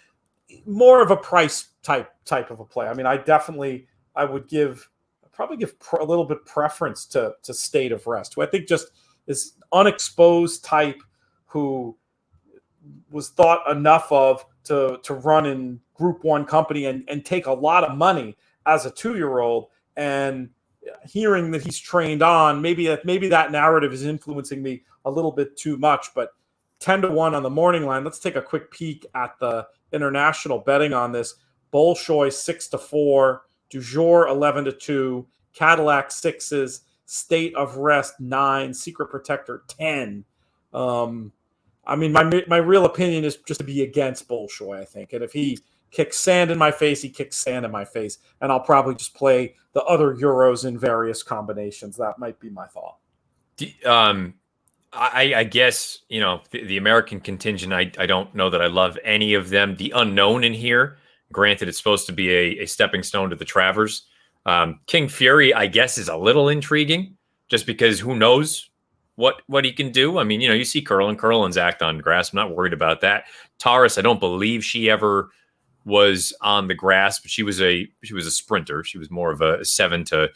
More of a price type of a play. I mean, I would probably give a little bit preference to State of Rest, who I think just is unexposed type who was thought enough of to run in Group 1 company and take a lot of money as a 2-year-old. And hearing that he's trained on, maybe that narrative is influencing me a little bit too much. But 10-1 on the morning line. Let's take a quick peek at the international betting on this. Bolshoi 6-4, Dujour 11-2, Cadillac 6s, State of Rest 9, Secret Protector 10. I mean, my real opinion is just to be against Bolshoi, I think. And if he kicks sand in my face, he kicks sand in my face. And I'll probably just play the other Euros in various combinations. That might be my thought. I guess, the American contingent, I don't know that I love any of them. The unknown in here, granted, it's supposed to be a stepping stone to the Travers. King Fury, I guess, is a little intriguing just because who knows what he can do. I mean, you see Curlin's act on grass. I'm not worried about that. Taurus, I don't believe she ever was on the grass, but she was a sprinter. She was more of a 7 to a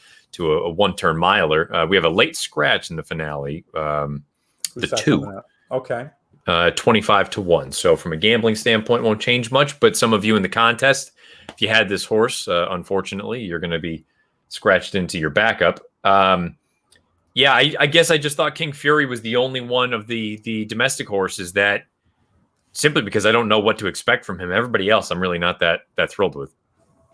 1-turn miler. We have a late scratch in the finale. The 2. Okay. 25-1. So from a gambling standpoint, won't change much. But some of you in the contest, if you had this horse, unfortunately, you're going to be scratched into your backup. Yeah, I guess I just thought King Fury was the only one of the domestic horses that, simply because I don't know what to expect from him. Everybody else, I'm really not that thrilled with.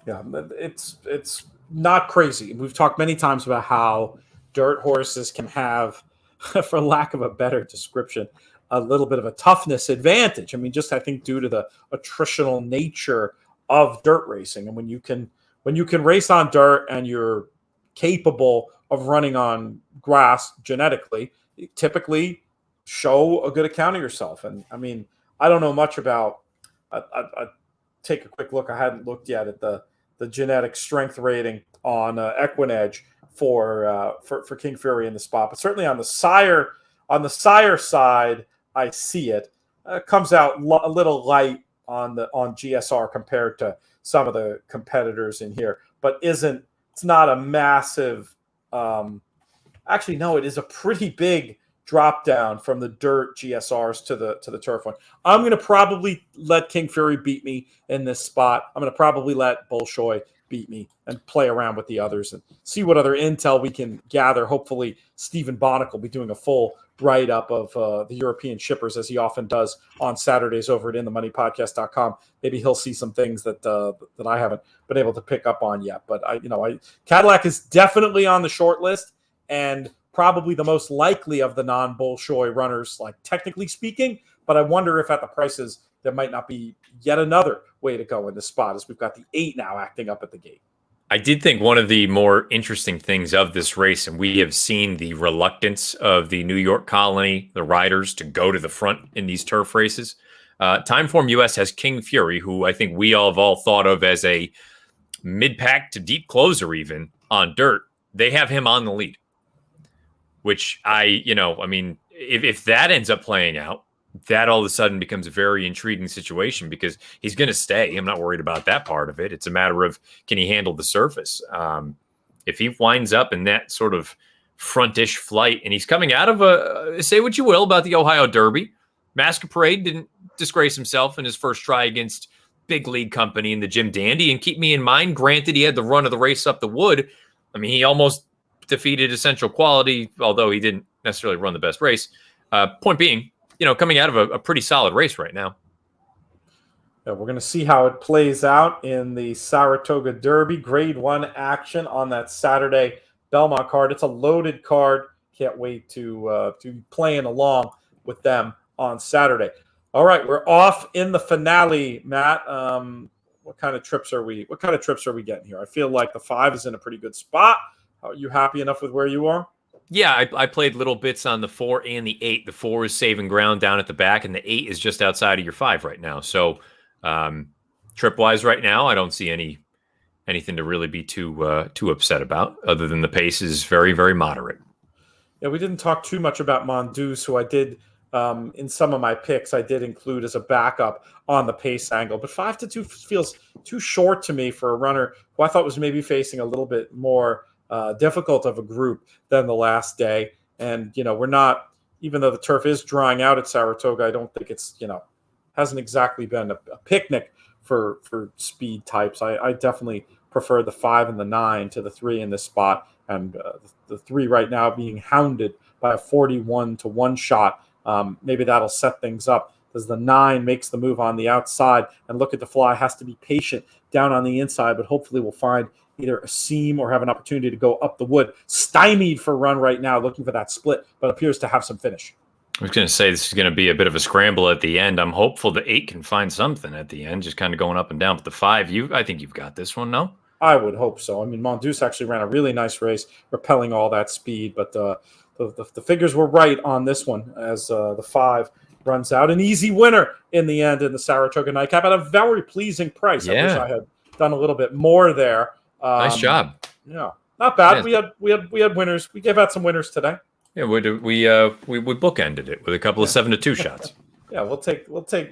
Yeah, it's not crazy. We've talked many times about how dirt horses can have, for lack of a better description, a little bit of a toughness advantage. I mean, just I think due to the attritional nature of dirt racing, and when you can race on dirt and you're capable of running on grass genetically, you typically show a good account of yourself. And I mean, I don't know much about. I take a quick look. I hadn't looked yet at the genetic strength rating on Equinedge for King Fury in the spot, but certainly on the sire side, I see it. Comes out a little light on GSR compared to some of the competitors in here, but it's not a massive. Actually, no, it is a pretty big drop down from the dirt GSRs to the turf one. I'm going to probably let King Fury beat me in this spot. I'm going to probably let Bolshoi beat me and play around with the others and see what other intel we can gather. Hopefully, Stephen Bonnick will be doing a full write-up of the European shippers, as he often does on Saturdays over at InTheMoneyPodcast.com. Maybe he'll see some things that I haven't been able to pick up on yet. But Cadillac is definitely on the short list, and probably the most likely of the non-Bolshoi runners, like technically speaking. But I wonder if at the prices there might not be yet another way to go in this spot, as we've got the 8 now acting up at the gate. I did think one of the more interesting things of this race, and we have seen the reluctance of the New York Colony, the riders, to go to the front in these turf races. Timeform US has King Fury, who I think we all have all thought of as a mid-pack to deep closer even on dirt. They have him on the lead, which if that ends up playing out, that all of a sudden becomes a very intriguing situation because he's going to stay. I'm not worried about that part of it. It's a matter of, can he handle the surface? If he winds up in that sort of frontish flight and he's coming out of say what you will about the Ohio Derby, Masquerade didn't disgrace himself in his first try against big league company in the Jim Dandy. And keep me in mind, granted, he had the run of the race up the wood. I mean, he almost defeated Essential Quality, although he didn't necessarily run the best race. Point being, coming out of a pretty solid race right now. Yeah, we're going to see how it plays out in the Saratoga Derby Grade 1 action on that Saturday Belmont card. It's a loaded card. Can't wait to be playing along with them on Saturday. All right, we're off in the finale, Matt. What kind of trips are we getting here? I feel like the 5 is in a pretty good spot. Are you happy enough with where you are? Yeah, I played little bits on the 4 and the 8. The 4 is saving ground down at the back, and the 8 is just outside of your 5 right now. So, trip-wise right now, I don't see anything to really be too upset about, other than the pace is very, very moderate. Yeah, we didn't talk too much about Mondoose, who I did in some of my picks. I did include as a backup on the pace angle, but 5-2 feels too short to me for a runner who I thought was maybe facing a little bit more difficult of a group than the last day. And, we're not, even though the turf is drying out at Saratoga, I don't think it's, hasn't exactly been a picnic for speed types. I definitely prefer the 5 and the 9 to the 3 in this spot. And the 3 right now being hounded by a 41 to 1 shot. Maybe that'll set things up, as the 9 makes the move on the outside, and Look at the Fly has to be patient down on the inside, but hopefully we'll find either a seam or have an opportunity to go up the wood. Stymied for run right now, looking for that split, but appears to have some finish. I was going to say this is going to be a bit of a scramble at the end. I'm hopeful the 8 can find something at the end, just kind of going up and down. But the 5, I think you've got this one, no? I would hope so. I mean, Mondoose actually ran a really nice race, repelling all that speed, but the figures were right on this one, as the 5 runs out. An easy winner in the end in the Saratoga Nightcap at a very pleasing price. Yeah. I wish I had done a little bit more there. Nice job. Yeah, not bad. Yeah. We had winners. We gave out some winners today. Yeah, we bookended it with a couple of 7-2 shots. Yeah, we'll take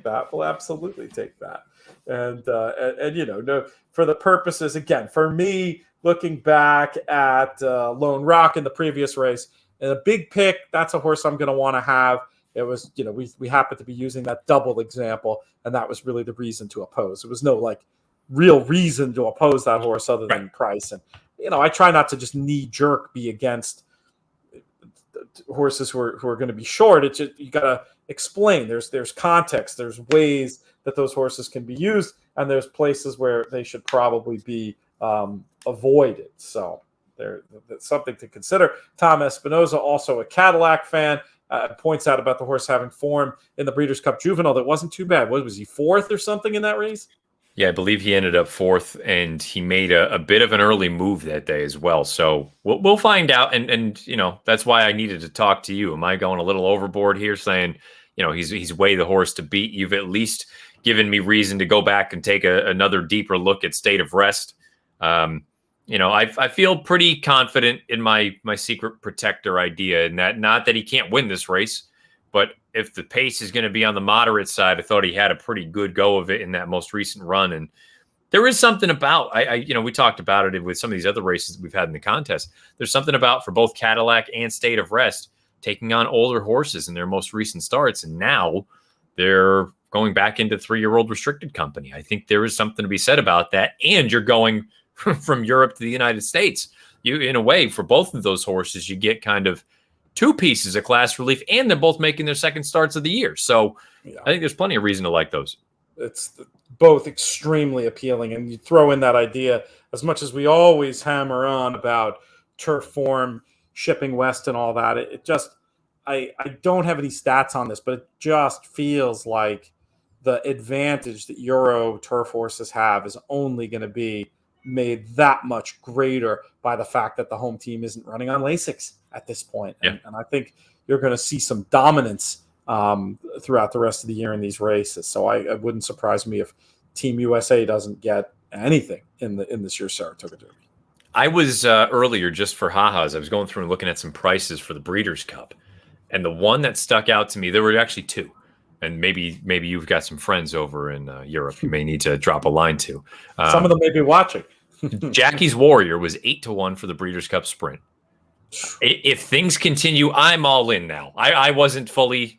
that. We'll absolutely take that. And no, for the purposes, again, for me, looking back at Lone Rock in the previous race, and a big pick, that's a horse I'm going to want to have. It was, we happened to be using that double example, and that was really the reason to oppose. It was no real reason to oppose that horse other than price. And I try not to just knee jerk be against horses who are going to be short. It's just, you got to explain. There's context. There's ways that those horses can be used, and there's places where they should probably be avoided. So that's something to consider. Tom Espinoza, also a Cadillac fan, points out about the horse having form in the Breeders' Cup Juvenile that wasn't too bad. What was he, 4th or something in that race? Yeah, I believe he ended up 4th, and he made a bit of an early move that day as well. So we'll find out, and that's why I needed to talk to you. Am I going a little overboard here, saying he's way the horse to beat? You've at least given me reason to go back and take another deeper look at State of Rest. I feel pretty confident in my secret protector idea, and that not that he can't win this race, but if the pace is going to be on the moderate side, I thought he had a pretty good go of it in that most recent run. And there is something about, we talked about it with some of these other races we've had in the contest. There's something about, for both Cadillac and State of Rest, taking on older horses in their most recent starts. And now they're going back into 3-year-old restricted company. I think there is something to be said about that. And you're going from Europe to the United States. You, in a way, for both of those horses, you get kind of 2 pieces of class relief, and they're both making their second starts of the year. So I think there's plenty of reason to like those. It's both extremely appealing. And you throw in that idea, as much as we always hammer on about turf form shipping west and all that. It just, I don't have any stats on this, but it just feels like the advantage that Euro turf horses have is only going to be made that much greater by the fact that the home team isn't running on Lasix at this point. And I think you're going to see some dominance throughout the rest of the year in these races. So it wouldn't surprise me if Team USA doesn't get anything in this year's Saratoga Derby. I was earlier, just for ha-has, I was going through and looking at some prices for the Breeders' Cup. And the one that stuck out to me, there were actually two. And maybe you've got some friends over in Europe you may need to drop a line to. Some of them may be watching. Jackie's Warrior was 8-1 for the Breeders' Cup Sprint. If things continue, I'm all in now. I wasn't fully,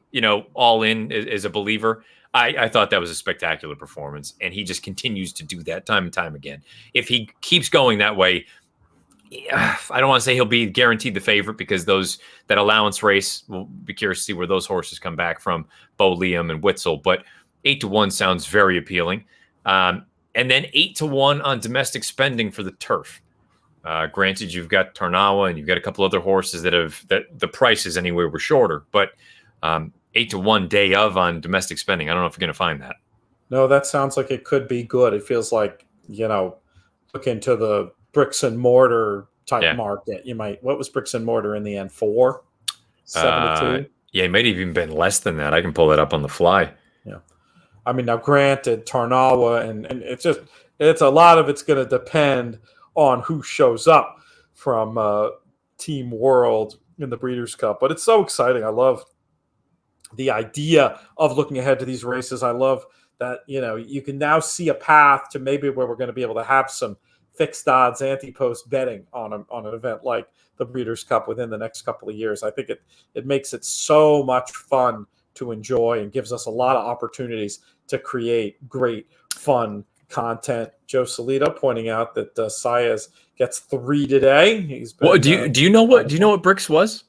all in as a believer. I thought that was a spectacular performance, and he just continues to do that time and time again. If he keeps going that way, I don't want to say he'll be guaranteed the favorite because that allowance race, we'll be curious to see where those horses come back from, Bo Liam and Witzel. But 8-1 sounds very appealing. And then 8-1 on domestic spending for the turf. Granted, you've got Tarnawa and you've got a couple other horses that the prices anyway were shorter, but 8-1 day of on domestic spending. I don't know if you're going to find that. No, that sounds like it could be good. It feels like, look into the bricks and mortar type market. You might, what was bricks and mortar in the end? 4, 7-2. Yeah, it might have even been less than that. I can pull that up on the fly. Yeah. I mean, now granted, Tarnawa and it's a lot of it's going to depend on who shows up from Team World in the Breeders' Cup. But it's so exciting. I love the idea of looking ahead to these races. I love that, you can now see a path to maybe where we're going to be able to have some fixed odds, anti-post betting on an event like the Breeders' Cup within the next couple of years. I think it makes it so much fun to enjoy and gives us a lot of opportunities to create great, fun content. Joe Solito pointing out that Saez gets 3 today. He's been, do you know what Bricks was?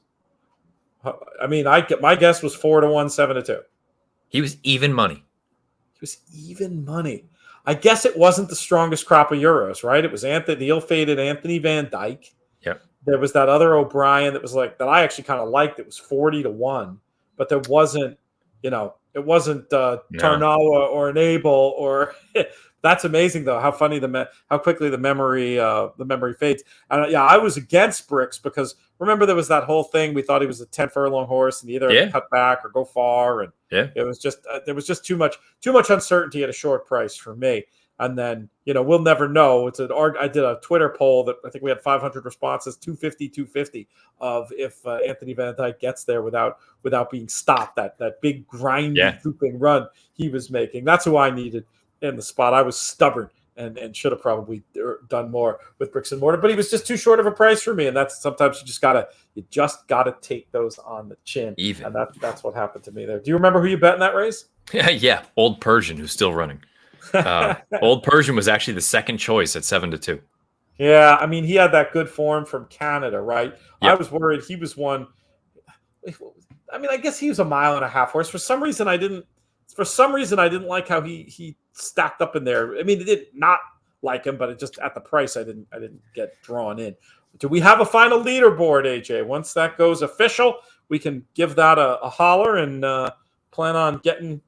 I mean, my guess was 4-1, 7-2. He was even money. I guess it wasn't the strongest crop of Euros, right? It was the ill-fated Anthony Van Dyke. Yep. There was that other O'Brien that was that I actually kind of liked. It was 40-1, but there wasn't, it wasn't Tarnawa or an Abel or. That's amazing though. How funny how quickly the memory fades. And I was against Bricks because remember there was that whole thing. We thought he was a 10 furlong horse and either cut back or go far, and it was just there was just too much uncertainty at a short price for me. And then we'll never know. I did a Twitter poll that I think we had 500 responses, 250 of if Anthony Van Dyke gets there without being stopped. That big grinding looping run he was making. That's who I needed in the spot. I was stubborn and should have probably done more with bricks and mortar, but he was just too short of a price for me. And that's sometimes you just gotta take those on the chin. And that's what happened to me there. Do you remember who you bet in that race? Yeah. Old Persian, who's still running. Old Persian was actually the second choice at 7-2. Yeah. I mean, he had that good form from Canada, right? Yep. I was worried he was one. I mean, I guess he was a 1.5 mile horse. For some reason, I didn't like how he stacked up in there. I mean, it did not like him, but it just at the price, I didn't get drawn in. Do we have a final leaderboard, AJ? Once that goes official, we can give that a holler and plan on getting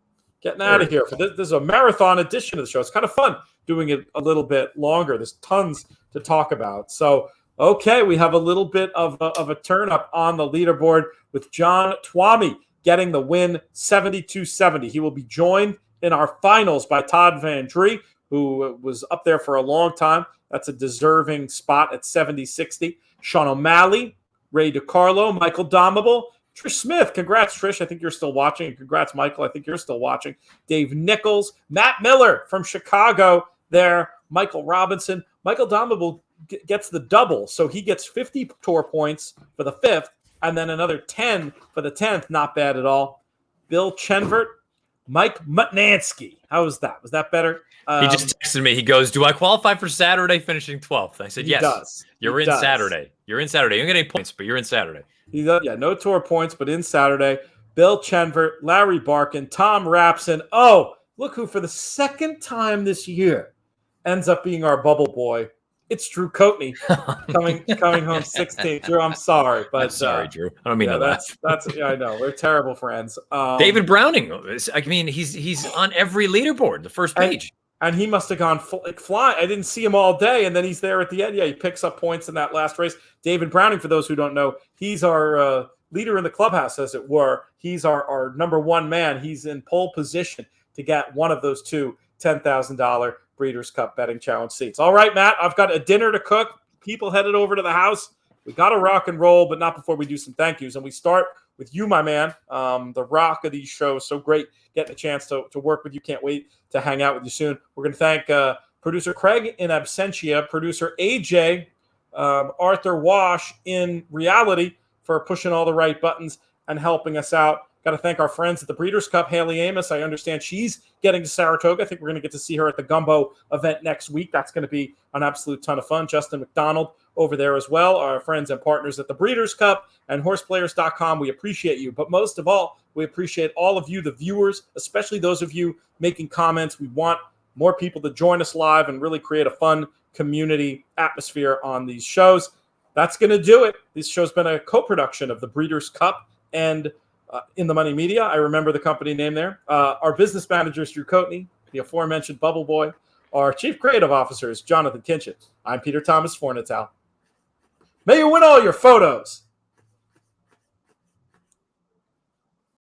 out of here. For this is a marathon edition of the show. It's kind of fun doing it a little bit longer. There's tons to talk about. So, okay, we have a little bit of a turn up on the leaderboard with John Twomey getting the win, 72-70. He will be joined in our finals by Todd Van Dree, who was up there for a long time. That's a deserving spot at 70-60. Sean O'Malley, Ray DiCarlo, Michael Domable, Trish Smith. Congrats, Trish. I think you're still watching. And congrats, Michael. I think you're still watching. Dave Nichols, Matt Miller from Chicago there, Michael Robinson. Michael Domable gets the double, so he gets 50 tour points for the 5th, and then another 10 for the 10th. Not bad at all. Bill Chenvert, Mike Mutnansky. How was that? Was that better? He just texted me. He goes, "Do I qualify for Saturday finishing 12th?" I said, "Yes." Does. You're in Saturday. You're in Saturday. You don't get any points, but you're in Saturday. He does, no tour points, but in Saturday. Bill Chenvert, Larry Barkin, Tom Rapson. Oh, look who for the second time this year ends up being our bubble boy It's Drew Coatney coming home 16th. Drew, I'm sorry, but I'm sorry, Drew. I don't mean yeah, to laugh. that's yeah, I know we're terrible friends. David Browning. I mean, he's on every leaderboard, the first page. And he must have gone flying. I didn't see him all day, and then he's there at the end. Yeah, he picks up points in that last race. David Browning, for those who don't know, he's our leader in the clubhouse, as it were. He's our number one man. He's in pole position to get one of those two $10,000 Breeders' Cup betting challenge seats. All right, Matt, I've got a dinner to cook. People headed over to the house. We got to rock and roll, but not before we do some thank yous. And we start with you, my man, the rock of these shows. So great getting a chance to work with you. Can't wait to hang out with you soon. We're going to thank producer Craig in absentia, producer AJ, Arthur Wash in reality for pushing all the right buttons and helping us out. Got to thank our friends at the Breeders' Cup, Haley Amos. I understand she's getting to Saratoga. I think we're going to get to see her at the Gumbo event next week. That's going to be an absolute ton of fun. Justin McDonald over there as well, our friends and partners at the Breeders' Cup and HorsePlayers.com. We appreciate you. But most of all, we appreciate all of you, the viewers, especially those of you making comments. We want more people to join us live and really create a fun community atmosphere on these shows. That's going to do it. This show's been a co-production of the Breeders' Cup and In the Money Media. I remember the company name there. Our business manager is Drew Coatney, the aforementioned Bubble Boy. Our chief creative officer is Jonathan Kinchin. I'm Peter Thomas Fornatow. May you win all your photos.